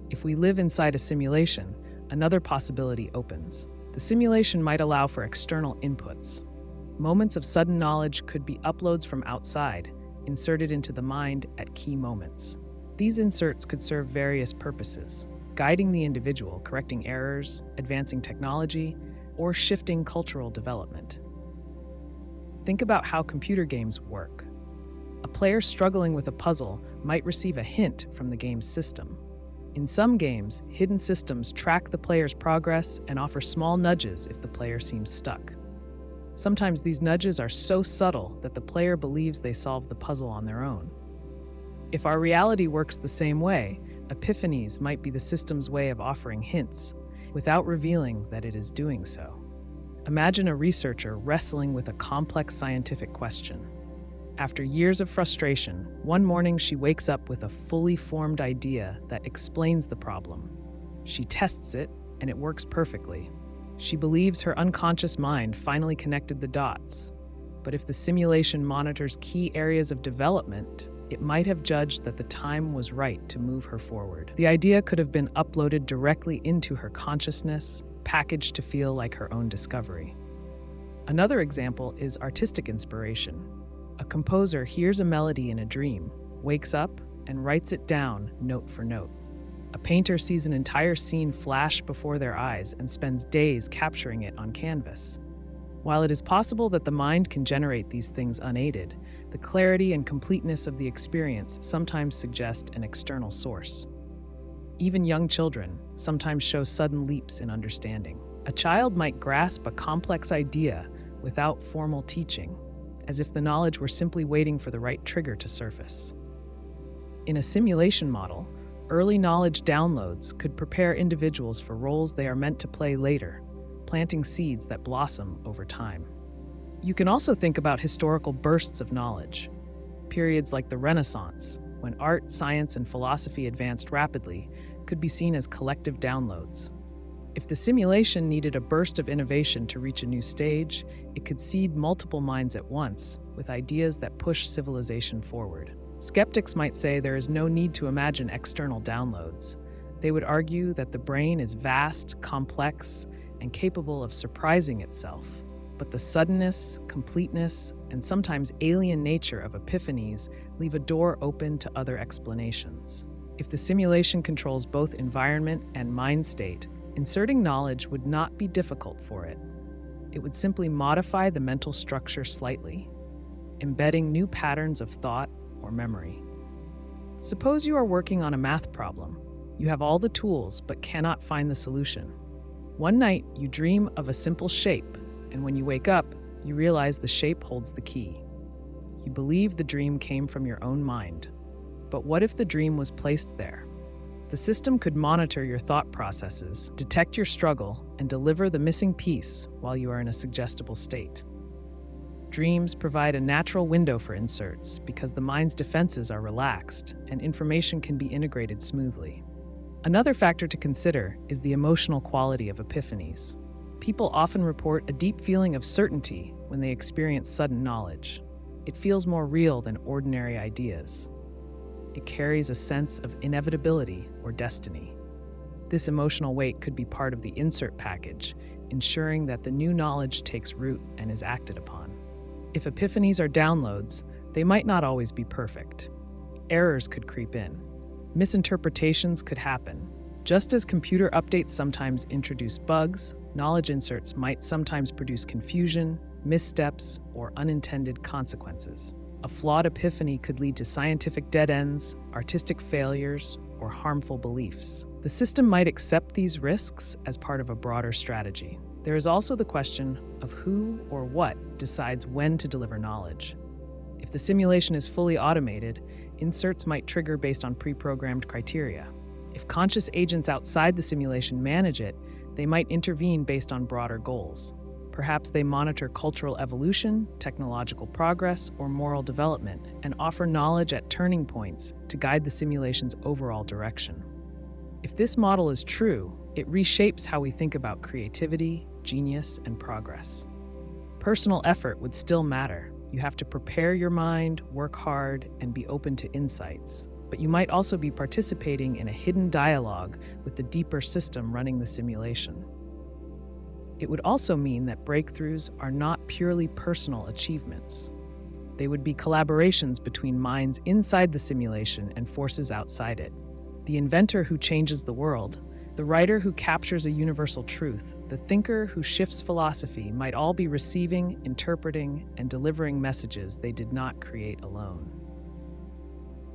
Speaker 1: If we live inside a simulation, another possibility opens. The simulation might allow for external inputs. Moments of sudden knowledge could be uploads from outside, inserted into the mind at key moments. These inserts could serve various purposes, guiding the individual, correcting errors, advancing technology, or shifting cultural development. Think about how computer games work. A player struggling with a puzzle might receive a hint from the game's system. In some games, hidden systems track the player's progress and offer small nudges if the player seems stuck. Sometimes these nudges are so subtle that the player believes they solved the puzzle on their own. If our reality works the same way, epiphanies might be the system's way of offering hints, without revealing that it is doing so. Imagine a researcher wrestling with a complex scientific question. After years of frustration, one morning she wakes up with a fully formed idea that explains the problem. She tests it, and it works perfectly. She believes her unconscious mind finally connected the dots. But if the simulation monitors key areas of development, it might have judged that the time was right to move her forward. The idea could have been uploaded directly into her consciousness, packaged to feel like her own discovery. Another example is artistic inspiration. A composer hears a melody in a dream, wakes up, and writes it down note for note. A painter sees an entire scene flash before their eyes and spends days capturing it on canvas. While it is possible that the mind can generate these things unaided, the clarity and completeness of the experience sometimes suggest an external source. Even young children sometimes show sudden leaps in understanding. A child might grasp a complex idea without formal teaching, as if the knowledge were simply waiting for the right trigger to surface. In a simulation model, early knowledge downloads could prepare individuals for roles they are meant to play later, planting seeds that blossom over time. You can also think about historical bursts of knowledge. Periods like the Renaissance, when art, science, and philosophy advanced rapidly, could be seen as collective downloads. If the simulation needed a burst of innovation to reach a new stage, it could seed multiple minds at once, with ideas that push civilization forward. Skeptics might say there is no need to imagine external downloads. They would argue that the brain is vast, complex, and capable of surprising itself. But the suddenness, completeness, and sometimes alien nature of epiphanies leave a door open to other explanations. If the simulation controls both environment and mind state, inserting knowledge would not be difficult for it. It would simply modify the mental structure slightly, embedding new patterns of thought or memory. Suppose you are working on a math problem. You have all the tools but cannot find the solution. One night, you dream of a simple shape, and when you wake up, you realize the shape holds the key. You believe the dream came from your own mind. But what if the dream was placed there? The system could monitor your thought processes, detect your struggle, and deliver the missing piece while you are in a suggestible state. Dreams provide a natural window for inserts because the mind's defenses are relaxed and information can be integrated smoothly. Another factor to consider is the emotional quality of epiphanies. People often report a deep feeling of certainty when they experience sudden knowledge. It feels more real than ordinary ideas. It carries a sense of inevitability or destiny. This emotional weight could be part of the insert package, ensuring that the new knowledge takes root and is acted upon. If epiphanies are downloads, they might not always be perfect. Errors could creep in. Misinterpretations could happen. Just as computer updates sometimes introduce bugs, knowledge inserts might sometimes produce confusion, missteps, or unintended consequences. A flawed epiphany could lead to scientific dead ends, artistic failures, or harmful beliefs. The system might accept these risks as part of a broader strategy. There is also the question of who or what decides when to deliver knowledge. If the simulation is fully automated, inserts might trigger based on pre-programmed criteria. If conscious agents outside the simulation manage it, they might intervene based on broader goals. Perhaps they monitor cultural evolution, technological progress, or moral development, and offer knowledge at turning points to guide the simulation's overall direction. If this model is true, it reshapes how we think about creativity, genius, and progress. Personal effort would still matter. You have to prepare your mind, work hard, and be open to insights. But you might also be participating in a hidden dialogue with the deeper system running the simulation. It would also mean that breakthroughs are not purely personal achievements. They would be collaborations between minds inside the simulation and forces outside it. The inventor who changes the world, the writer who captures a universal truth, the thinker who shifts philosophy might all be receiving, interpreting, and delivering messages they did not create alone.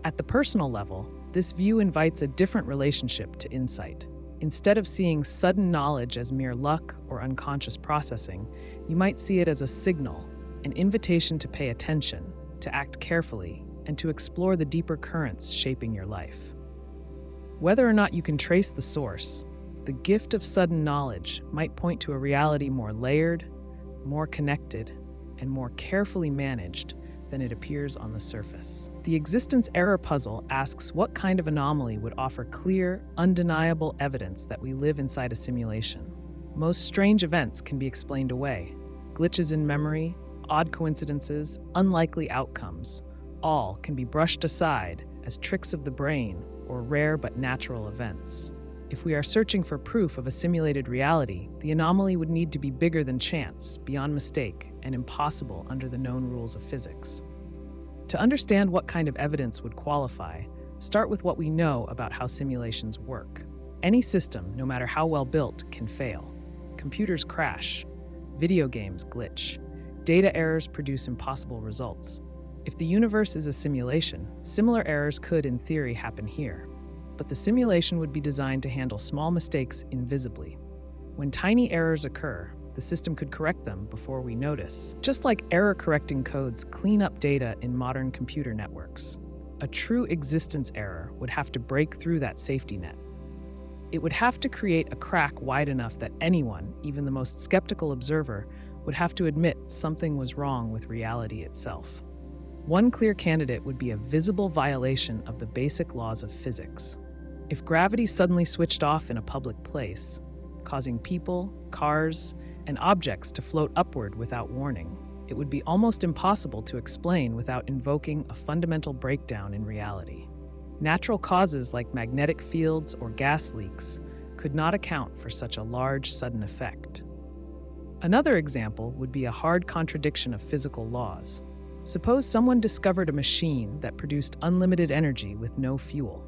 Speaker 1: At the personal level, this view invites a different relationship to insight. Instead of seeing sudden knowledge as mere luck or unconscious processing, you might see it as a signal, an invitation to pay attention, to act carefully, and to explore the deeper currents shaping your life. Whether or not you can trace the source, the gift of sudden knowledge might point to a reality more layered, more connected, and more carefully managed than it appears on the surface. The existence error puzzle asks what kind of anomaly would offer clear, undeniable evidence that we live inside a simulation. Most strange events can be explained away. Glitches in memory, odd coincidences, unlikely outcomes, all can be brushed aside as tricks of the brain or rare but natural events. If we are searching for proof of a simulated reality, the anomaly would need to be bigger than chance, beyond mistake, and impossible under the known rules of physics. To understand what kind of evidence would qualify, start with what we know about how simulations work. Any system, no matter how well built, can fail. Computers crash. Video games glitch. Data errors produce impossible results. If the universe is a simulation, similar errors could, in theory, happen here. But the simulation would be designed to handle small mistakes invisibly. When tiny errors occur, the system could correct them before we notice, just like error-correcting codes clean up data in modern computer networks. A true existence error would have to break through that safety net. It would have to create a crack wide enough that anyone, even the most skeptical observer, would have to admit something was wrong with reality itself. One clear candidate would be a visible violation of the basic laws of physics. If gravity suddenly switched off in a public place, causing people, cars, and objects to float upward without warning, it would be almost impossible to explain without invoking a fundamental breakdown in reality. Natural causes like magnetic fields or gas leaks could not account for such a large, sudden effect. Another example would be a hard contradiction of physical laws. Suppose someone discovered a machine that produced unlimited energy with no fuel.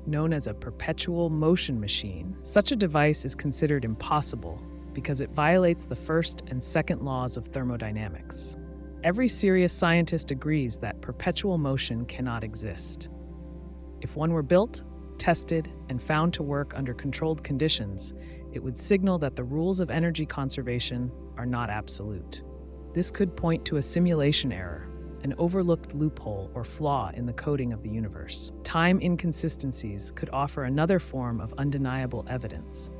Speaker 1: Known as a perpetual motion machine, such a device is considered impossible because it violates the first and second laws of thermodynamics. Every serious scientist agrees that perpetual motion cannot exist. If one were built, tested, and found to work under controlled conditions, it would signal that the rules of energy conservation are not absolute. This could point to a simulation error, an overlooked loophole or flaw in the coding of the universe. Time inconsistencies could offer another form of undeniable evidence.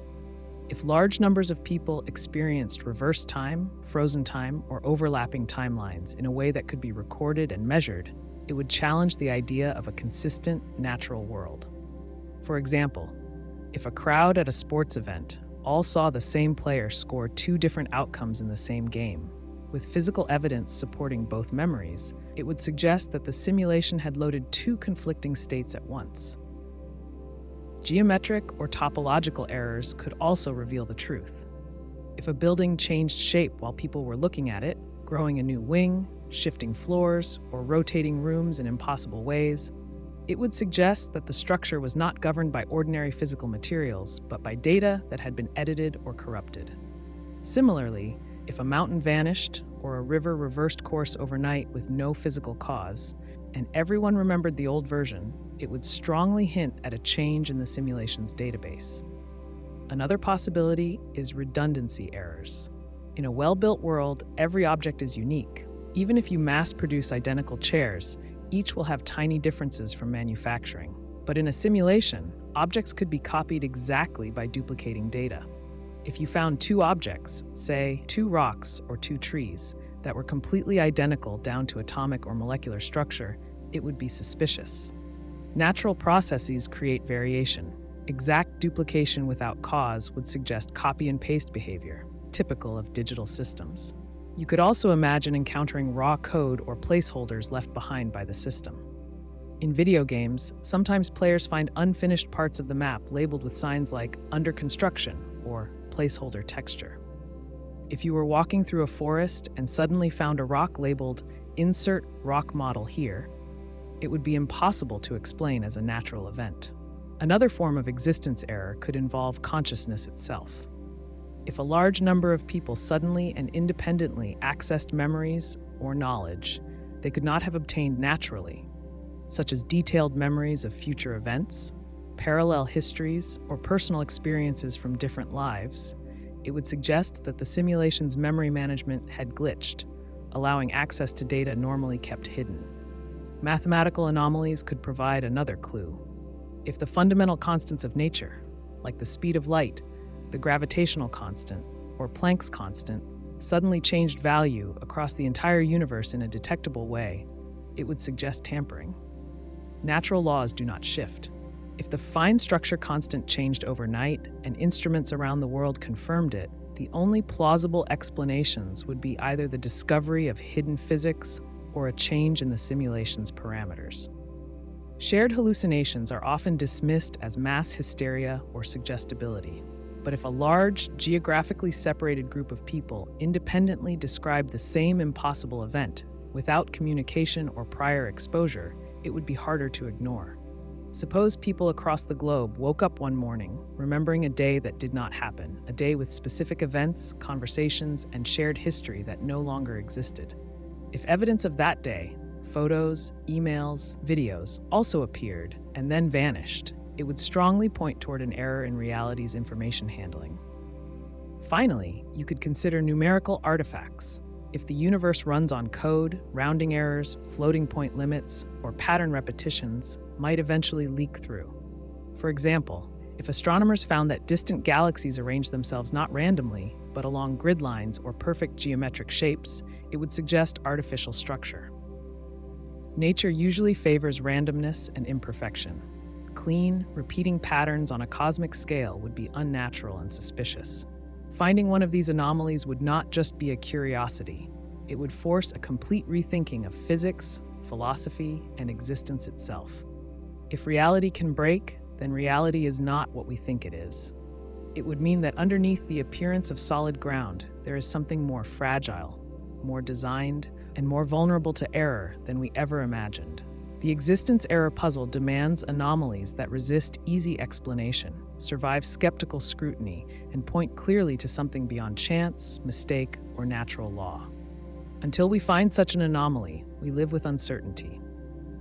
Speaker 1: If large numbers of people experienced reverse time, frozen time, or overlapping timelines in a way that could be recorded and measured, it would challenge the idea of a consistent, natural world. For example, if a crowd at a sports event all saw the same player score two different outcomes in the same game, with physical evidence supporting both memories, it would suggest that the simulation had loaded two conflicting states at once. Geometric or topological errors could also reveal the truth. If a building changed shape while people were looking at it, growing a new wing, shifting floors, or rotating rooms in impossible ways, it would suggest that the structure was not governed by ordinary physical materials, but by data that had been edited or corrupted. Similarly, if a mountain vanished or a river reversed course overnight with no physical cause, and everyone remembered the old version, it would strongly hint at a change in the simulation's database. Another possibility is redundancy errors. In a well-built world, every object is unique. Even if you mass-produce identical chairs, each will have tiny differences from manufacturing. But in a simulation, objects could be copied exactly by duplicating data. If you found two objects, say two rocks or two trees, that were completely identical down to atomic or molecular structure, it would be suspicious. Natural processes create variation. Exact duplication without cause would suggest copy and paste behavior, typical of digital systems. You could also imagine encountering raw code or placeholders left behind by the system. In video games, sometimes players find unfinished parts of the map labeled with signs like "under construction" or "placeholder texture." If you were walking through a forest and suddenly found a rock labeled "insert rock model here," it would be impossible to explain as a natural event. Another form of existence error could involve consciousness itself. If a large number of people suddenly and independently accessed memories or knowledge they could not have obtained naturally, such as detailed memories of future events, parallel histories, or personal experiences from different lives, it would suggest that the simulation's memory management had glitched, allowing access to data normally kept hidden. Mathematical anomalies could provide another clue. If the fundamental constants of nature, like the speed of light, the gravitational constant, or Planck's constant, suddenly changed value across the entire universe in a detectable way, it would suggest tampering. Natural laws do not shift. If the fine structure constant changed overnight and instruments around the world confirmed it, the only plausible explanations would be either the discovery of hidden physics or a change in the simulation's parameters. Shared hallucinations are often dismissed as mass hysteria or suggestibility. But if a large, geographically separated group of people independently describe the same impossible event without communication or prior exposure, it would be harder to ignore. Suppose people across the globe woke up one morning, remembering a day that did not happen, a day with specific events, conversations, and shared history that no longer existed. If evidence of that day, photos, emails, videos, also appeared and then vanished, it would strongly point toward an error in reality's information handling. Finally, you could consider numerical artifacts. If the universe runs on code, rounding errors, floating point limits, or pattern repetitions might eventually leak through. For example, if astronomers found that distant galaxies arrange themselves not randomly, but along grid lines or perfect geometric shapes, it would suggest artificial structure. Nature usually favors randomness and imperfection. Clean, repeating patterns on a cosmic scale would be unnatural and suspicious. Finding one of these anomalies would not just be a curiosity. It would force a complete rethinking of physics, philosophy, and existence itself. If reality can break, then reality is not what we think it is. It would mean that underneath the appearance of solid ground, there is something more fragile, more designed, and more vulnerable to error than we ever imagined. The existence error puzzle demands anomalies that resist easy explanation, survive skeptical scrutiny, and point clearly to something beyond chance, mistake, or natural law. Until we find such an anomaly, we live with uncertainty.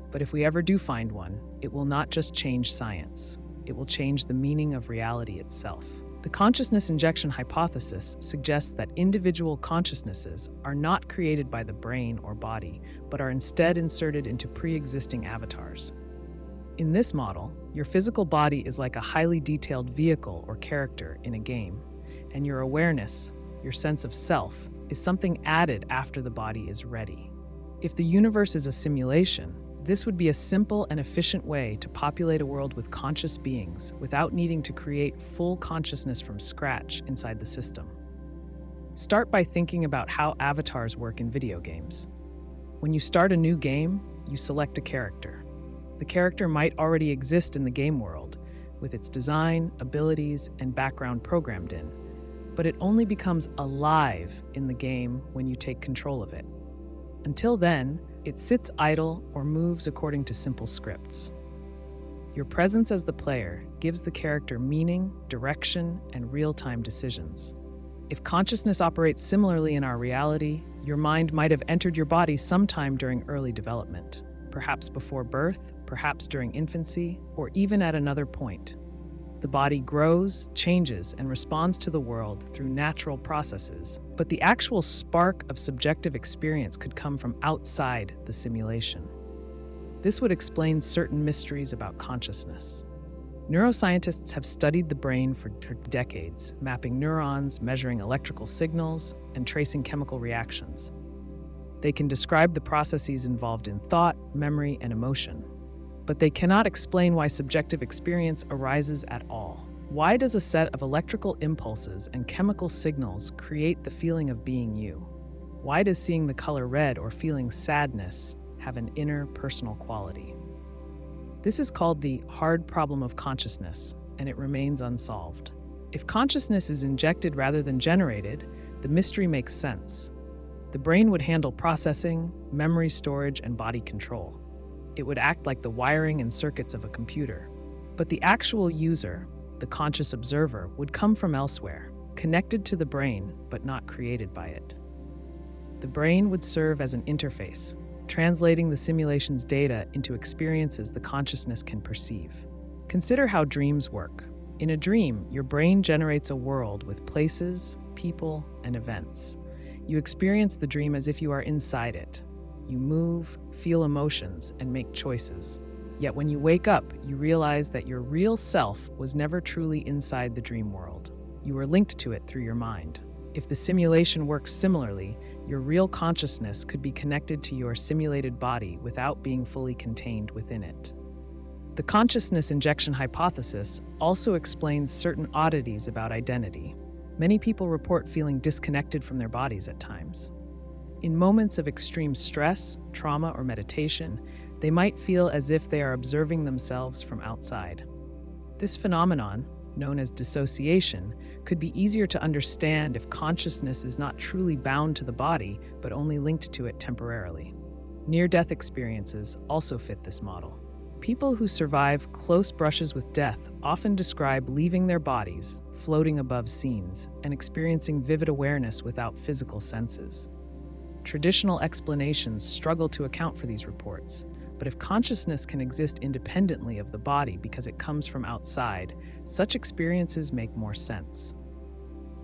Speaker 1: But if we ever do find one, it will not just change science. It will change the meaning of reality itself. The consciousness injection hypothesis suggests that individual consciousnesses are not created by the brain or body, but are instead inserted into pre-existing avatars. In this model, your physical body is like a highly detailed vehicle or character in a game, and your awareness, your sense of self, is something added after the body is ready. If the universe is a simulation, this would be a simple and efficient way to populate a world with conscious beings without needing to create full consciousness from scratch inside the system. Start by thinking about how avatars work in video games. When you start a new game, you select a character. The character might already exist in the game world, with its design, abilities, and background programmed in, but it only becomes alive in the game when you take control of it. Until then, it sits idle or moves according to simple scripts. Your presence as the player gives the character meaning, direction, and real-time decisions. If consciousness operates similarly in our reality, your mind might have entered your body sometime during early development, perhaps before birth, perhaps during infancy, or even at another point. The body grows, changes, and responds to the world through natural processes, but the actual spark of subjective experience could come from outside the simulation. This would explain certain mysteries about consciousness. Neuroscientists have studied the brain for decades, mapping neurons, measuring electrical signals, and tracing chemical reactions. They can describe the processes involved in thought, memory, and emotion. But they cannot explain why subjective experience arises at all. Why does a set of electrical impulses and chemical signals create the feeling of being you? Why does seeing the color red or feeling sadness have an inner personal quality? This is called the hard problem of consciousness, and it remains unsolved. If consciousness is injected rather than generated, the mystery makes sense. The brain would handle processing, memory storage, and body control. It would act like the wiring and circuits of a computer. But the actual user, the conscious observer, would come from elsewhere, connected to the brain, but not created by it. The brain would serve as an interface, translating the simulation's data into experiences the consciousness can perceive. Consider how dreams work. In a dream, your brain generates a world with places, people, and events. You experience the dream as if you are inside it. You move, feel emotions, and make choices. Yet when you wake up, you realize that your real self was never truly inside the dream world. You were linked to it through your mind. If the simulation works similarly, your real consciousness could be connected to your simulated body without being fully contained within it. The consciousness injection hypothesis also explains certain oddities about identity. Many people report feeling disconnected from their bodies at times. In moments of extreme stress, trauma, or meditation, they might feel as if they are observing themselves from outside. This phenomenon, known as dissociation, could be easier to understand if consciousness is not truly bound to the body, but only linked to it temporarily. Near-death experiences also fit this model. People who survive close brushes with death often describe leaving their bodies, floating above scenes, and experiencing vivid awareness without physical senses. Traditional explanations struggle to account for these reports, but if consciousness can exist independently of the body because it comes from outside, such experiences make more sense.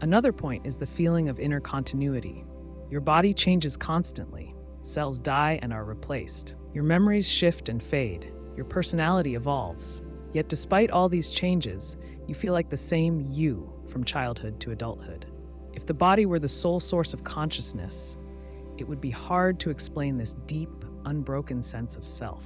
Speaker 1: Another point is the feeling of inner continuity. Your body changes constantly. Cells die and are replaced. Your memories shift and fade. Your personality evolves. Yet despite all these changes, you feel like the same you from childhood to adulthood. If the body were the sole source of consciousness, it would be hard to explain this deep, unbroken sense of self.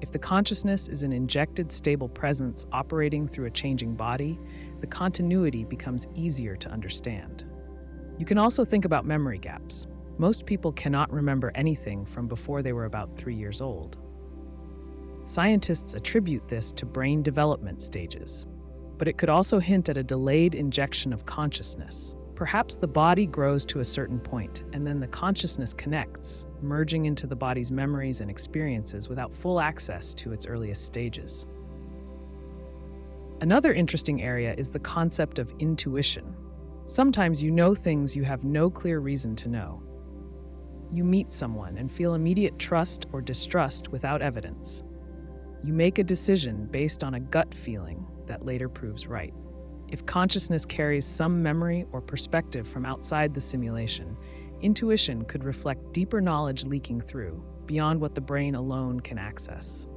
Speaker 1: If the consciousness is an injected, stable presence operating through a changing body, the continuity becomes easier to understand. You can also think about memory gaps. Most people cannot remember anything from before they were about 3 years old. Scientists attribute this to brain development stages, but it could also hint at a delayed injection of consciousness. Perhaps the body grows to a certain point, and then the consciousness connects, merging into the body's memories and experiences without full access to its earliest stages. Another interesting area is the concept of intuition. Sometimes you know things you have no clear reason to know. You meet someone and feel immediate trust or distrust without evidence. You make a decision based on a gut feeling that later proves right. If consciousness carries some memory or perspective from outside the simulation, intuition could reflect deeper knowledge leaking through, beyond what the brain alone can access.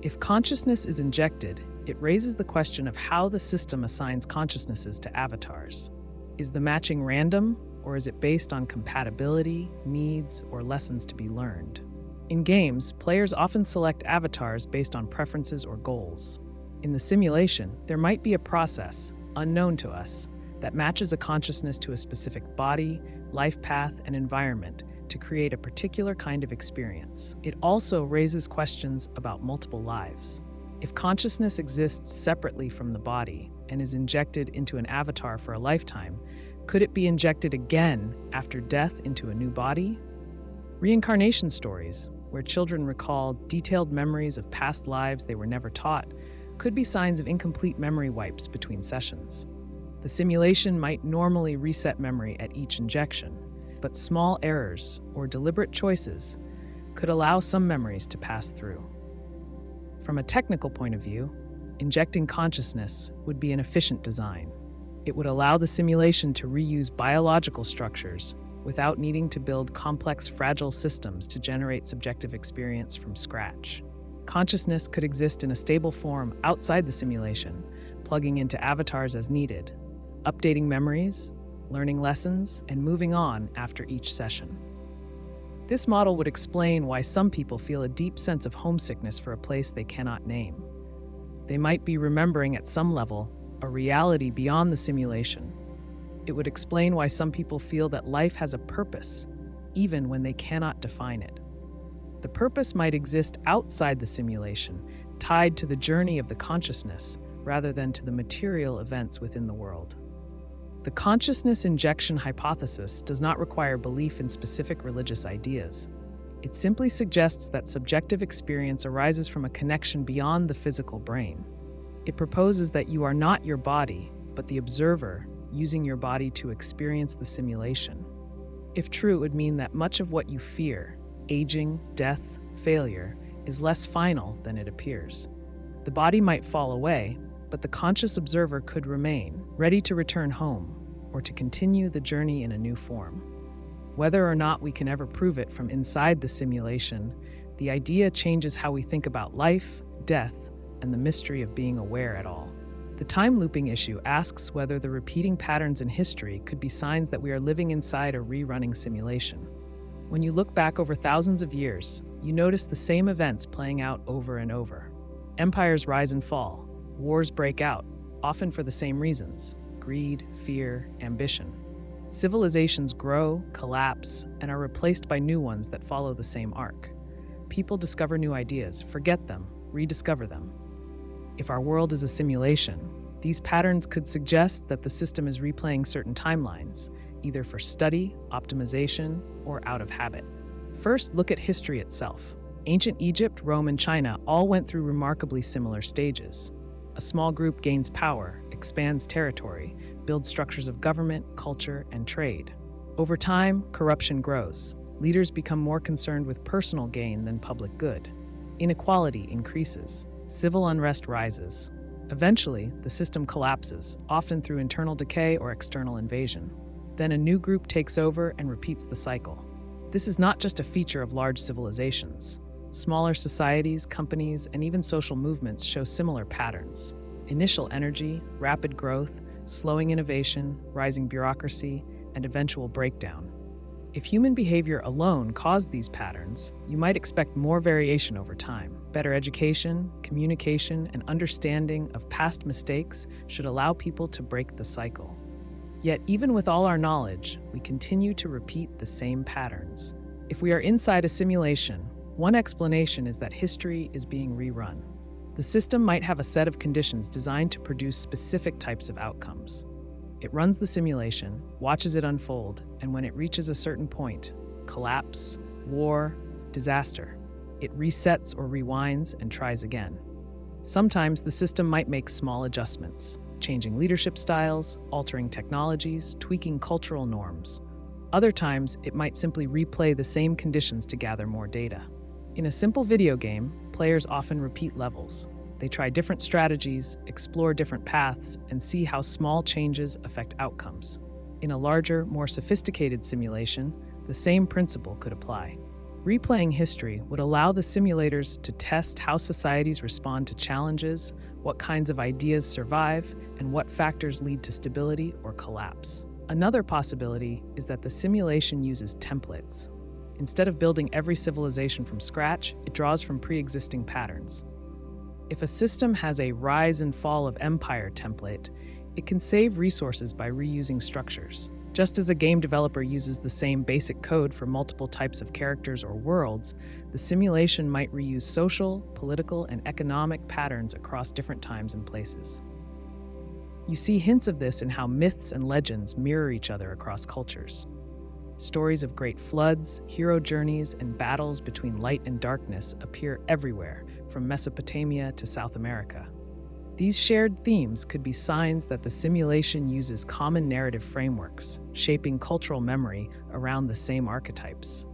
Speaker 1: If consciousness is injected, it raises the question of how the system assigns consciousnesses to avatars. Is the matching random, or is it based on compatibility, needs, or lessons to be learned? In games, players often select avatars based on preferences or goals. In the simulation, there might be a process, unknown to us, that matches a consciousness to a specific body, life path, and environment to create a particular kind of experience. It also raises questions about multiple lives. If consciousness exists separately from the body and is injected into an avatar for a lifetime, could it be injected again after death into a new body? Reincarnation stories, where children recall detailed memories of past lives they were never taught, could be signs of incomplete memory wipes between sessions. The simulation might normally reset memory at each injection, but small errors or deliberate choices could allow some memories to pass through. From a technical point of view, injecting consciousness would be an efficient design. It would allow the simulation to reuse biological structures without needing to build complex, fragile systems to generate subjective experience from scratch. Consciousness could exist in a stable form outside the simulation, plugging into avatars as needed, updating memories, learning lessons, and moving on after each session. This model would explain why some people feel a deep sense of homesickness for a place they cannot name. They might be remembering at some level a reality beyond the simulation. It would explain why some people feel that life has a purpose, even when they cannot define it. The purpose might exist outside the simulation, tied to the journey of the consciousness, rather than to the material events within the world. The consciousness injection hypothesis does not require belief in specific religious ideas. It simply suggests that subjective experience arises from a connection beyond the physical brain. It proposes that you are not your body, but the observer, using your body to experience the simulation. If true, it would mean that much of what you fear, aging, death, failure, is less final than it appears. The body might fall away, but the conscious observer could remain, ready to return home, or to continue the journey in a new form. Whether or not we can ever prove it from inside the simulation, the idea changes how we think about life, death, and the mystery of being aware at all. The time looping issue asks whether the repeating patterns in history could be signs that we are living inside a rerunning simulation. When you look back over thousands of years, you notice the same events playing out over and over. Empires rise and fall, wars break out, often for the same reasons: greed, fear, ambition. Civilizations grow, collapse, and are replaced by new ones that follow the same arc. People discover new ideas, forget them, rediscover them. If our world is a simulation, these patterns could suggest that the system is replaying certain timelines, either for study, optimization, or out of habit. First, look at history itself. Ancient Egypt, Rome, and China all went through remarkably similar stages. A small group gains power, expands territory, builds structures of government, culture, and trade. Over time, corruption grows. Leaders become more concerned with personal gain than public good. Inequality increases. Civil unrest rises. Eventually, the system collapses, often through internal decay or external invasion. Then a new group takes over and repeats the cycle. This is not just a feature of large civilizations. Smaller societies, companies, and even social movements show similar patterns. Initial energy, rapid growth, slowing innovation, rising bureaucracy, and eventual breakdown. If human behavior alone caused these patterns, you might expect more variation over time. Better education, communication, and understanding of past mistakes should allow people to break the cycle. Yet, even with all our knowledge, we continue to repeat the same patterns. If we are inside a simulation, one explanation is that history is being rerun. The system might have a set of conditions designed to produce specific types of outcomes. It runs the simulation, watches it unfold, and when it reaches a certain point, collapse, war, disaster, it resets or rewinds and tries again. Sometimes the system might make small adjustments, changing leadership styles, altering technologies, tweaking cultural norms. Other times, it might simply replay the same conditions to gather more data. In a simple video game, players often repeat levels. They try different strategies, explore different paths, and see how small changes affect outcomes. In a larger, more sophisticated simulation, the same principle could apply. Replaying history would allow the simulators to test how societies respond to challenges, what kinds of ideas survive, and what factors lead to stability or collapse. Another possibility is that the simulation uses templates. Instead of building every civilization from scratch, it draws from pre-existing patterns. If a system has a rise and fall of empire template, it can save resources by reusing structures. Just as a game developer uses the same basic code for multiple types of characters or worlds, the simulation might reuse social, political, and economic patterns across different times and places. You see hints of this in how myths and legends mirror each other across cultures. Stories of great floods, hero journeys, and battles between light and darkness appear everywhere, from Mesopotamia to South America. These shared themes could be signs that the simulation uses common narrative frameworks, shaping cultural memory around the same archetypes.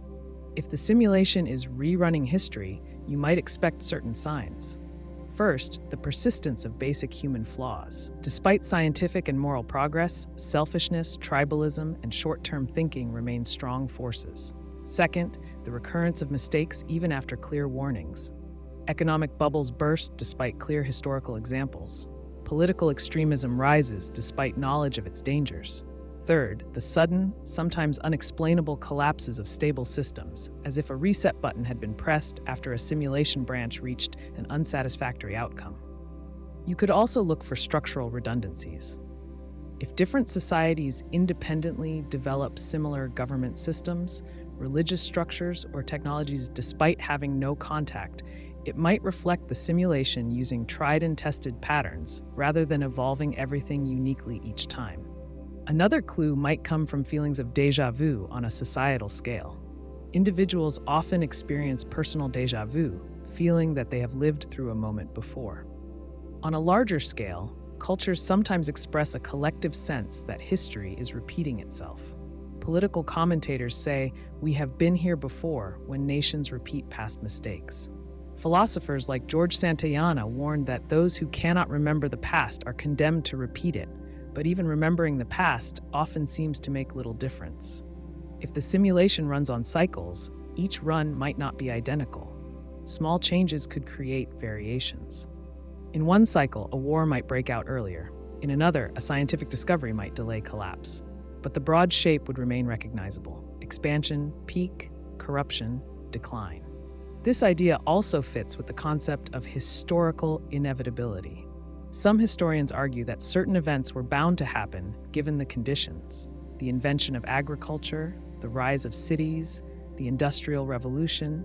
Speaker 1: If the simulation is rerunning history, you might expect certain signs. First, the persistence of basic human flaws. Despite scientific and moral progress, selfishness, tribalism, and short-term thinking remain strong forces. Second, the recurrence of mistakes even after clear warnings. Economic bubbles burst despite clear historical examples. Political extremism rises despite knowledge of its dangers. Third, the sudden, sometimes unexplainable collapses of stable systems, as if a reset button had been pressed after a simulation branch reached an unsatisfactory outcome. You could also look for structural redundancies. If different societies independently develop similar government systems, religious structures, or technologies despite having no contact, it might reflect the simulation using tried and tested patterns rather than evolving everything uniquely each time. Another clue might come from feelings of déjà vu on a societal scale. Individuals often experience personal déjà vu, feeling that they have lived through a moment before. On a larger scale, cultures sometimes express a collective sense that history is repeating itself. Political commentators say, "We have been here before," when nations repeat past mistakes. Philosophers like George Santayana warned that those who cannot remember the past are condemned to repeat it, but even remembering the past often seems to make little difference. If the simulation runs on cycles, each run might not be identical. Small changes could create variations. In one cycle, a war might break out earlier. In another, a scientific discovery might delay collapse. But the broad shape would remain recognizable: expansion, peak, corruption, decline. This idea also fits with the concept of historical inevitability. Some historians argue that certain events were bound to happen given the conditions. the invention of agriculture, the rise of cities, the Industrial Revolution.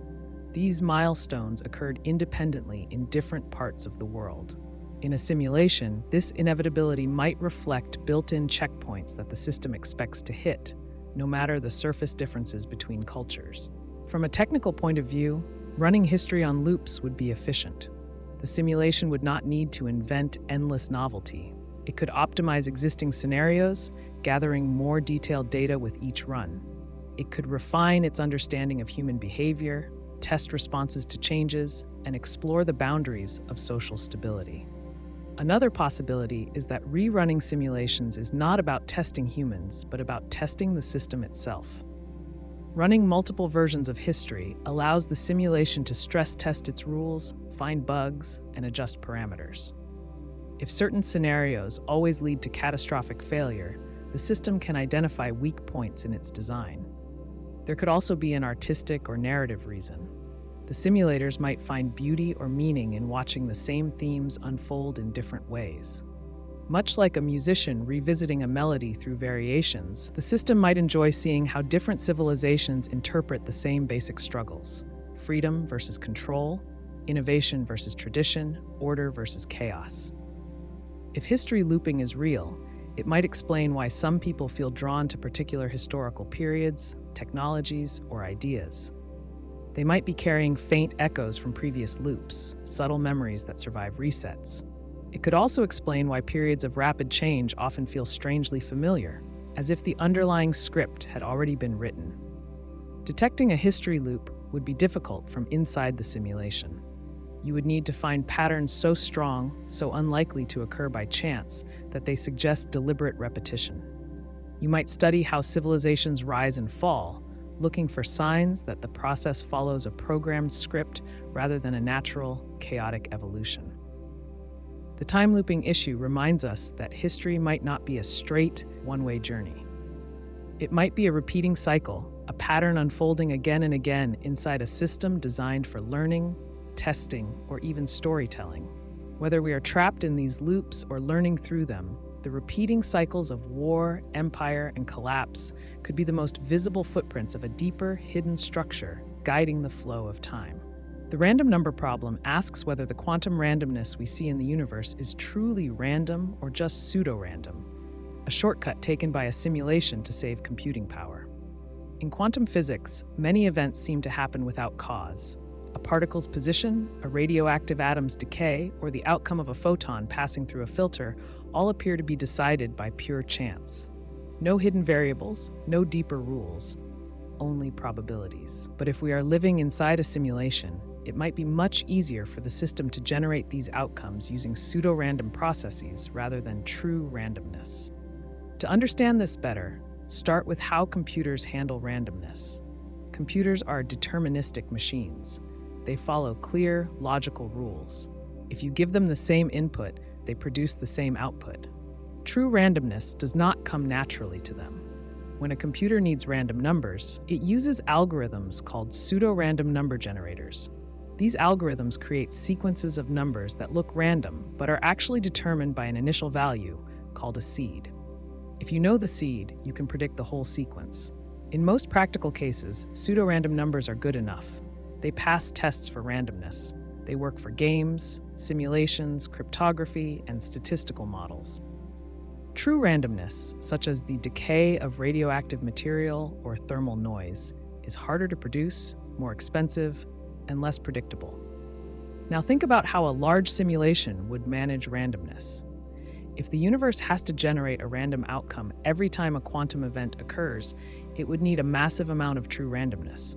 Speaker 1: These milestones occurred independently in different parts of the world. In a simulation, this inevitability might reflect built-in checkpoints that the system expects to hit, no matter the surface differences between cultures. From a technical point of view, running history on loops would be efficient. The simulation would not need to invent endless novelty. It could optimize existing scenarios, gathering more detailed data with each run. It could refine its understanding of human behavior, test responses to changes, and explore the boundaries of social stability. Another possibility is that rerunning simulations is not about testing humans, but about testing the system itself. Running multiple versions of history allows the simulation to stress test its rules, find bugs, and adjust parameters. If certain scenarios always lead to catastrophic failure, the system can identify weak points in its design. There could also be an artistic or narrative reason. The simulators might find beauty or meaning in watching the same themes unfold in different ways. Much like a musician revisiting a melody through variations, the system might enjoy seeing how different civilizations interpret the same basic struggles: freedom versus control, innovation versus tradition, order versus chaos. If history looping is real, it might explain why some people feel drawn to particular historical periods, technologies, or ideas. They might be carrying faint echoes from previous loops, subtle memories that survive resets. It could also explain why periods of rapid change often feel strangely familiar, as if the underlying script had already been written. Detecting a history loop would be difficult from inside the simulation. You would need to find patterns so strong, so unlikely to occur by chance, that they suggest deliberate repetition. You might study how civilizations rise and fall, looking for signs that the process follows a programmed script rather than a natural, chaotic evolution. The time looping issue reminds us that history might not be a straight, one-way journey. It might be a repeating cycle, a pattern unfolding again and again inside a system designed for learning, testing, or even storytelling. Whether we are trapped in these loops or learning through them, the repeating cycles of war, empire, and collapse could be the most visible footprints of a deeper, hidden structure guiding the flow of time. The random number problem asks whether the quantum randomness we see in the universe is truly random or just pseudo-random, a shortcut taken by a simulation to save computing power. In quantum physics, many events seem to happen without cause. A particle's position, a radioactive atom's decay, or the outcome of a photon passing through a filter all appear to be decided by pure chance. No hidden variables, no deeper rules, only probabilities. But if we are living inside a simulation, it might be much easier for the system to generate these outcomes using pseudo-random processes rather than true randomness. To understand this better, start with how computers handle randomness. Computers are deterministic machines. They follow clear, logical rules. If you give them the same input, they produce the same output. True randomness does not come naturally to them. When a computer needs random numbers, it uses algorithms called pseudo-random number generators. These algorithms create sequences of numbers that look random, but are actually determined by an initial value called a seed. If you know the seed, you can predict the whole sequence. In most practical cases, pseudo-random numbers are good enough. They pass tests for randomness. They work for games, simulations, cryptography, and statistical models. True randomness, such as the decay of radioactive material or thermal noise, is harder to produce, more expensive, and less predictable. Now think about how a large simulation would manage randomness. If the universe has to generate a random outcome every time a quantum event occurs, it would need a massive amount of true randomness.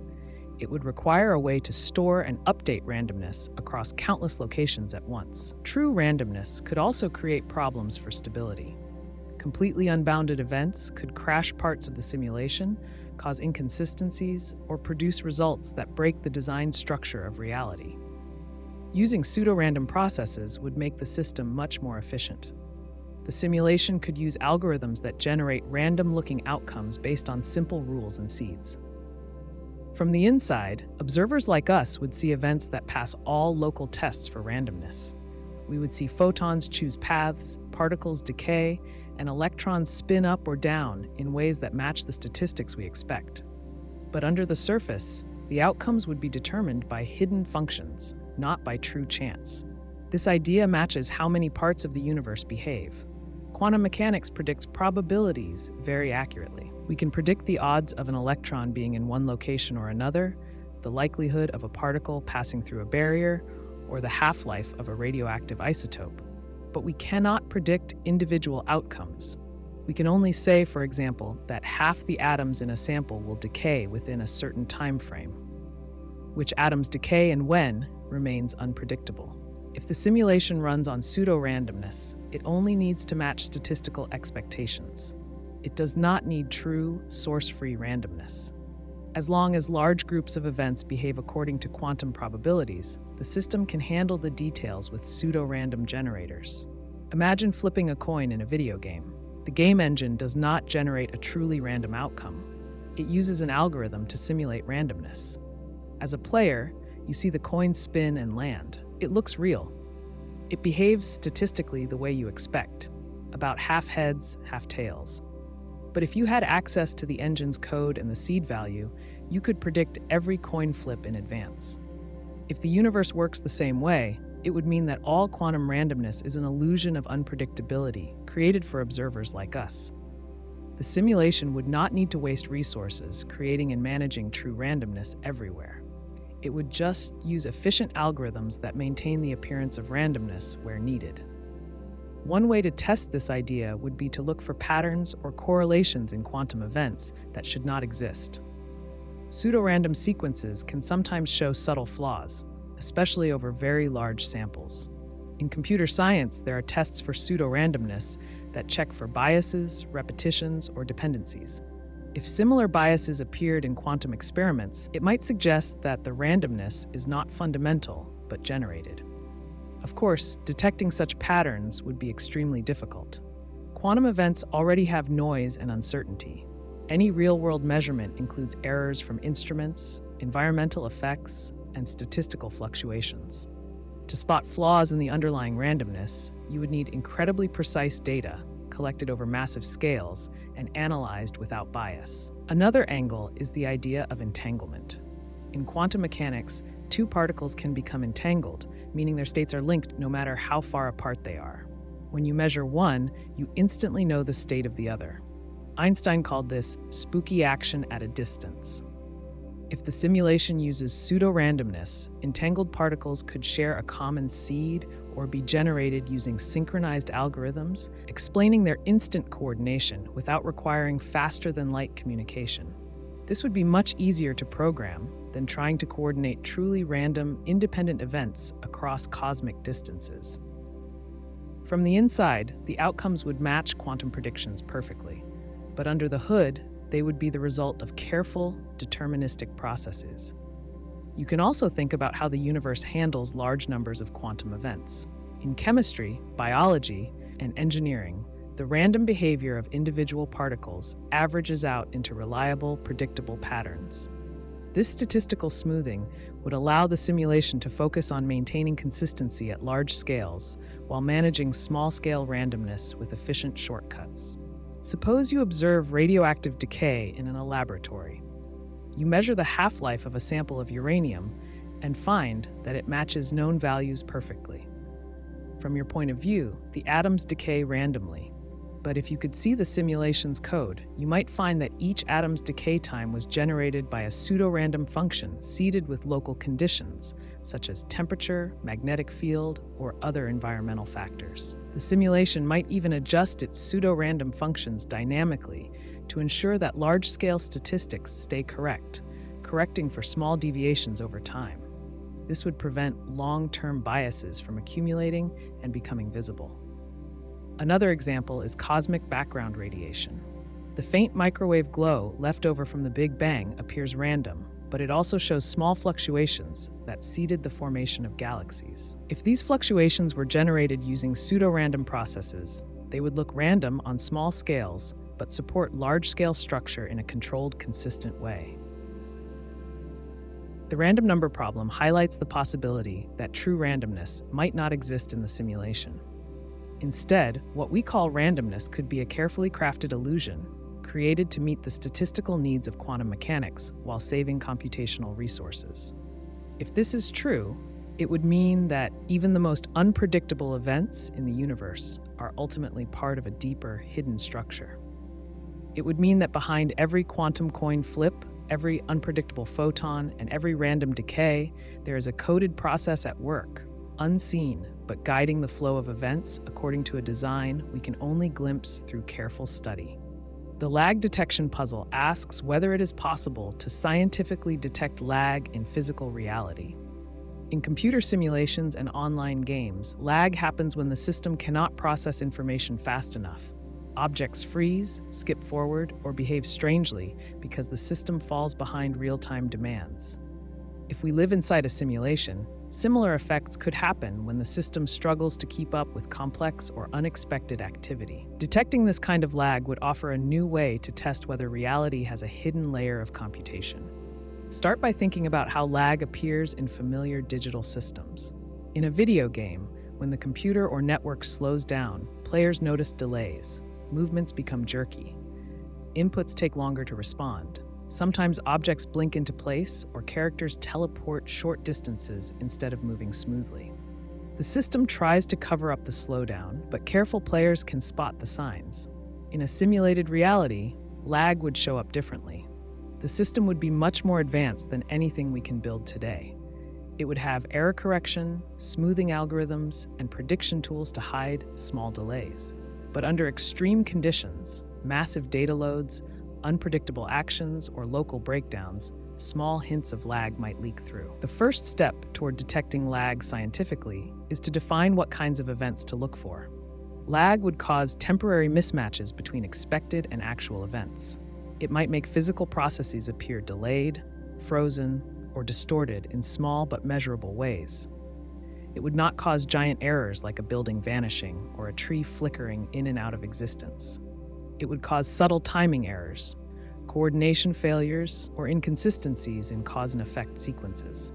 Speaker 1: It would require a way to store and update randomness across countless locations at once. True randomness could also create problems for stability. Completely unbounded events could crash parts of the simulation, cause inconsistencies, or produce results that break the design structure of reality. Using pseudo-random processes would make the system much more efficient. The simulation could use algorithms that generate random-looking outcomes based on simple rules and seeds. From the inside, observers like us would see events that pass all local tests for randomness. We would see photons choose paths, particles decay, and electrons spin up or down in ways that match the statistics we expect. But under the surface, the outcomes would be determined by hidden functions, not by true chance. This idea matches how many parts of the universe behave. Quantum mechanics predicts probabilities very accurately. We can predict the odds of an electron being in one location or another, the likelihood of a particle passing through a barrier, or the half-life of a radioactive isotope. But we cannot predict individual outcomes. We can only say, for example, that half the atoms in a sample will decay within a certain time frame. Which atoms decay and when remains unpredictable. If the simulation runs on pseudo-randomness, it only needs to match statistical expectations. It does not need true, source-free randomness. As long as large groups of events behave according to quantum probabilities, the system can handle the details with pseudo-random generators. Imagine flipping a coin in a video game. The game engine does not generate a truly random outcome. It uses an algorithm to simulate randomness. As a player, you see the coin spin and land. It looks real. It behaves statistically the way you expect, about half heads, half tails. But if you had access to the engine's code and the seed value, you could predict every coin flip in advance. If the universe works the same way, it would mean that all quantum randomness is an illusion of unpredictability created for observers like us. The simulation would not need to waste resources creating and managing true randomness everywhere. It would just use efficient algorithms that maintain the appearance of randomness where needed. One way to test this idea would be to look for patterns or correlations in quantum events that should not exist. Pseudo-random sequences can sometimes show subtle flaws, especially over very large samples. In computer science, there are tests for pseudo-randomness that check for biases, repetitions, or dependencies. If similar biases appeared in quantum experiments, it might suggest that the randomness is not fundamental, but generated. Of course, detecting such patterns would be extremely difficult. Quantum events already have noise and uncertainty. Any real-world measurement includes errors from instruments, environmental effects, and statistical fluctuations. To spot flaws in the underlying randomness, you would need incredibly precise data, collected over massive scales, and analyzed without bias. Another angle is the idea of entanglement. In quantum mechanics, two particles can become entangled, meaning their states are linked no matter how far apart they are. When you measure one, you instantly know the state of the other. Einstein called this spooky action at a distance. If the simulation uses pseudo-randomness, entangled particles could share a common seed or be generated using synchronized algorithms, explaining their instant coordination without requiring faster-than-light communication. This would be much easier to program than trying to coordinate truly random, independent events across cosmic distances. From the inside, the outcomes would match quantum predictions perfectly, but under the hood, they would be the result of careful, deterministic processes. You can also think about how the universe handles large numbers of quantum events. In chemistry, biology, and engineering, the random behavior of individual particles averages out into reliable, predictable patterns. This statistical smoothing would allow the simulation to focus on maintaining consistency at large scales while managing small-scale randomness with efficient shortcuts. Suppose you observe radioactive decay in a laboratory. You measure the half-life of a sample of uranium and find that it matches known values perfectly. From your point of view, the atoms decay randomly. But if you could see the simulation's code, you might find that each atom's decay time was generated by a pseudo-random function seeded with local conditions, such as temperature, magnetic field, or other environmental factors. The simulation might even adjust its pseudo-random functions dynamically to ensure that large-scale statistics stay correct, correcting for small deviations over time. This would prevent long-term biases from accumulating and becoming visible. Another example is cosmic background radiation. The faint microwave glow left over from the Big Bang appears random, but it also shows small fluctuations that seeded the formation of galaxies. If these fluctuations were generated using pseudo-random processes, they would look random on small scales, but support large-scale structure in a controlled, consistent way. The random number problem highlights the possibility that true randomness might not exist in the simulation. Instead, what we call randomness could be a carefully crafted illusion, created to meet the statistical needs of quantum mechanics while saving computational resources. If this is true, it would mean that even the most unpredictable events in the universe are ultimately part of a deeper, hidden structure. It would mean that behind every quantum coin flip, every unpredictable photon, and every random decay, there is a coded process at work, unseen, but guiding the flow of events according to a design we can only glimpse through careful study. The lag detection puzzle asks whether it is possible to scientifically detect lag in physical reality. In computer simulations and online games, lag happens when the system cannot process information fast enough. Objects freeze, skip forward, or behave strangely because the system falls behind real-time demands. If we live inside a simulation, similar effects could happen when the system struggles to keep up with complex or unexpected activity. Detecting this kind of lag would offer a new way to test whether reality has a hidden layer of computation. Start by thinking about how lag appears in familiar digital systems. In a video game, when the computer or network slows down, players notice delays. Movements become jerky. Inputs take longer to respond. Sometimes objects blink into place or characters teleport short distances instead of moving smoothly. The system tries to cover up the slowdown, but careful players can spot the signs. In a simulated reality, lag would show up differently. The system would be much more advanced than anything we can build today. It would have error correction, smoothing algorithms, and prediction tools to hide small delays. But under extreme conditions, massive data loads, unpredictable actions, or local breakdowns, small hints of lag might leak through. The first step toward detecting lag scientifically is to define what kinds of events to look for. Lag would cause temporary mismatches between expected and actual events. It might make physical processes appear delayed, frozen, or distorted in small but measurable ways. It would not cause giant errors like a building vanishing or a tree flickering in and out of existence. It would cause subtle timing errors, coordination failures, or inconsistencies in cause and effect sequences.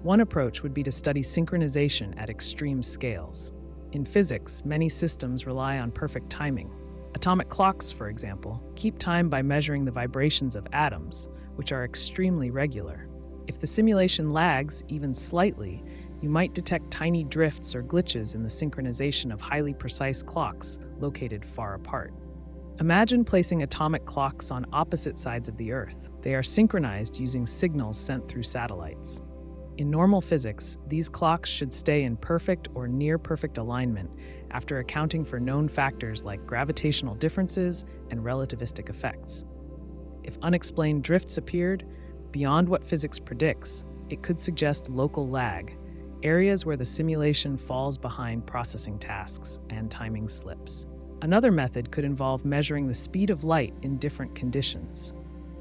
Speaker 1: One approach would be to study synchronization at extreme scales. In physics, many systems rely on perfect timing. Atomic clocks, for example, keep time by measuring the vibrations of atoms, which are extremely regular. If the simulation lags even slightly, you might detect tiny drifts or glitches in the synchronization of highly precise clocks located far apart. Imagine placing atomic clocks on opposite sides of the Earth. They are synchronized using signals sent through satellites. In normal physics, these clocks should stay in perfect or near-perfect alignment after accounting for known factors like gravitational differences and relativistic effects. If unexplained drifts appeared beyond what physics predicts, it could suggest local lag, areas where the simulation falls behind processing tasks and timing slips. Another method could involve measuring the speed of light in different conditions.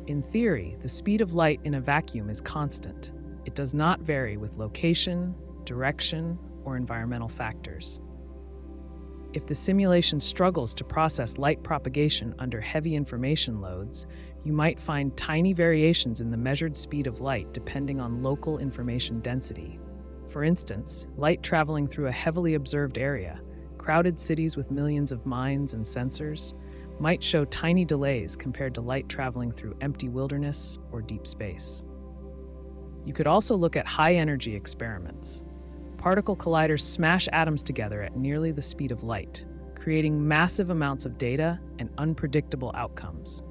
Speaker 1: In theory, the speed of light in a vacuum is constant. It does not vary with location, direction, or environmental factors. If the simulation struggles to process light propagation under heavy information loads, you might find tiny variations in the measured speed of light depending on local information density. For instance, light traveling through a heavily observed area, crowded cities with millions of minds and sensors, might show tiny delays compared to light traveling through empty wilderness or deep space. You could also look at high-energy experiments. Particle colliders smash atoms together at nearly the speed of light, creating massive amounts of data and unpredictable outcomes.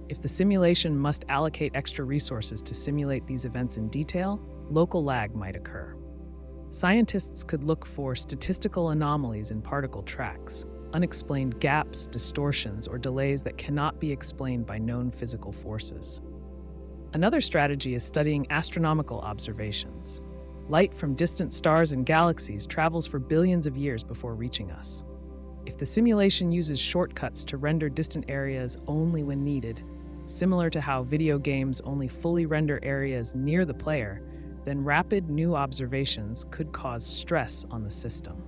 Speaker 1: If the simulation must allocate extra resources to simulate these events in detail, local lag might occur. Scientists could look for statistical anomalies in particle tracks, unexplained gaps, distortions, or delays that cannot be explained by known physical forces. Another strategy is studying astronomical observations. Light from distant stars and galaxies travels for billions of years before reaching us. If the simulation uses shortcuts to render distant areas only when needed, similar to how video games only fully render areas near the player, then rapid new observations could cause stress on the system.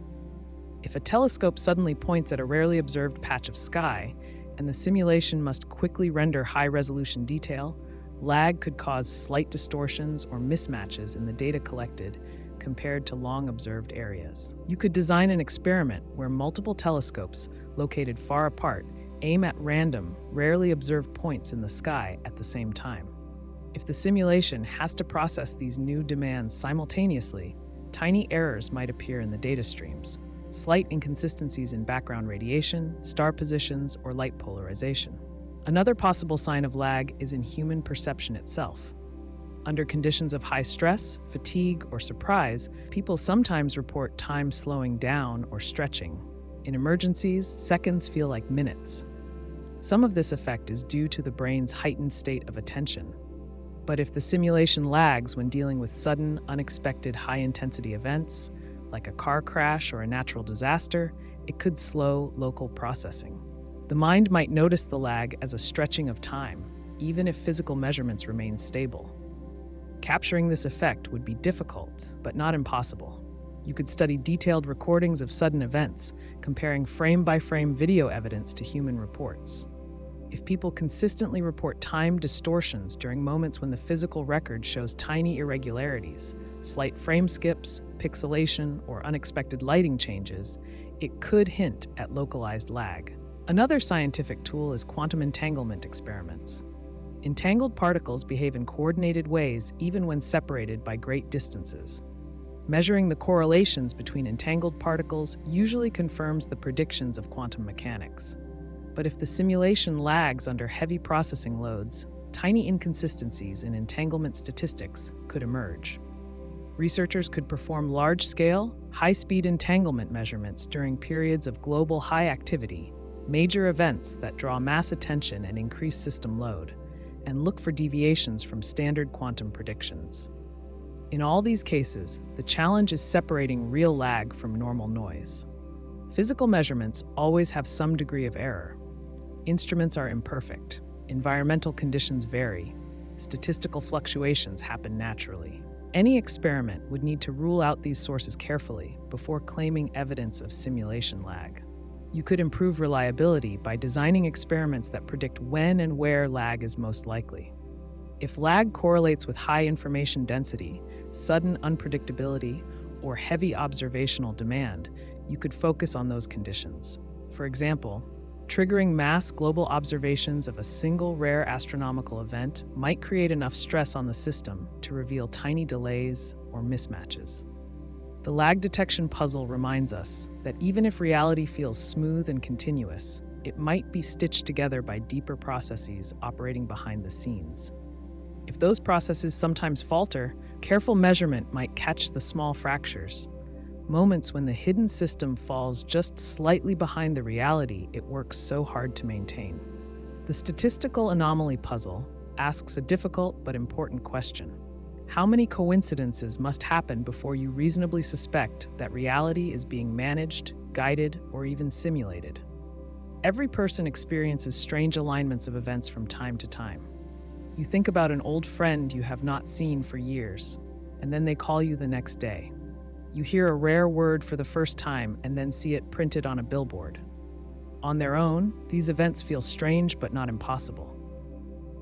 Speaker 1: If a telescope suddenly points at a rarely observed patch of sky, and the simulation must quickly render high-resolution detail, lag could cause slight distortions or mismatches in the data collected, compared to long-observed areas. You could design an experiment where multiple telescopes, located far apart, aim at random, rarely observed points in the sky at the same time. If the simulation has to process these new demands simultaneously, tiny errors might appear in the data streams, slight inconsistencies in background radiation, star positions, or light polarization. Another possible sign of lag is in human perception itself. Under conditions of high stress, fatigue, or surprise, people sometimes report time slowing down or stretching. In emergencies, seconds feel like minutes. Some of this effect is due to the brain's heightened state of attention. But if the simulation lags when dealing with sudden, unexpected high-intensity events, like a car crash or a natural disaster, it could slow local processing. The mind might notice the lag as a stretching of time, even if physical measurements remain stable. Capturing this effect would be difficult, but not impossible. You could study detailed recordings of sudden events, comparing frame-by-frame video evidence to human reports. If people consistently report time distortions during moments when the physical record shows tiny irregularities, slight frame skips, pixelation, or unexpected lighting changes, it could hint at localized lag. Another scientific tool is quantum entanglement experiments. Entangled particles behave in coordinated ways even when separated by great distances. Measuring the correlations between entangled particles usually confirms the predictions of quantum mechanics. But if the simulation lags under heavy processing loads, tiny inconsistencies in entanglement statistics could emerge. Researchers could perform large-scale, high-speed entanglement measurements during periods of global high activity, major events that draw mass attention and increase system load, and look for deviations from standard quantum predictions. In all these cases, the challenge is separating real lag from normal noise. Physical measurements always have some degree of error. Instruments are imperfect, environmental conditions vary, statistical fluctuations happen naturally. Any experiment would need to rule out these sources carefully before claiming evidence of simulation lag. You could improve reliability by designing experiments that predict when and where lag is most likely. If lag correlates with high information density, sudden unpredictability, or heavy observational demand, you could focus on those conditions. For example, triggering mass global observations of a single rare astronomical event might create enough stress on the system to reveal tiny delays or mismatches. The lag detection puzzle reminds us that even if reality feels smooth and continuous, it might be stitched together by deeper processes operating behind the scenes. If those processes sometimes falter, careful measurement might catch the small fractures, moments when the hidden system falls just slightly behind the reality it works so hard to maintain. The statistical anomaly puzzle asks a difficult but important question. How many coincidences must happen before you reasonably suspect that reality is being managed, guided, or even simulated? Every person experiences strange alignments of events from time to time. You think about an old friend you have not seen for years, and then they call you the next day. You hear a rare word for the first time and then see it printed on a billboard. On their own, these events feel strange but not impossible.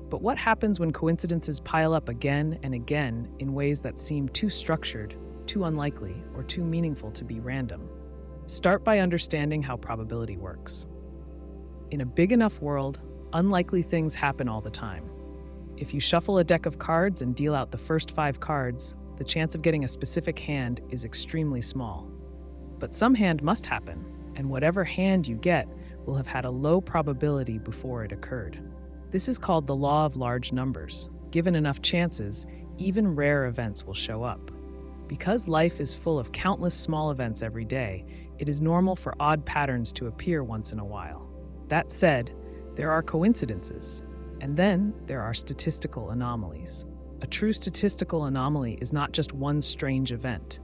Speaker 1: But what happens when coincidences pile up again and again in ways that seem too structured, too unlikely, or too meaningful to be random? Start by understanding how probability works. In a big enough world, unlikely things happen all the time. If you shuffle a deck of cards and deal out the first 5 cards, the chance of getting a specific hand is extremely small. But some hand must happen, and whatever hand you get will have had a low probability before it occurred. This is called the law of large numbers. Given enough chances, even rare events will show up. Because life is full of countless small events every day, it is normal for odd patterns to appear once in a while. That said, there are coincidences, and then there are statistical anomalies. A true statistical anomaly is not just one strange event.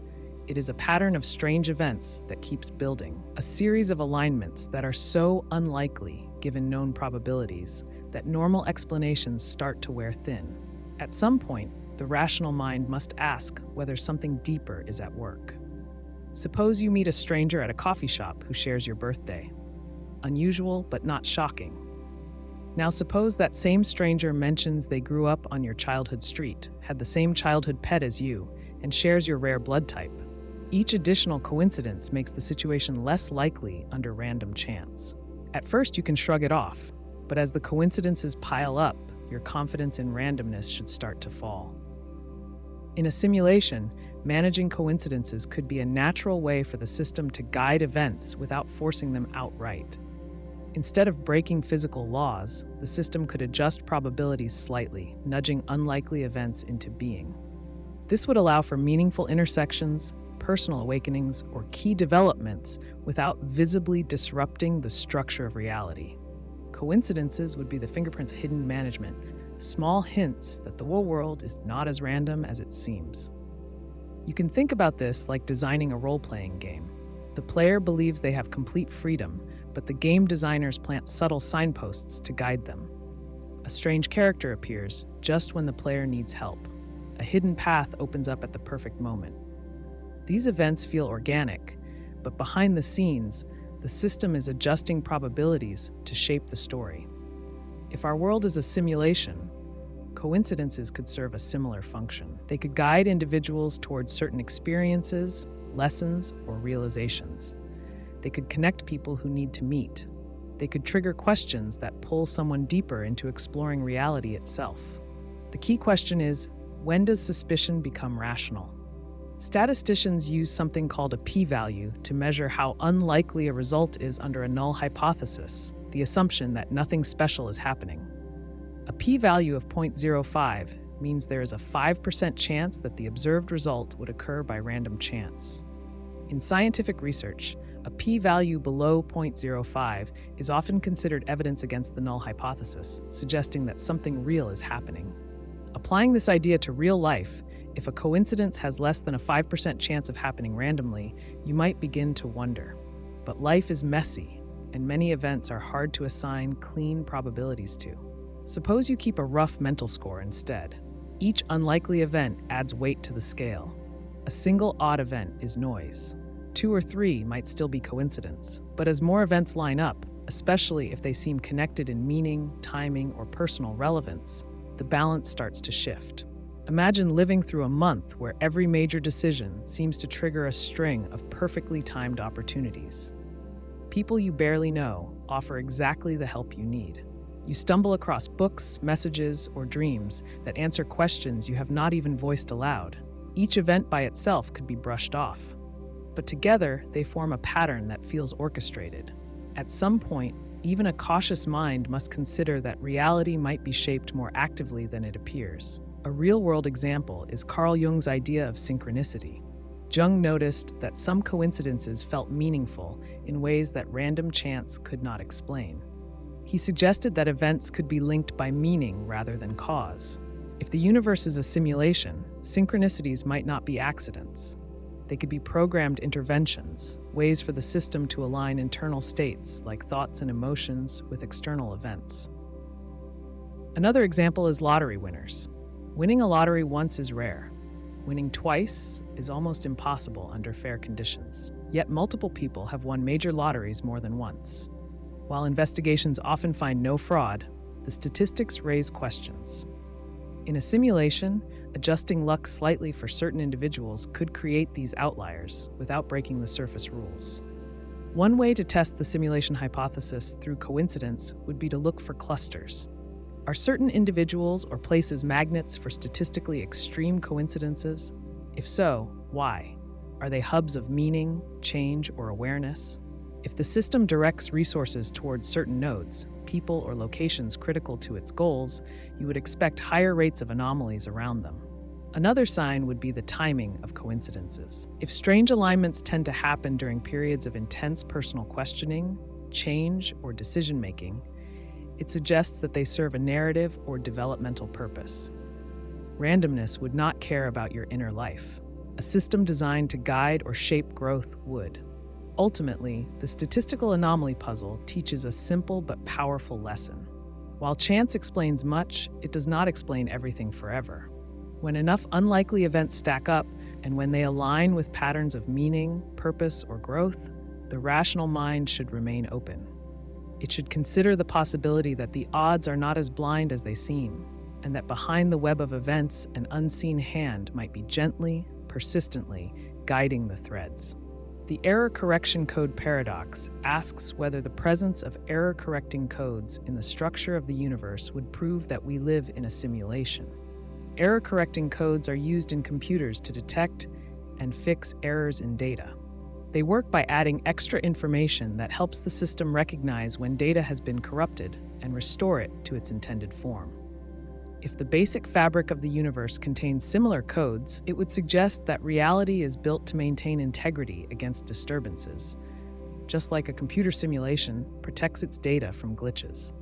Speaker 1: It is a pattern of strange events that keeps building, a series of alignments that are so unlikely given known probabilities that normal explanations start to wear thin. At some point, the rational mind must ask whether something deeper is at work. Suppose you meet a stranger at a coffee shop who shares your birthday. Unusual, but not shocking. Now suppose that same stranger mentions they grew up on your childhood street, had the same childhood pet as you, and shares your rare blood type. Each additional coincidence makes the situation less likely under random chance. At first, you can shrug it off, but as the coincidences pile up, your confidence in randomness should start to fall. In a simulation, managing coincidences could be a natural way for the system to guide events without forcing them outright. Instead of breaking physical laws, the system could adjust probabilities slightly, nudging unlikely events into being. This would allow for meaningful intersections, personal awakenings, or key developments without visibly disrupting the structure of reality. Coincidences would be the fingerprint's hidden management, small hints that the whole world is not as random as it seems. You can think about this like designing a role-playing game. The player believes they have complete freedom, but the game designers plant subtle signposts to guide them. A strange character appears just when the player needs help. A hidden path opens up at the perfect moment. These events feel organic, but behind the scenes, the system is adjusting probabilities to shape the story. If our world is a simulation, coincidences could serve a similar function. They could guide individuals towards certain experiences, lessons, or realizations. They could connect people who need to meet. They could trigger questions that pull someone deeper into exploring reality itself. The key question is, when does suspicion become rational? Statisticians use something called a p-value to measure how unlikely a result is under a null hypothesis, the assumption that nothing special is happening. A p-value of 0.05 means there is a 5% chance that the observed result would occur by random chance. In scientific research, a p-value below 0.05 is often considered evidence against the null hypothesis, suggesting that something real is happening. Applying this idea to real life, if a coincidence has less than a 5% chance of happening randomly, you might begin to wonder. But life is messy, and many events are hard to assign clean probabilities to. Suppose you keep a rough mental score instead. Each unlikely event adds weight to the scale. A single odd event is noise. 2 or 3 might still be coincidence, but as more events line up, especially if they seem connected in meaning, timing, or personal relevance, the balance starts to shift. Imagine living through a month where every major decision seems to trigger a string of perfectly timed opportunities. People you barely know offer exactly the help you need. You stumble across books, messages, or dreams that answer questions you have not even voiced aloud. Each event by itself could be brushed off, but together they form a pattern that feels orchestrated. At some point, even a cautious mind must consider that reality might be shaped more actively than it appears. A real-world example is Carl Jung's idea of synchronicity. Jung noticed that some coincidences felt meaningful in ways that random chance could not explain. He suggested that events could be linked by meaning rather than cause. If the universe is a simulation, synchronicities might not be accidents. They could be programmed interventions, ways for the system to align internal states like thoughts and emotions with external events. Another example is lottery winners. Winning a lottery once is rare. Winning twice is almost impossible under fair conditions. Yet multiple people have won major lotteries more than once. While investigations often find no fraud, the statistics raise questions. In a simulation, adjusting luck slightly for certain individuals could create these outliers without breaking the surface rules. One way to test the simulation hypothesis through coincidence would be to look for clusters. Are certain individuals or places magnets for statistically extreme coincidences? If so, why? Are they hubs of meaning, change, or awareness? If the system directs resources towards certain nodes, people or locations critical to its goals, you would expect higher rates of anomalies around them. Another sign would be the timing of coincidences. If strange alignments tend to happen during periods of intense personal questioning, change, or decision-making, it suggests that they serve a narrative or developmental purpose. Randomness would not care about your inner life. A system designed to guide or shape growth would. Ultimately, the statistical anomaly puzzle teaches a simple but powerful lesson. While chance explains much, it does not explain everything forever. When enough unlikely events stack up, and when they align with patterns of meaning, purpose, or growth, the rational mind should remain open. It should consider the possibility that the odds are not as blind as they seem, and that behind the web of events, an unseen hand might be gently, persistently, guiding the threads. The error correction code paradox asks whether the presence of error-correcting codes in the structure of the universe would prove that we live in a simulation. Error-correcting codes are used in computers to detect and fix errors in data. They work by adding extra information that helps the system recognize when data has been corrupted and restore it to its intended form. If the basic fabric of the universe contains similar codes, it would suggest that reality is built to maintain integrity against disturbances, just like a computer simulation protects its data from glitches.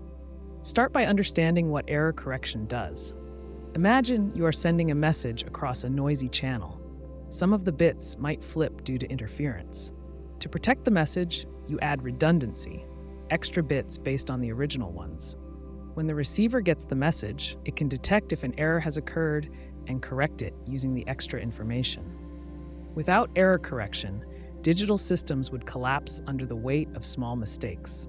Speaker 1: Start by understanding what error correction does. Imagine you are sending a message across a noisy channel. Some of the bits might flip due to interference. To protect the message, you add redundancy, extra bits based on the original ones. When the receiver gets the message, it can detect if an error has occurred and correct it using the extra information. Without error correction, digital systems would collapse under the weight of small mistakes.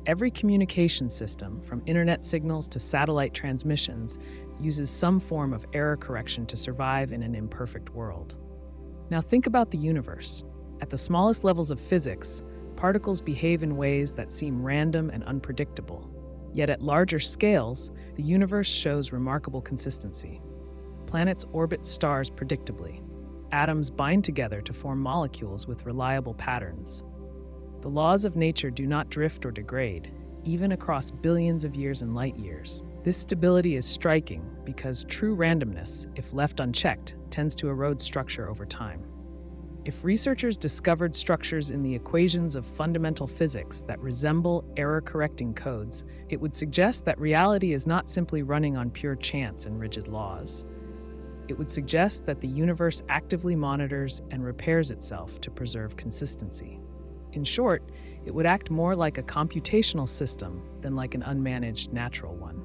Speaker 1: Every communication system, from internet signals to satellite transmissions, uses some form of error correction to survive in an imperfect world. Now think about the universe. At the smallest levels of physics, particles behave in ways that seem random and unpredictable. Yet at larger scales, the universe shows remarkable consistency. Planets orbit stars predictably. Atoms bind together to form molecules with reliable patterns. The laws of nature do not drift or degrade, even across billions of years and light years. This stability is striking because true randomness, if left unchecked, tends to erode structure over time. If researchers discovered structures in the equations of fundamental physics that resemble error-correcting codes, it would suggest that reality is not simply running on pure chance and rigid laws. It would suggest that the universe actively monitors and repairs itself to preserve consistency. In short, it would act more like a computational system than like an unmanaged natural one.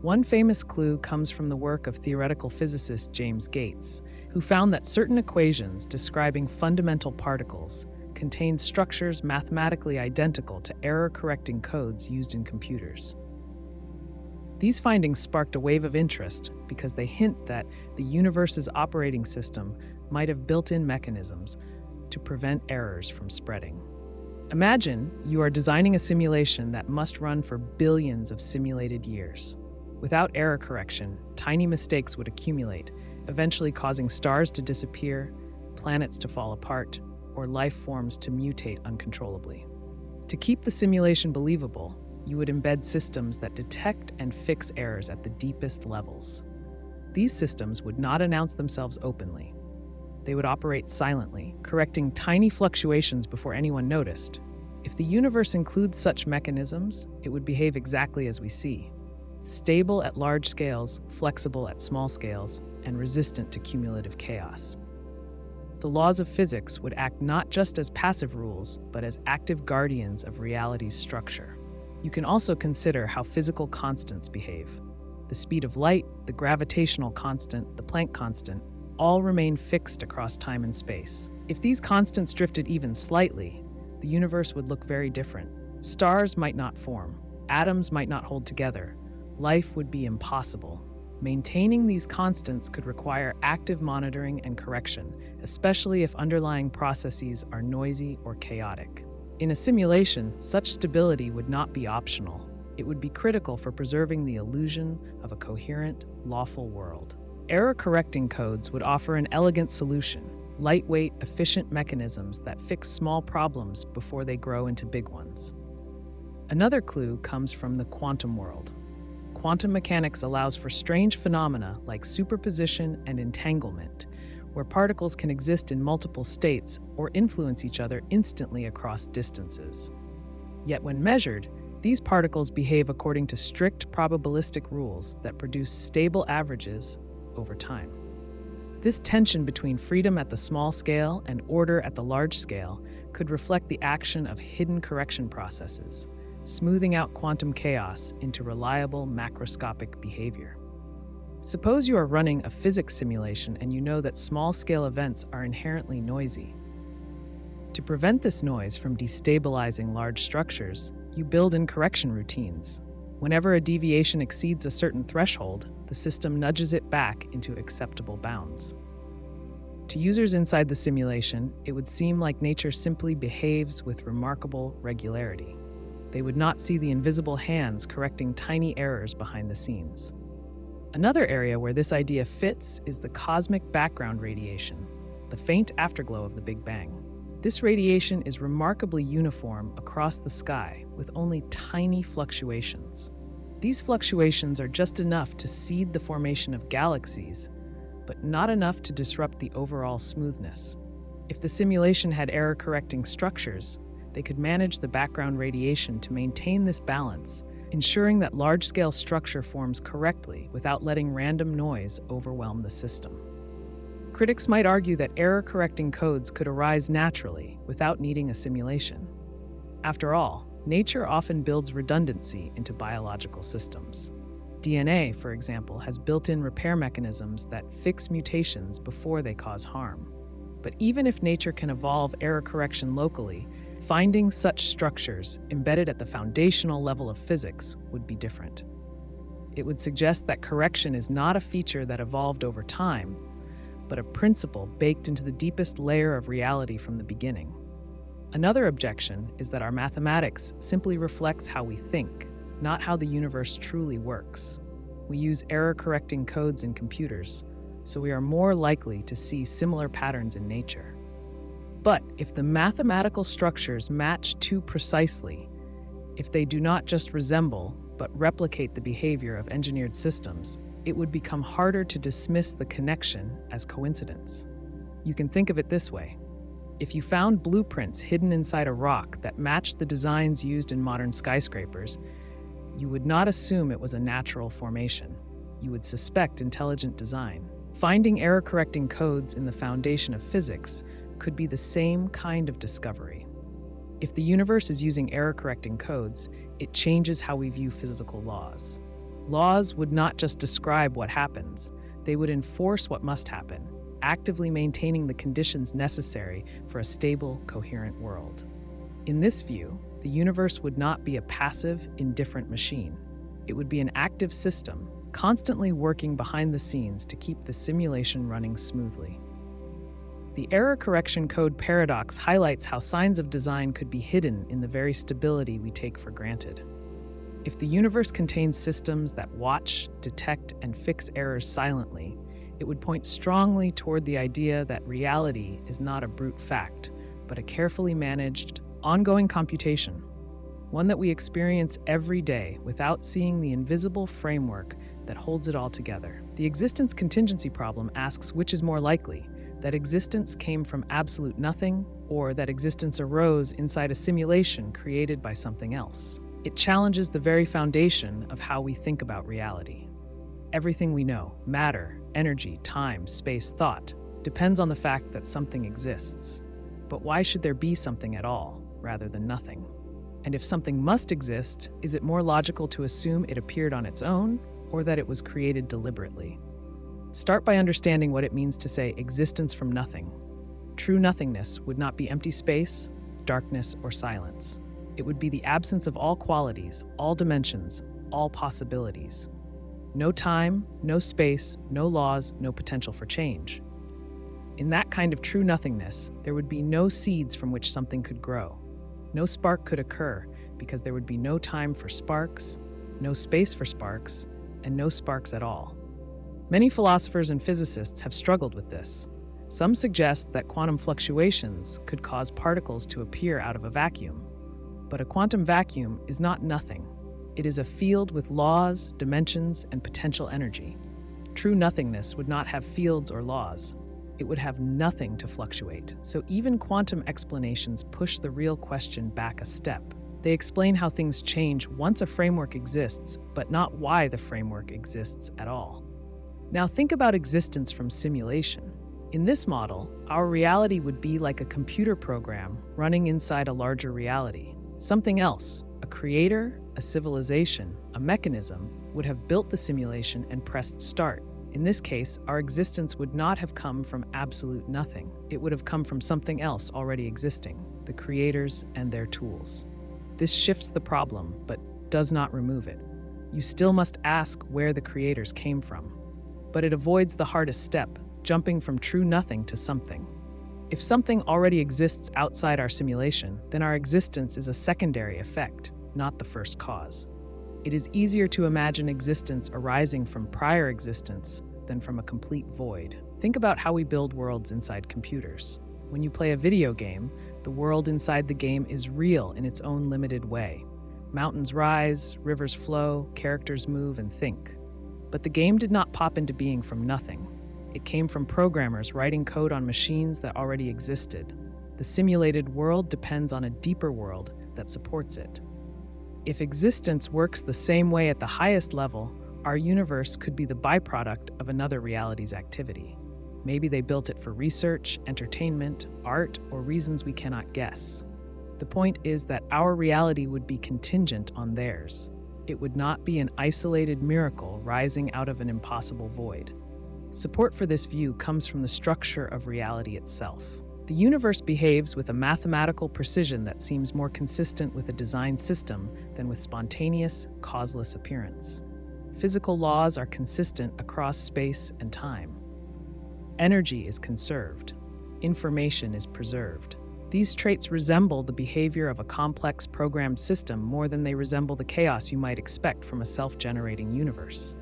Speaker 1: One famous clue comes from the work of theoretical physicist James Gates, who found that certain equations describing fundamental particles contained structures mathematically identical to error-correcting codes used in computers. These findings sparked a wave of interest because they hint that the universe's operating system might have built-in mechanisms to prevent errors from spreading. Imagine you are designing a simulation that must run for billions of simulated years. Without error correction, tiny mistakes would accumulate, eventually causing stars to disappear, planets to fall apart, or life forms to mutate uncontrollably. To keep the simulation believable, you would embed systems that detect and fix errors at the deepest levels. These systems would not announce themselves openly. They would operate silently, correcting tiny fluctuations before anyone noticed. If the universe includes such mechanisms, it would behave exactly as we see. Stable at large scales, flexible at small scales, and resistant to cumulative chaos. The laws of physics would act not just as passive rules, but as active guardians of reality's structure. You can also consider how physical constants behave. The speed of light, the gravitational constant, the Planck constant, all remain fixed across time and space. If these constants drifted even slightly, the universe would look very different. Stars might not form, atoms might not hold together, life would be impossible. Maintaining these constants could require active monitoring and correction, especially if underlying processes are noisy or chaotic. In a simulation, such stability would not be optional. It would be critical for preserving the illusion of a coherent, lawful world. Error-correcting codes would offer an elegant solution, lightweight, efficient mechanisms that fix small problems before they grow into big ones. Another clue comes from the quantum world. Quantum mechanics allows for strange phenomena like superposition and entanglement, where particles can exist in multiple states or influence each other instantly across distances. Yet when measured, these particles behave according to strict probabilistic rules that produce stable averages over time. This tension between freedom at the small scale and order at the large scale could reflect the action of hidden correction processes, smoothing out quantum chaos into reliable macroscopic behavior. Suppose you are running a physics simulation and you know that small-scale events are inherently noisy. To prevent this noise from destabilizing large structures, you build in correction routines. Whenever a deviation exceeds a certain threshold, the system nudges it back into acceptable bounds. To users inside the simulation, it would seem like nature simply behaves with remarkable regularity. They would not see the invisible hands correcting tiny errors behind the scenes. Another area where this idea fits is the cosmic background radiation, the faint afterglow of the Big Bang. This radiation is remarkably uniform across the sky with only tiny fluctuations. These fluctuations are just enough to seed the formation of galaxies, but not enough to disrupt the overall smoothness. If the simulation had error-correcting structures, they could manage the background radiation to maintain this balance, ensuring that large-scale structure forms correctly without letting random noise overwhelm the system. Critics might argue that error-correcting codes could arise naturally without needing a simulation. After all, nature often builds redundancy into biological systems. DNA, for example, has built-in repair mechanisms that fix mutations before they cause harm. But even if nature can evolve error correction locally, finding such structures embedded at the foundational level of physics would be different. It would suggest that correction is not a feature that evolved over time, but a principle baked into the deepest layer of reality from the beginning. Another objection is that our mathematics simply reflects how we think, not how the universe truly works. We use error-correcting codes in computers, so we are more likely to see similar patterns in nature. But if the mathematical structures match too precisely, if they do not just resemble, but replicate the behavior of engineered systems, it would become harder to dismiss the connection as coincidence. You can think of it this way. If you found blueprints hidden inside a rock that matched the designs used in modern skyscrapers, you would not assume it was a natural formation. You would suspect intelligent design. Finding error-correcting codes in the foundation of physics could be the same kind of discovery. If the universe is using error-correcting codes, it changes how we view physical laws. Laws would not just describe what happens, they would enforce what must happen, actively maintaining the conditions necessary for a stable, coherent world. In this view, the universe would not be a passive, indifferent machine. It would be an active system, constantly working behind the scenes to keep the simulation running smoothly. The error correction code paradox highlights how signs of design could be hidden in the very stability we take for granted. If the universe contains systems that watch, detect, and fix errors silently, it would point strongly toward the idea that reality is not a brute fact, but a carefully managed, ongoing computation, one that we experience every day without seeing the invisible framework that holds it all together. The existence contingency problem asks which is more likely, that existence came from absolute nothing, or that existence arose inside a simulation created by something else. It challenges the very foundation of how we think about reality. Everything we know, matter, energy, time, space, thought, depends on the fact that something exists. But why should there be something at all, rather than nothing? And if something must exist, is it more logical to assume it appeared on its own, or that it was created deliberately? Start by understanding what it means to say existence from nothing. True nothingness would not be empty space, darkness, or silence. It would be the absence of all qualities, all dimensions, all possibilities. No time, no space, no laws, no potential for change. In that kind of true nothingness, there would be no seeds from which something could grow. No spark could occur because there would be no time for sparks, no space for sparks, and no sparks at all. Many philosophers and physicists have struggled with this. Some suggest that quantum fluctuations could cause particles to appear out of a vacuum. But a quantum vacuum is not nothing. It is a field with laws, dimensions, and potential energy. True nothingness would not have fields or laws. It would have nothing to fluctuate. So even quantum explanations push the real question back a step. They explain how things change once a framework exists, but not why the framework exists at all. Now think about existence from simulation. In this model, our reality would be like a computer program running inside a larger reality. Something else, a creator, a civilization, a mechanism, would have built the simulation and pressed start. In this case, our existence would not have come from absolute nothing. It would have come from something else already existing, the creators and their tools. This shifts the problem, but does not remove it. You still must ask where the creators came from. But it avoids the hardest step, jumping from true nothing to something. If something already exists outside our simulation, then our existence is a secondary effect, not the first cause. It is easier to imagine existence arising from prior existence than from a complete void. Think about how we build worlds inside computers. When you play a video game, the world inside the game is real in its own limited way. Mountains rise, rivers flow, characters move and think. But the game did not pop into being from nothing. It came from programmers writing code on machines that already existed. The simulated world depends on a deeper world that supports it. If existence works the same way at the highest level, our universe could be the byproduct of another reality's activity. Maybe they built it for research, entertainment, art, or reasons we cannot guess. The point is that our reality would be contingent on theirs. It would not be an isolated miracle rising out of an impossible void. Support for this view comes from the structure of reality itself. The universe behaves with a mathematical precision that seems more consistent with a design system than with spontaneous, causeless appearance. Physical laws are consistent across space and time. Energy is conserved. Information is preserved. These traits resemble the behavior of a complex programmed system more than they resemble the chaos you might expect from a self-generating universe.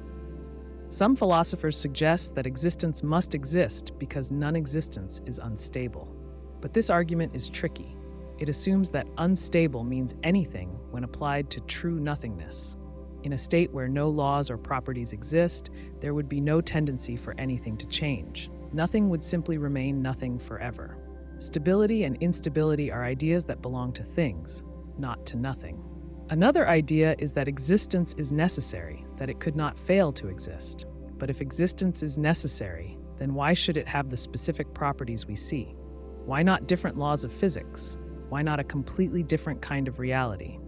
Speaker 1: Some philosophers suggest that existence must exist because non-existence is unstable. But this argument is tricky. It assumes that unstable means anything when applied to true nothingness. In a state where no laws or properties exist, there would be no tendency for anything to change. Nothing would simply remain nothing forever. Stability and instability are ideas that belong to things, not to nothing. Another idea is that existence is necessary, that it could not fail to exist. But if existence is necessary, then why should it have the specific properties we see? Why not different laws of physics? Why not a completely different kind of reality?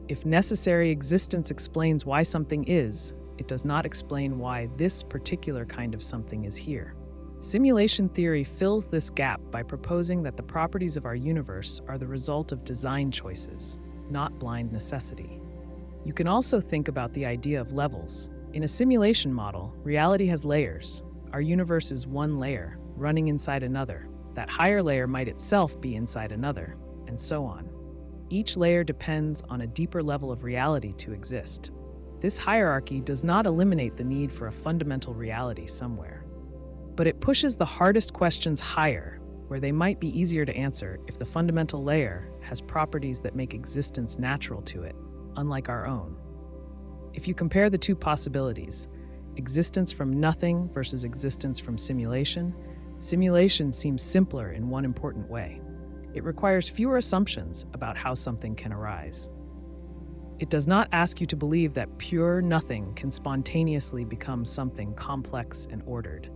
Speaker 1: If necessary existence explains why something is, it does not explain why this particular kind of something is here. Simulation theory fills this gap by proposing that the properties of our universe are the result of design choices, not blind necessity. You can also think about the idea of levels. In a simulation model, reality has layers. Our universe is one layer, running inside another. That higher layer might itself be inside another, and so on. Each layer depends on a deeper level of reality to exist. This hierarchy does not eliminate the need for a fundamental reality somewhere, but it pushes the hardest questions higher, where they might be easier to answer if the fundamental layer has properties that make existence natural to it, unlike our own. If you compare the two possibilities, existence from nothing versus existence from simulation, simulation seems simpler in one important way. It requires fewer assumptions about how something can arise. It does not ask you to believe that pure nothing can spontaneously become something complex and ordered.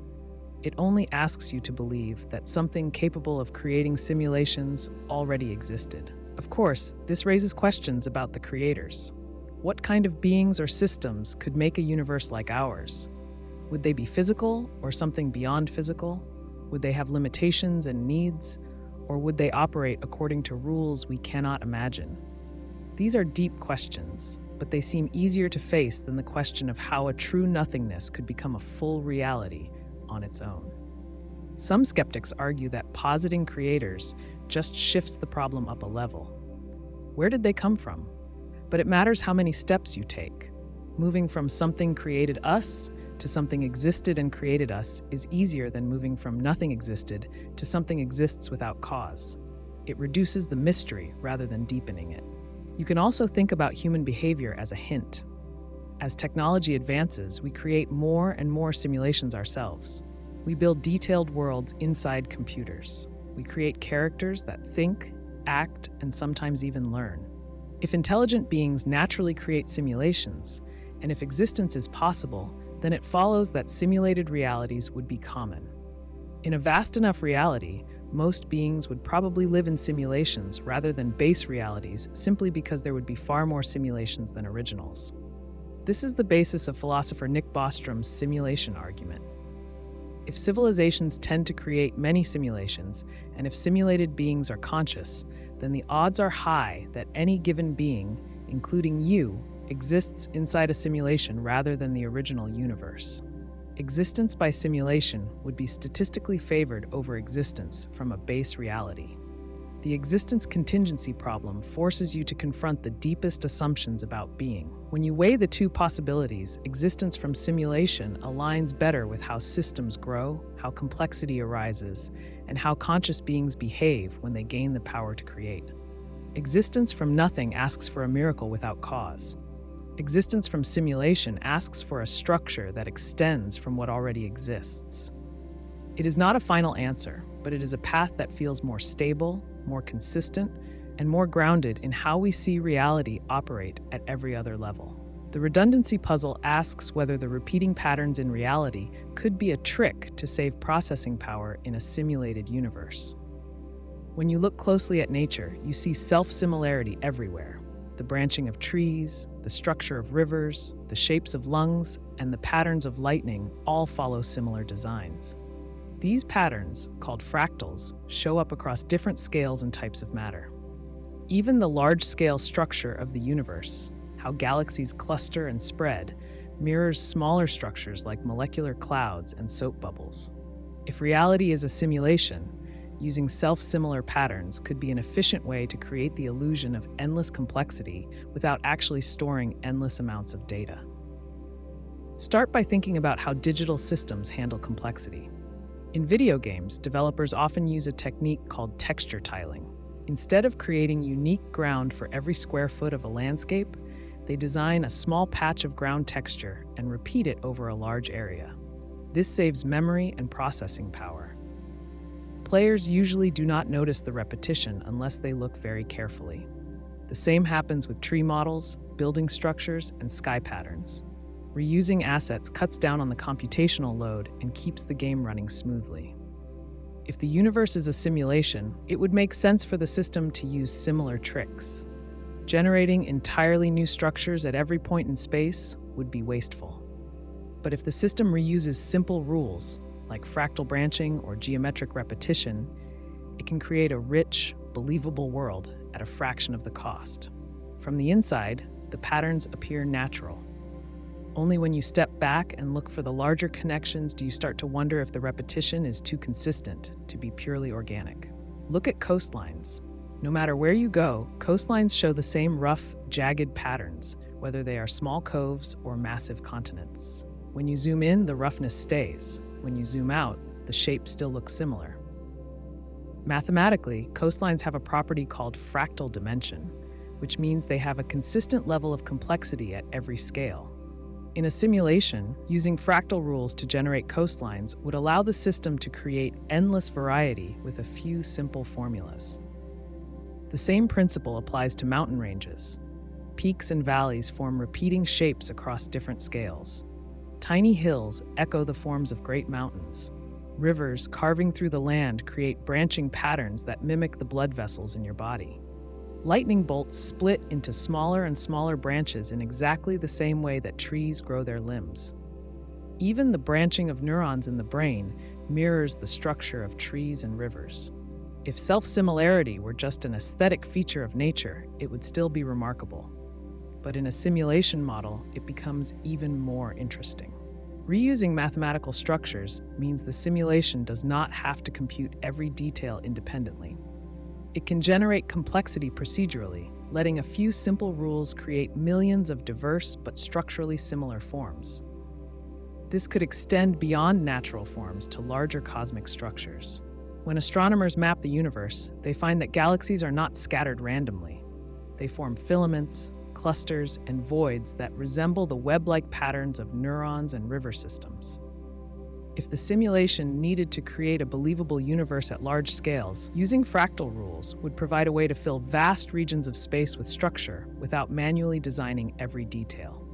Speaker 1: It only asks you to believe that something capable of creating simulations already existed. Of course, this raises questions about the creators. What kind of beings or systems could make a universe like ours? Would they be physical or something beyond physical? Would they have limitations and needs? Or would they operate according to rules we cannot imagine? These are deep questions, but they seem easier to face than the question of how a true nothingness could become a full reality on its own. Some skeptics argue that positing creators just shifts the problem up a level. Where did they come from? But it matters how many steps you take. Moving from something created us to something existed and created us is easier than moving from nothing existed to something exists without cause. It reduces the mystery rather than deepening it. You can also think about human behavior as a hint. As technology advances, we create more and more simulations ourselves. We build detailed worlds inside computers. We create characters that think, act, and sometimes even learn. If intelligent beings naturally create simulations, and if existence is possible, then it follows that simulated realities would be common. In a vast enough reality, most beings would probably live in simulations rather than base realities simply because there would be far more simulations than originals. This is the basis of philosopher Nick Bostrom's simulation argument. If civilizations tend to create many simulations, and if simulated beings are conscious, then the odds are high that any given being, including you, exists inside a simulation rather than the original universe. Existence by simulation would be statistically favored over existence from a base reality. The existence contingency problem forces you to confront the deepest assumptions about being. When you weigh the two possibilities, existence from simulation aligns better with how systems grow, how complexity arises, and how conscious beings behave when they gain the power to create. Existence from nothing asks for a miracle without cause. Existence from simulation asks for a structure that extends from what already exists. It is not a final answer, but it is a path that feels more stable, more consistent, and more grounded in how we see reality operate at every other level. The redundancy puzzle asks whether the repeating patterns in reality could be a trick to save processing power in a simulated universe. When you look closely at nature, you see self-similarity everywhere. The branching of trees, the structure of rivers, the shapes of lungs, and the patterns of lightning all follow similar designs. These patterns, called fractals, show up across different scales and types of matter. Even the large-scale structure of the universe, how galaxies cluster and spread, mirrors smaller structures like molecular clouds and soap bubbles. If reality is a simulation, using self-similar patterns could be an efficient way to create the illusion of endless complexity without actually storing endless amounts of data. Start by thinking about how digital systems handle complexity. In video games, developers often use a technique called texture tiling. Instead of creating unique ground for every square foot of a landscape, they design a small patch of ground texture and repeat it over a large area. This saves memory and processing power. Players usually do not notice the repetition unless they look very carefully. The same happens with tree models, building structures, and sky patterns. Reusing assets cuts down on the computational load and keeps the game running smoothly. If the universe is a simulation, it would make sense for the system to use similar tricks. Generating entirely new structures at every point in space would be wasteful. But if the system reuses simple rules, like fractal branching or geometric repetition, it can create a rich, believable world at a fraction of the cost. From the inside, the patterns appear natural. Only when you step back and look for the larger connections do you start to wonder if the repetition is too consistent to be purely organic. Look at coastlines. No matter where you go, coastlines show the same rough, jagged patterns, whether they are small coves or massive continents. When you zoom in, the roughness stays. When you zoom out, the shape still looks similar. Mathematically, coastlines have a property called fractal dimension, which means they have a consistent level of complexity at every scale. In a simulation, using fractal rules to generate coastlines would allow the system to create endless variety with a few simple formulas. The same principle applies to mountain ranges. Peaks and valleys form repeating shapes across different scales. Tiny hills echo the forms of great mountains. Rivers carving through the land create branching patterns that mimic the blood vessels in your body. Lightning bolts split into smaller and smaller branches in exactly the same way that trees grow their limbs. Even the branching of neurons in the brain mirrors the structure of trees and rivers. If self-similarity were just an aesthetic feature of nature, it would still be remarkable. But in a simulation model, it becomes even more interesting. Reusing mathematical structures means the simulation does not have to compute every detail independently. It can generate complexity procedurally, letting a few simple rules create millions of diverse but structurally similar forms. This could extend beyond natural forms to larger cosmic structures. When astronomers map the universe, they find that galaxies are not scattered randomly. They form filaments, clusters, and voids that resemble the web-like patterns of neurons and river systems. If the simulation needed to create a believable universe at large scales, using fractal rules would provide a way to fill vast regions of space with structure without manually designing every detail.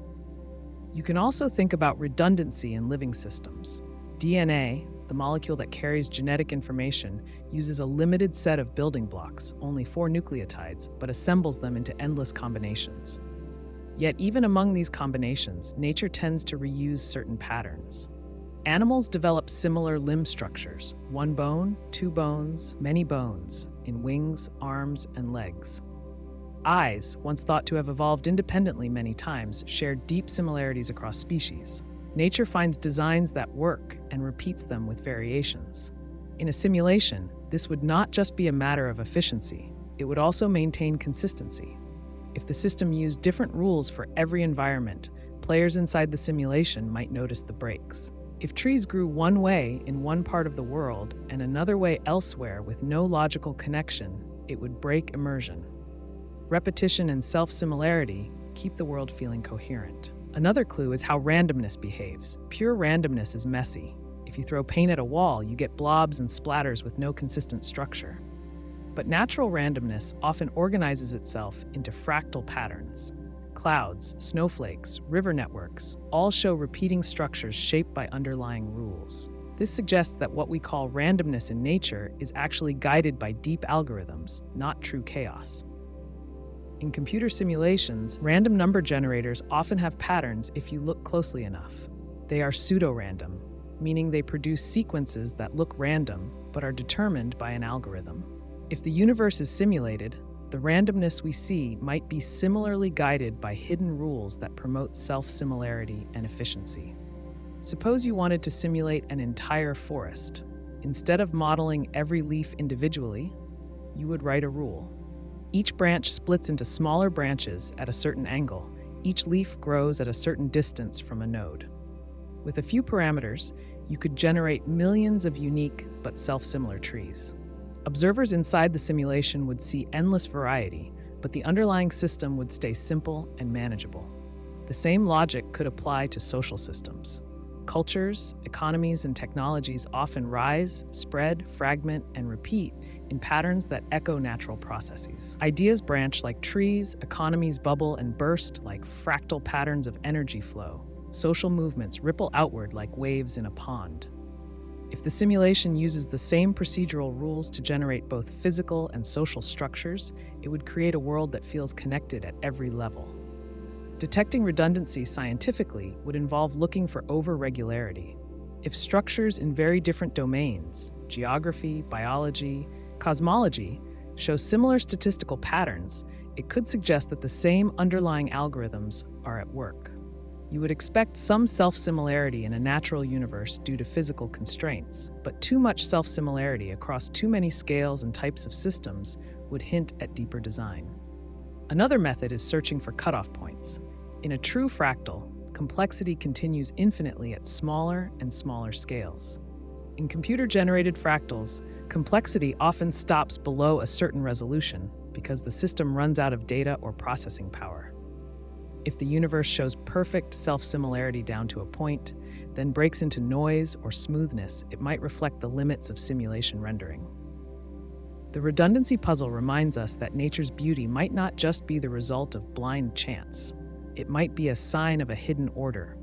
Speaker 1: You can also think about redundancy in living systems. DNA, the molecule that carries genetic information, uses a limited set of building blocks, only 4 nucleotides, but assembles them into endless combinations. Yet even among these combinations, nature tends to reuse certain patterns. Animals develop similar limb structures, 1 bone, 2 bones, many bones, in wings, arms, and legs. Eyes, once thought to have evolved independently many times, share deep similarities across species. Nature finds designs that work and repeats them with variations. In a simulation, this would not just be a matter of efficiency, it would also maintain consistency. If the system used different rules for every environment, players inside the simulation might notice the breaks. If trees grew one way in one part of the world and another way elsewhere with no logical connection, it would break immersion. Repetition and self-similarity keep the world feeling coherent. Another clue is how randomness behaves. Pure randomness is messy. If you throw paint at a wall, you get blobs and splatters with no consistent structure. But natural randomness often organizes itself into fractal patterns. Clouds, snowflakes, river networks all show repeating structures shaped by underlying rules. This suggests that what we call randomness in nature is actually guided by deep algorithms, not true chaos. In computer simulations, random number generators often have patterns if you look closely enough. They are pseudo-random, meaning they produce sequences that look random but are determined by an algorithm. If the universe is simulated, the randomness we see might be similarly guided by hidden rules that promote self-similarity and efficiency. Suppose you wanted to simulate an entire forest. Instead of modeling every leaf individually, you would write a rule. Each branch splits into smaller branches at a certain angle. Each leaf grows at a certain distance from a node. With a few parameters, you could generate millions of unique but self-similar trees. Observers inside the simulation would see endless variety, but the underlying system would stay simple and manageable. The same logic could apply to social systems. Cultures, economies, and technologies often rise, spread, fragment, and repeat in patterns that echo natural processes. Ideas branch like trees, economies bubble and burst like fractal patterns of energy flow. Social movements ripple outward like waves in a pond. If the simulation uses the same procedural rules to generate both physical and social structures, it would create a world that feels connected at every level. Detecting redundancy scientifically would involve looking for over-regularity. If structures in very different domains, geography, biology, cosmology, show similar statistical patterns, it could suggest that the same underlying algorithms are at work. You would expect some self-similarity in a natural universe due to physical constraints, but too much self-similarity across too many scales and types of systems would hint at deeper design. Another method is searching for cutoff points. In a true fractal, complexity continues infinitely at smaller and smaller scales. In computer-generated fractals, complexity often stops below a certain resolution because the system runs out of data or processing power. If the universe shows perfect self-similarity down to a point, then breaks into noise or smoothness, it might reflect the limits of simulation rendering. The redundancy puzzle reminds us that nature's beauty might not just be the result of blind chance. It might be a sign of a hidden order.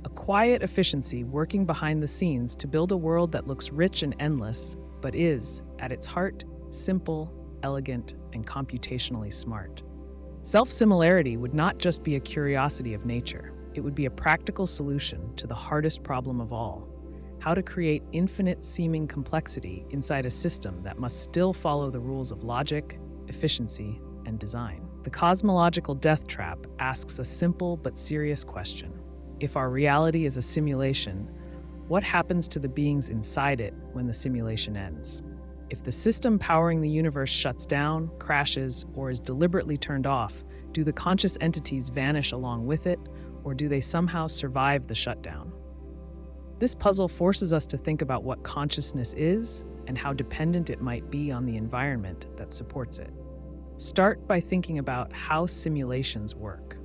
Speaker 1: A quiet efficiency working behind the scenes to build a world that looks rich and endless, but is, at its heart, simple, elegant, and computationally smart. Self-similarity would not just be a curiosity of nature. It would be a practical solution to the hardest problem of all: how to create infinite-seeming complexity inside a system that must still follow the rules of logic, efficiency, and design. The cosmological death trap asks a simple but serious question. If our reality is a simulation, what happens to the beings inside it when the simulation ends? If the system powering the universe shuts down, crashes, or is deliberately turned off, do the conscious entities vanish along with it, or do they somehow survive the shutdown? This puzzle forces us to think about what consciousness is and how dependent it might be on the environment that supports it. Start by thinking about how simulations work.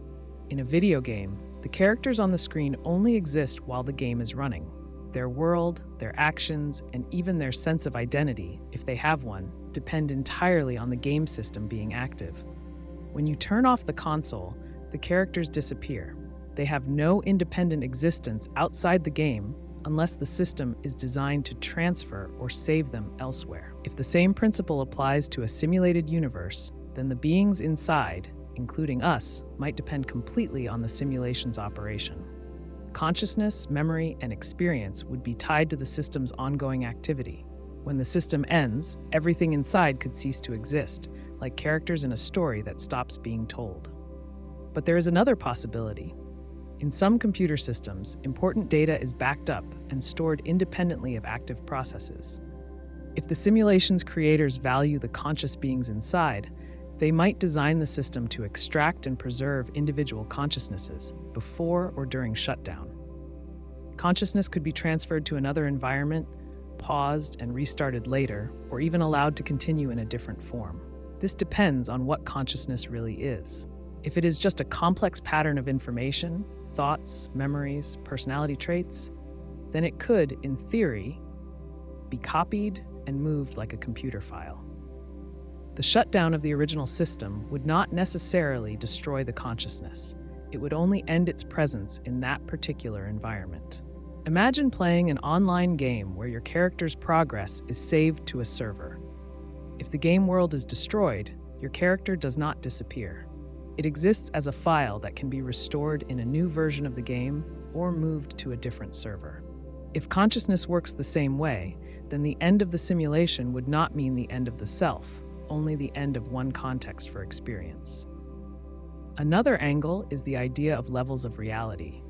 Speaker 1: In a video game, the characters on the screen only exist while the game is running. Their world, their actions, and even their sense of identity, if they have one, depend entirely on the game system being active. When you turn off the console, the characters disappear. They have no independent existence outside the game unless the system is designed to transfer or save them elsewhere. If the same principle applies to a simulated universe, then the beings inside, including us, might depend completely on the simulation's operation. Consciousness, memory, and experience would be tied to the system's ongoing activity. When the system ends, everything inside could cease to exist, like characters in a story that stops being told. But there is another possibility. In some computer systems, important data is backed up and stored independently of active processes. If the simulation's creators value the conscious beings inside, they might design the system to extract and preserve individual consciousnesses before or during shutdown. Consciousness could be transferred to another environment, paused and restarted later, or even allowed to continue in a different form. This depends on what consciousness really is. If it is just a complex pattern of information, thoughts, memories, personality traits, then it could, in theory, be copied and moved like a computer file. The shutdown of the original system would not necessarily destroy the consciousness. It would only end its presence in that particular environment. Imagine playing an online game where your character's progress is saved to a server. If the game world is destroyed, your character does not disappear. It exists as a file that can be restored in a new version of the game or moved to a different server. If consciousness works the same way, then the end of the simulation would not mean the end of the self, only the end of one context for experience. Another angle is the idea of levels of reality.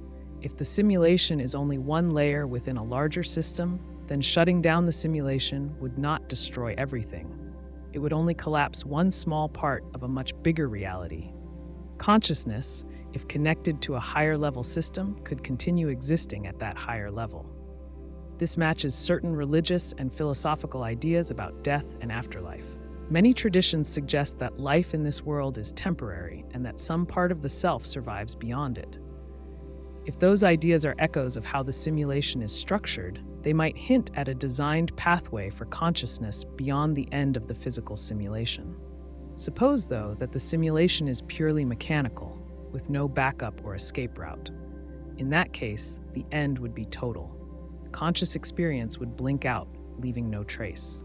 Speaker 1: If the simulation is only one layer within a larger system, then shutting down the simulation would not destroy everything. It would only collapse one small part of a much bigger reality. Consciousness, if connected to a higher level system, could continue existing at that higher level. This matches certain religious and philosophical ideas about death and afterlife. Many traditions suggest that life in this world is temporary and that some part of the self survives beyond it. If those ideas are echoes of how the simulation is structured, they might hint at a designed pathway for consciousness beyond the end of the physical simulation. Suppose, though, that the simulation is purely mechanical, with no backup or escape route. In that case, the end would be total. Conscious experience would blink out, leaving no trace.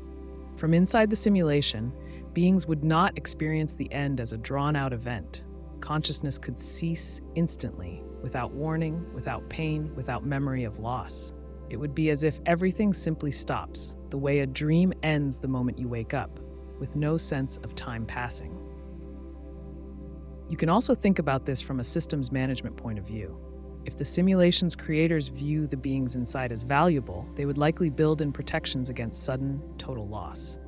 Speaker 1: From inside the simulation, beings would not experience the end as a drawn-out event. Consciousness could cease instantly, without warning, without pain, without memory of loss. It would be as if everything simply stops, the way a dream ends the moment you wake up, with no sense of time passing. You can also think about this from a systems management point of view. If the simulation's creators view the beings inside as valuable, they would likely build in protections against sudden, total loss.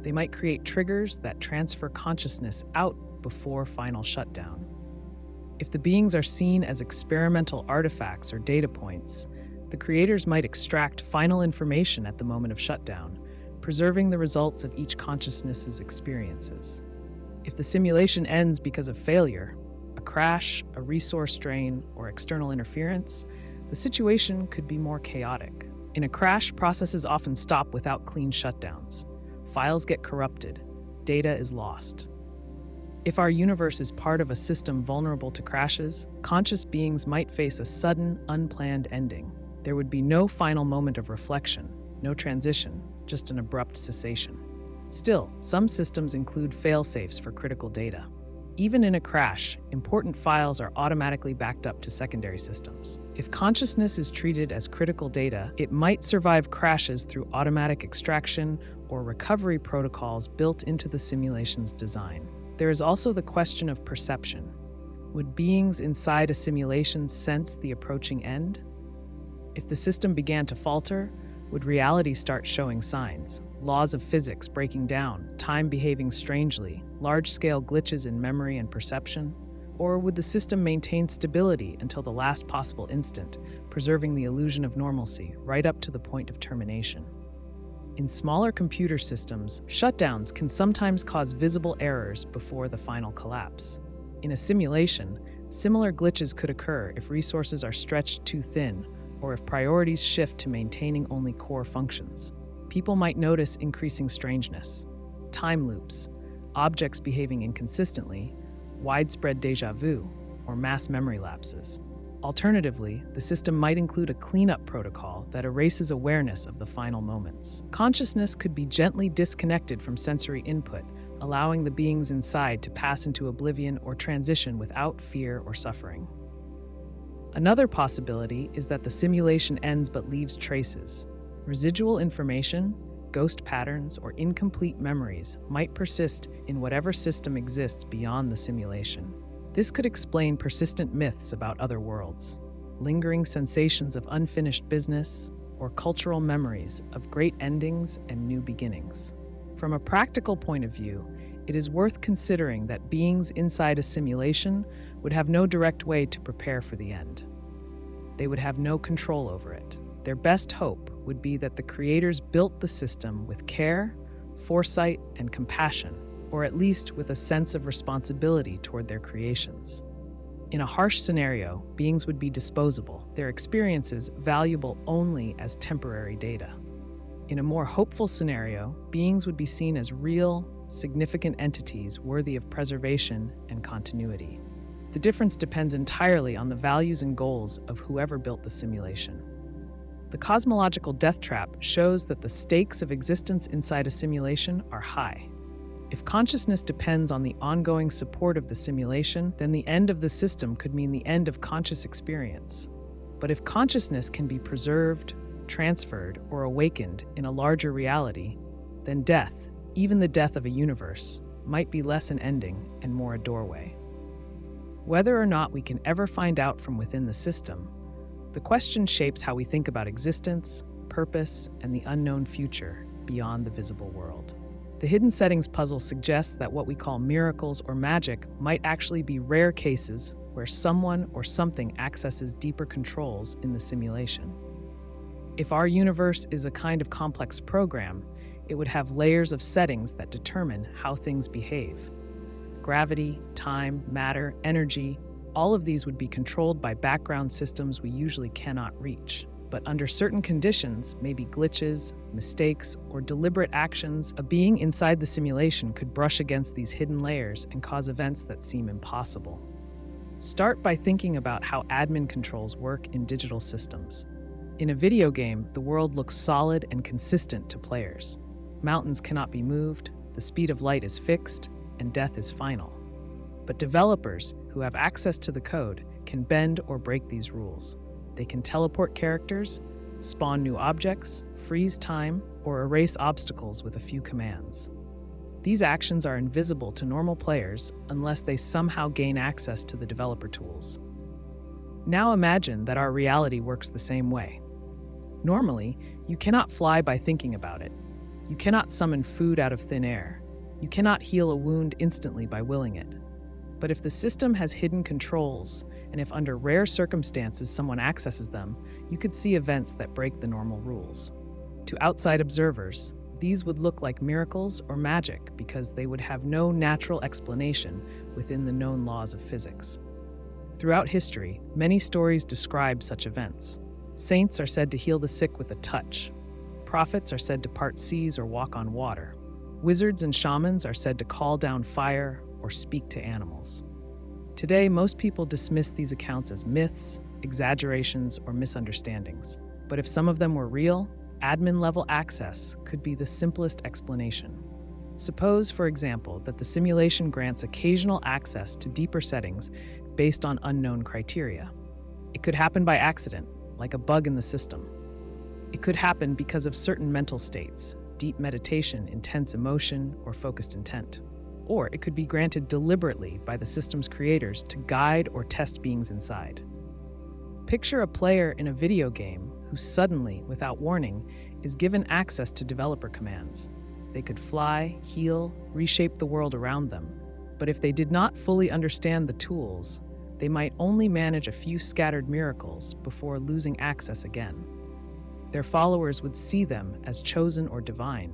Speaker 1: They might create triggers that transfer consciousness out before final shutdown. If the beings are seen as experimental artifacts or data points, the creators might extract final information at the moment of shutdown, preserving the results of each consciousness's experiences. If the simulation ends because of failure, a crash, a resource drain, or external interference, the situation could be more chaotic. In a crash, processes often stop without clean shutdowns. Files get corrupted, data is lost. If our universe is part of a system vulnerable to crashes, conscious beings might face a sudden, unplanned ending. There would be no final moment of reflection, no transition, just an abrupt cessation. Still, some systems include fail-safes for critical data. Even in a crash, important files are automatically backed up to secondary systems. If consciousness is treated as critical data, it might survive crashes through automatic extraction or recovery protocols built into the simulation's design. There is also the question of perception. Would beings inside a simulation sense the approaching end? If the system began to falter, would reality start showing signs? Laws of physics breaking down, time behaving strangely, large-scale glitches in memory and perception? Or would the system maintain stability until the last possible instant, preserving the illusion of normalcy right up to the point of termination? In smaller computer systems, shutdowns can sometimes cause visible errors before the final collapse. In a simulation, similar glitches could occur if resources are stretched too thin or if priorities shift to maintaining only core functions. People might notice increasing strangeness, time loops, objects behaving inconsistently, widespread déjà vu, or mass memory lapses. Alternatively, the system might include a cleanup protocol that erases awareness of the final moments. Consciousness could be gently disconnected from sensory input, allowing the beings inside to pass into oblivion or transition without fear or suffering. Another possibility is that the simulation ends but leaves traces. Residual information, ghost patterns, or incomplete memories might persist in whatever system exists beyond the simulation. This could explain persistent myths about other worlds, lingering sensations of unfinished business, or cultural memories of great endings and new beginnings. From a practical point of view, it is worth considering that beings inside a simulation would have no direct way to prepare for the end. They would have no control over it. Their best hope would be that the creators built the system with care, foresight, and compassion, or at least with a sense of responsibility toward their creations. In a harsh scenario, beings would be disposable, their experiences valuable only as temporary data. In a more hopeful scenario, beings would be seen as real, significant entities worthy of preservation and continuity. The difference depends entirely on the values and goals of whoever built the simulation. The cosmological death trap shows that the stakes of existence inside a simulation are high. If consciousness depends on the ongoing support of the simulation, then the end of the system could mean the end of conscious experience. But if consciousness can be preserved, transferred, or awakened in a larger reality, then death, even the death of a universe, might be less an ending and more a doorway. Whether or not we can ever find out from within the system, the question shapes how we think about existence, purpose, and the unknown future beyond the visible world. The hidden settings puzzle suggests that what we call miracles or magic might actually be rare cases where someone or something accesses deeper controls in the simulation. If our universe is a kind of complex program, it would have layers of settings that determine how things behave. Gravity, time, matter, energy, all of these would be controlled by background systems we usually cannot reach. But under certain conditions, maybe glitches, mistakes, or deliberate actions, a being inside the simulation could brush against these hidden layers and cause events that seem impossible. Start by thinking about how admin controls work in digital systems. In a video game, the world looks solid and consistent to players. Mountains cannot be moved, the speed of light is fixed, and death is final. But developers, who have access to the code, can bend or break these rules. They can teleport characters, spawn new objects, freeze time, or erase obstacles with a few commands. These actions are invisible to normal players unless they somehow gain access to the developer tools. Now imagine that our reality works the same way. Normally, you cannot fly by thinking about it. You cannot summon food out of thin air. You cannot heal a wound instantly by willing it. But if the system has hidden controls, and if under rare circumstances someone accesses them, you could see events that break the normal rules. To outside observers, these would look like miracles or magic because they would have no natural explanation within the known laws of physics. Throughout history, many stories describe such events. Saints are said to heal the sick with a touch. Prophets are said to part seas or walk on water. Wizards and shamans are said to call down fire or speak to animals. Today, most people dismiss these accounts as myths, exaggerations, or misunderstandings. But if some of them were real, admin-level access could be the simplest explanation. Suppose, for example, that the simulation grants occasional access to deeper settings based on unknown criteria. It could happen by accident, like a bug in the system. It could happen because of certain mental states, deep meditation, intense emotion, or focused intent. Or it could be granted deliberately by the system's creators to guide or test beings inside. Picture a player in a video game who suddenly, without warning, is given access to developer commands. They could fly, heal, reshape the world around them. But if they did not fully understand the tools, they might only manage a few scattered miracles before losing access again. Their followers would see them as chosen or divine.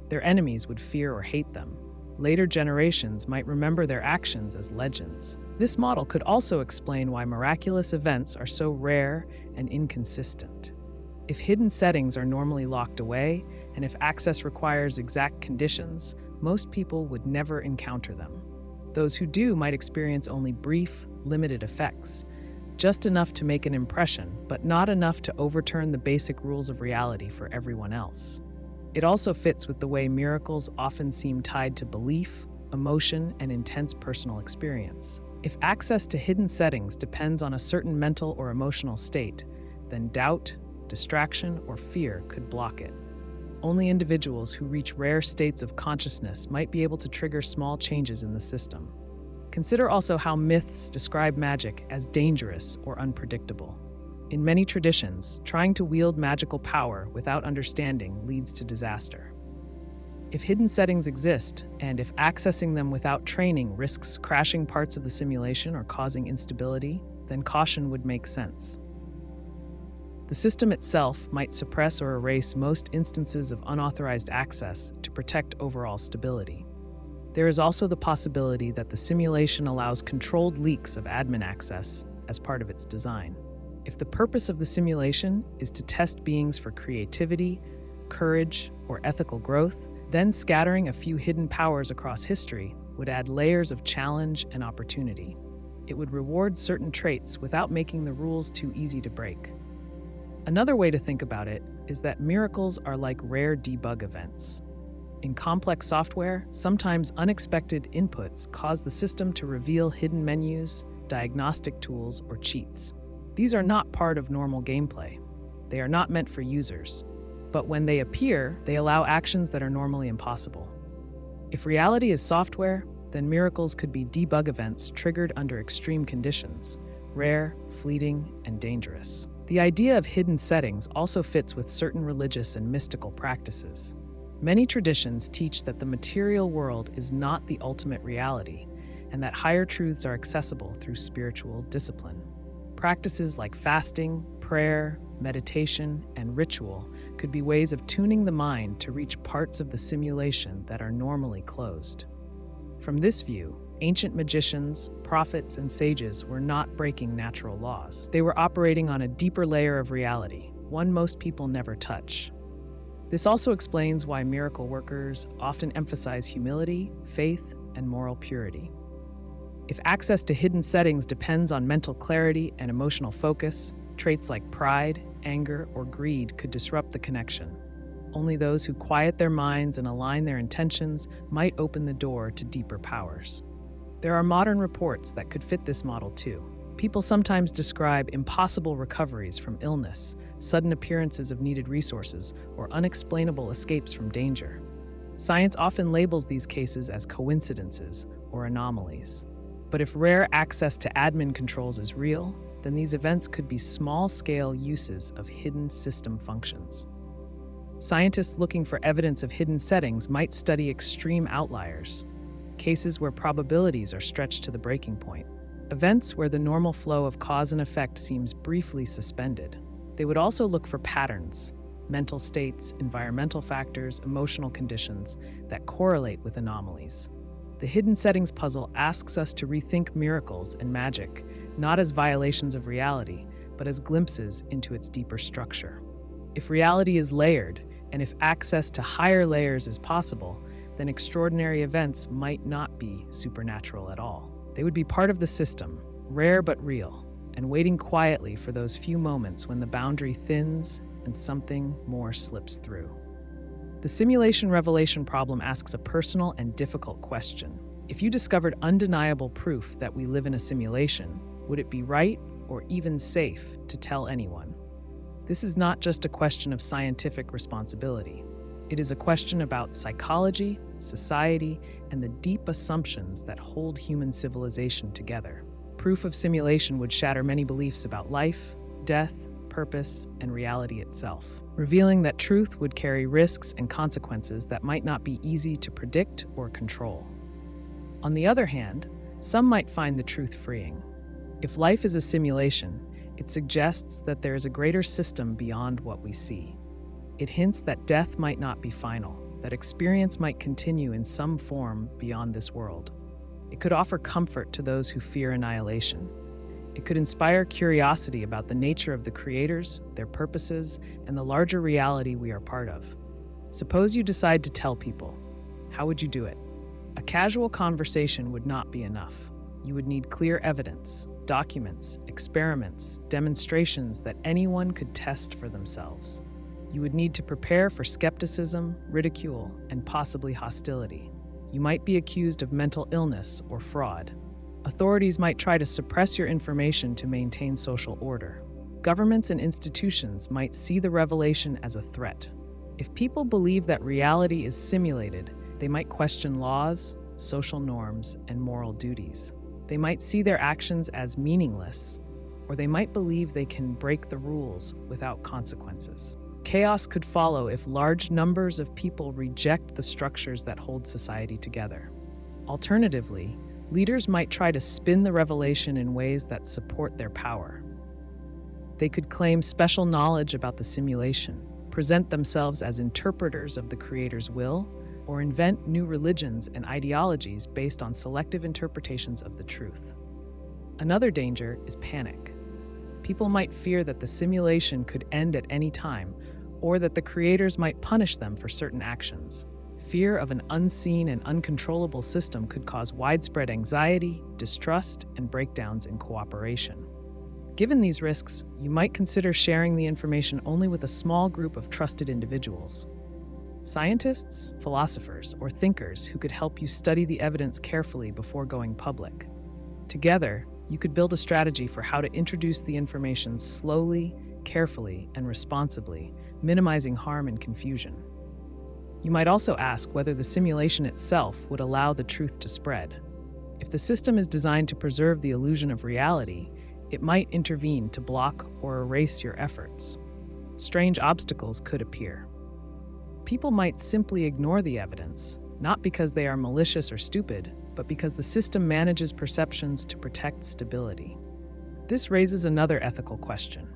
Speaker 1: Their enemies would fear or hate them. Later generations might remember their actions as legends. This model could also explain why miraculous events are so rare and inconsistent. If hidden settings are normally locked away, and if access requires exact conditions, most people would never encounter them. Those who do might experience only brief, limited effects, just enough to make an impression, but not enough to overturn the basic rules of reality for everyone else. It also fits with the way miracles often seem tied to belief, emotion, and intense personal experience. If access to hidden settings depends on a certain mental or emotional state, then doubt, distraction, or fear could block it. Only individuals who reach rare states of consciousness might be able to trigger small changes in the system. Consider also how myths describe magic as dangerous or unpredictable. In many traditions, trying to wield magical power without understanding leads to disaster. If hidden settings exist, and if accessing them without training risks crashing parts of the simulation or causing instability, then caution would make sense. The system itself might suppress or erase most instances of unauthorized access to protect overall stability. There is also the possibility that the simulation allows controlled leaks of admin access as part of its design. If the purpose of the simulation is to test beings for creativity, courage, or ethical growth, then scattering a few hidden powers across history would add layers of challenge and opportunity. It would reward certain traits without making the rules too easy to break. Another way to think about it is that miracles are like rare debug events. In complex software, sometimes unexpected inputs cause the system to reveal hidden menus, diagnostic tools, or cheats. These are not part of normal gameplay. They are not meant for users. But when they appear, they allow actions that are normally impossible. If reality is software, then miracles could be debug events triggered under extreme conditions, rare, fleeting, and dangerous. The idea of hidden settings also fits with certain religious and mystical practices. Many traditions teach that the material world is not the ultimate reality, and that higher truths are accessible through spiritual discipline. Practices like fasting, prayer, meditation, and ritual could be ways of tuning the mind to reach parts of the simulation that are normally closed. From this view, ancient magicians, prophets, and sages were not breaking natural laws. They were operating on a deeper layer of reality, one most people never touch. This also explains why miracle workers often emphasize humility, faith, and moral purity. If access to hidden settings depends on mental clarity and emotional focus, traits like pride, anger, or greed could disrupt the connection. Only those who quiet their minds and align their intentions might open the door to deeper powers. There are modern reports that could fit this model too. People sometimes describe impossible recoveries from illness, sudden appearances of needed resources, or unexplainable escapes from danger. Science often labels these cases as coincidences or anomalies. But if rare access to admin controls is real, then these events could be small-scale uses of hidden system functions. Scientists looking for evidence of hidden settings might study extreme outliers, cases where probabilities are stretched to the breaking point, events where the normal flow of cause and effect seems briefly suspended. They would also look for patterns, mental states, environmental factors, emotional conditions that correlate with anomalies. The hidden settings puzzle asks us to rethink miracles and magic, not as violations of reality, but as glimpses into its deeper structure. If reality is layered, and if access to higher layers is possible, then extraordinary events might not be supernatural at all. They would be part of the system, rare but real, and waiting quietly for those few moments when the boundary thins and something more slips through. The simulation revelation problem asks a personal and difficult question. If you discovered undeniable proof that we live in a simulation, would it be right or even safe to tell anyone? This is not just a question of scientific responsibility. It is a question about psychology, society, and the deep assumptions that hold human civilization together. Proof of simulation would shatter many beliefs about life, death, purpose, and reality itself, revealing that truth would carry risks and consequences that might not be easy to predict or control. On the other hand, some might find the truth freeing. If life is a simulation, it suggests that there is a greater system beyond what we see. It hints that death might not be final, that experience might continue in some form beyond this world. It could offer comfort to those who fear annihilation. It could inspire curiosity about the nature of the creators, their purposes, and the larger reality we are part of. Suppose you decide to tell people. How would you do it? A casual conversation would not be enough. You would need clear evidence, documents, experiments, demonstrations that anyone could test for themselves. You would need to prepare for skepticism, ridicule, and possibly hostility. You might be accused of mental illness or fraud. Authorities might try to suppress your information to maintain social order. Governments and institutions might see the revelation as a threat. If people believe that reality is simulated, they might question laws, social norms, and moral duties. They might see their actions as meaningless, or they might believe they can break the rules without consequences. Chaos could follow if large numbers of people reject the structures that hold society together. Alternatively, leaders might try to spin the revelation in ways that support their power. They could claim special knowledge about the simulation, present themselves as interpreters of the creator's will, or invent new religions and ideologies based on selective interpretations of the truth. Another danger is panic. People might fear that the simulation could end at any time, or that the creators might punish them for certain actions. Fear of an unseen and uncontrollable system could cause widespread anxiety, distrust, and breakdowns in cooperation. Given these risks, you might consider sharing the information only with a small group of trusted individuals. Scientists, philosophers, or thinkers who could help you study the evidence carefully before going public. Together, you could build a strategy for how to introduce the information slowly, carefully, and responsibly, minimizing harm and confusion. You might also ask whether the simulation itself would allow the truth to spread. If the system is designed to preserve the illusion of reality, it might intervene to block or erase your efforts. Strange obstacles could appear. People might simply ignore the evidence, not because they are malicious or stupid, but because the system manages perceptions to protect stability. This raises another ethical question.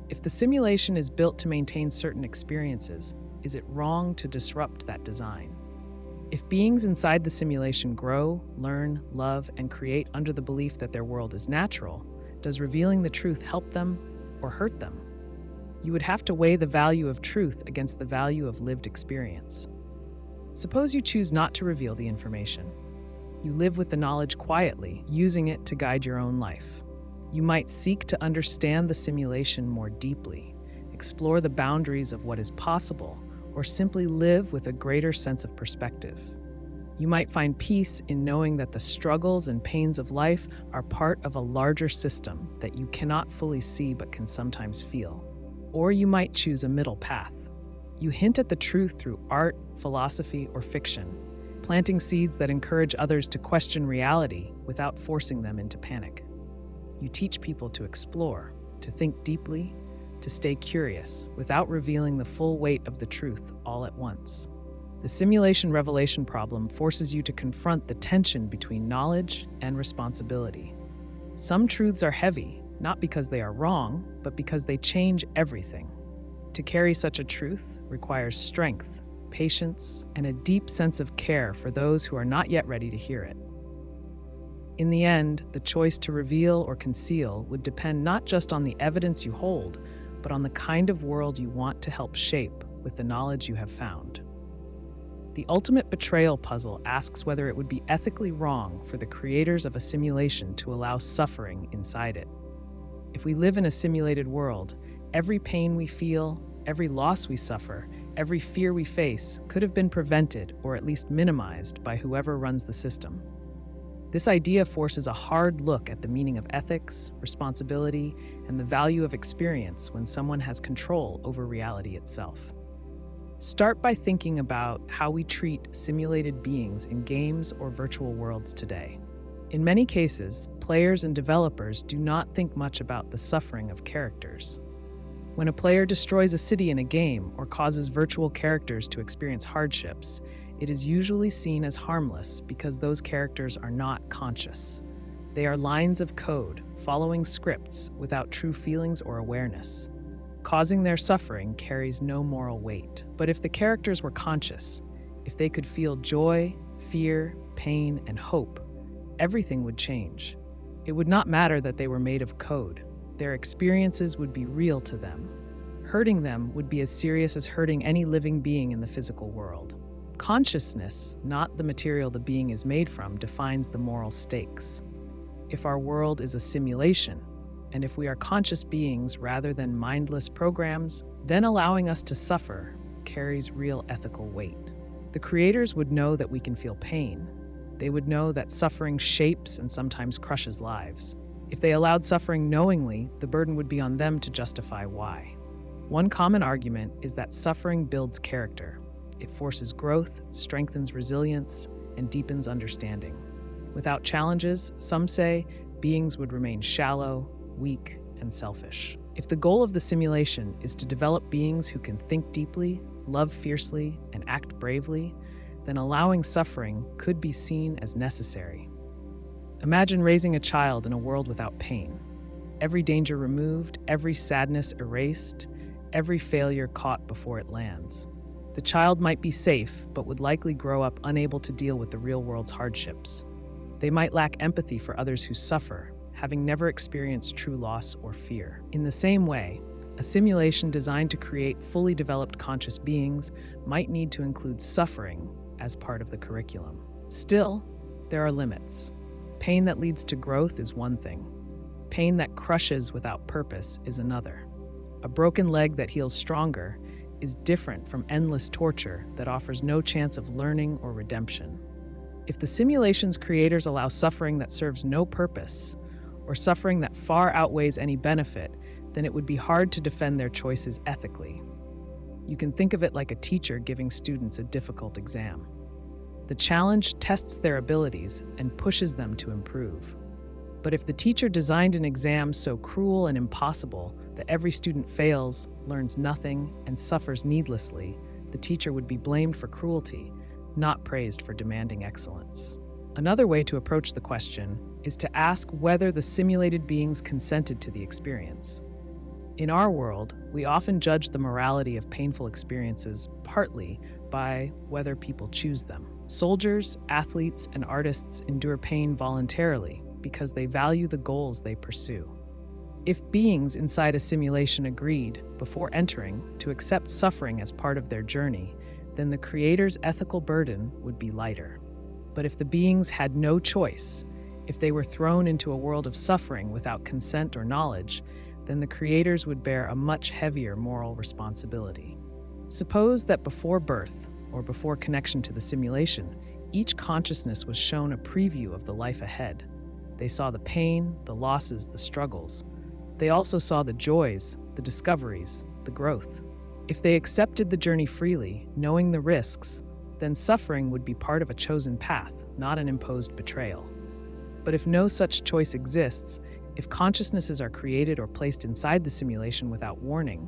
Speaker 1: If the simulation is built to maintain certain experiences, is it wrong to disrupt that design? If beings inside the simulation grow, learn, love, and create under the belief that their world is natural, does revealing the truth help them or hurt them? You would have to weigh the value of truth against the value of lived experience. Suppose you choose not to reveal the information. You live with the knowledge quietly, using it to guide your own life. You might seek to understand the simulation more deeply, explore the boundaries of what is possible, or simply live with a greater sense of perspective. You might find peace in knowing that the struggles and pains of life are part of a larger system that you cannot fully see but can sometimes feel. Or you might choose a middle path. You hint at the truth through art, philosophy, or fiction, planting seeds that encourage others to question reality without forcing them into panic. You teach people to explore, to think deeply, to stay curious without revealing the full weight of the truth all at once. The simulation revelation problem forces you to confront the tension between knowledge and responsibility. Some truths are heavy, not because they are wrong, but because they change everything. To carry such a truth requires strength, patience, and a deep sense of care for those who are not yet ready to hear it. In the end, the choice to reveal or conceal would depend not just on the evidence you hold, but on the kind of world you want to help shape with the knowledge you have found. The ultimate betrayal puzzle asks whether it would be ethically wrong for the creators of a simulation to allow suffering inside it. If we live in a simulated world, every pain we feel, every loss we suffer, every fear we face could have been prevented or at least minimized by whoever runs the system. This idea forces a hard look at the meaning of ethics, responsibility, and the value of experience when someone has control over reality itself. Start by thinking about how we treat simulated beings in games or virtual worlds today. In many cases, players and developers do not think much about the suffering of characters. When a player destroys a city in a game or causes virtual characters to experience hardships, it is usually seen as harmless because those characters are not conscious. They are lines of code, following scripts without true feelings or awareness. Causing their suffering carries no moral weight. But if the characters were conscious, if they could feel joy, fear, pain, and hope, everything would change. It would not matter that they were made of code. Their experiences would be real to them. Hurting them would be as serious as hurting any living being in the physical world. Consciousness, not the material the being is made from, defines the moral stakes. If our world is a simulation, and if we are conscious beings rather than mindless programs, then allowing us to suffer carries real ethical weight. The creators would know that we can feel pain. They would know that suffering shapes and sometimes crushes lives. If they allowed suffering knowingly, the burden would be on them to justify why. One common argument is that suffering builds character. It forces growth, strengthens resilience, and deepens understanding. Without challenges, some say, beings would remain shallow, weak, and selfish. If the goal of the simulation is to develop beings who can think deeply, love fiercely, and act bravely, then allowing suffering could be seen as necessary. Imagine raising a child in a world without pain. Every danger removed, every sadness erased, every failure caught before it lands. The child might be safe, but would likely grow up unable to deal with the real world's hardships. They might lack empathy for others who suffer, having never experienced true loss or fear. In the same way, a simulation designed to create fully developed conscious beings might need to include suffering as part of the curriculum. Still, there are limits. Pain that leads to growth is one thing. Pain that crushes without purpose is another. A broken leg that heals stronger is different from endless torture that offers no chance of learning or redemption. If the simulation's creators allow suffering that serves no purpose, or suffering that far outweighs any benefit, then it would be hard to defend their choices ethically. You can think of it like a teacher giving students a difficult exam. The challenge tests their abilities and pushes them to improve. But if the teacher designed an exam so cruel and impossible that every student fails, learns nothing, and suffers needlessly, the teacher would be blamed for cruelty, not praised for demanding excellence. Another way to approach the question is to ask whether the simulated beings consented to the experience. In our world, we often judge the morality of painful experiences partly by whether people choose them. Soldiers, athletes, and artists endure pain voluntarily because they value the goals they pursue. If beings inside a simulation agreed, before entering, to accept suffering as part of their journey, then the creator's ethical burden would be lighter. But if the beings had no choice, if they were thrown into a world of suffering without consent or knowledge, then the creators would bear a much heavier moral responsibility. Suppose that before birth, or before connection to the simulation, each consciousness was shown a preview of the life ahead. They saw the pain, the losses, the struggles. They also saw the joys, the discoveries, the growth. If they accepted the journey freely, knowing the risks, then suffering would be part of a chosen path, not an imposed betrayal. But if no such choice exists, if consciousnesses are created or placed inside the simulation without warning,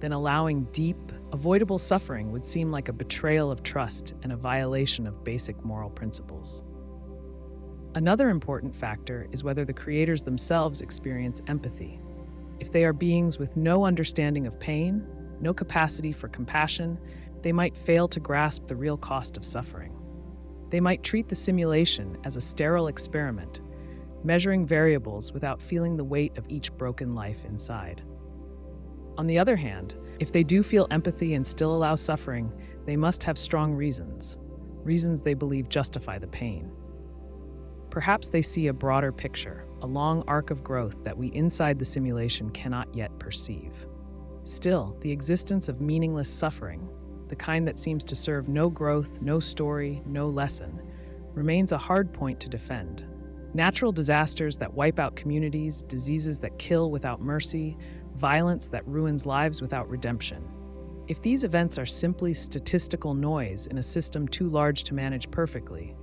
Speaker 1: then allowing deep, avoidable suffering would seem like a betrayal of trust and a violation of basic moral principles. Another important factor is whether the creators themselves experience empathy. If they are beings with no understanding of pain, no capacity for compassion, they might fail to grasp the real cost of suffering. They might treat the simulation as a sterile experiment, measuring variables without feeling the weight of each broken life inside. On the other hand, if they do feel empathy and still allow suffering, they must have strong reasons they believe justify the pain. Perhaps they see a broader picture, a long arc of growth that we inside the simulation cannot yet perceive. Still, the existence of meaningless suffering, the kind that seems to serve no growth, no story, no lesson, remains a hard point to defend. Natural disasters that wipe out communities, diseases that kill without mercy, violence that ruins lives without redemption. If these events are simply statistical noise in a system too large to manage perfectly,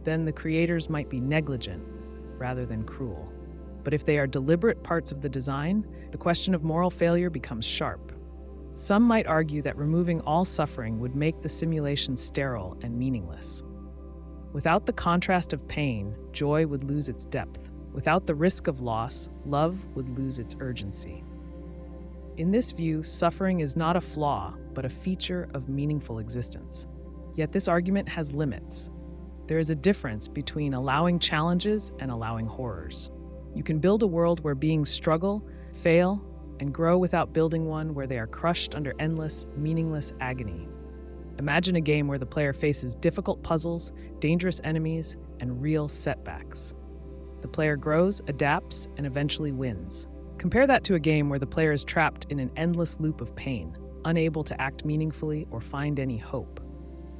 Speaker 1: then the creators might be negligent rather than cruel. But if they are deliberate parts of the design, the question of moral failure becomes sharp. Some might argue that removing all suffering would make the simulation sterile and meaningless. Without the contrast of pain, joy would lose its depth. Without the risk of loss, love would lose its urgency. In this view, suffering is not a flaw, but a feature of meaningful existence. Yet this argument has limits. There is a difference between allowing challenges and allowing horrors. You can build a world where beings struggle, fail, and grow without building one where they are crushed under endless, meaningless agony. Imagine a game where the player faces difficult puzzles, dangerous enemies, and real setbacks. The player grows, adapts, and eventually wins. Compare that to a game where the player is trapped in an endless loop of pain, unable to act meaningfully or find any hope.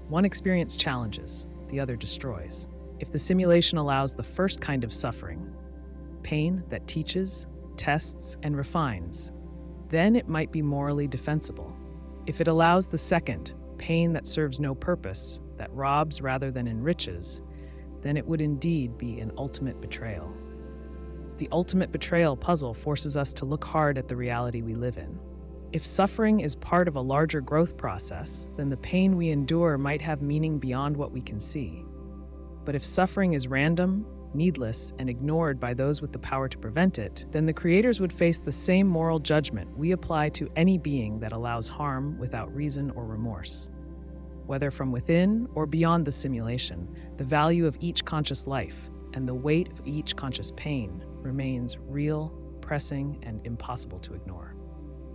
Speaker 1: One experience challenges, the other destroys. If the simulation allows the first kind of suffering, pain that teaches, tests, and refines, then it might be morally defensible. If it allows the second, pain that serves no purpose, that robs rather than enriches, then it would indeed be an ultimate betrayal. The ultimate betrayal puzzle forces us to look hard at the reality we live in. If suffering is part of a larger growth process, then the pain we endure might have meaning beyond what we can see. But if suffering is random, needless, and ignored by those with the power to prevent it, then the creators would face the same moral judgment we apply to any being that allows harm without reason or remorse. Whether from within or beyond the simulation, the value of each conscious life and the weight of each conscious pain remains real, pressing, and impossible to ignore.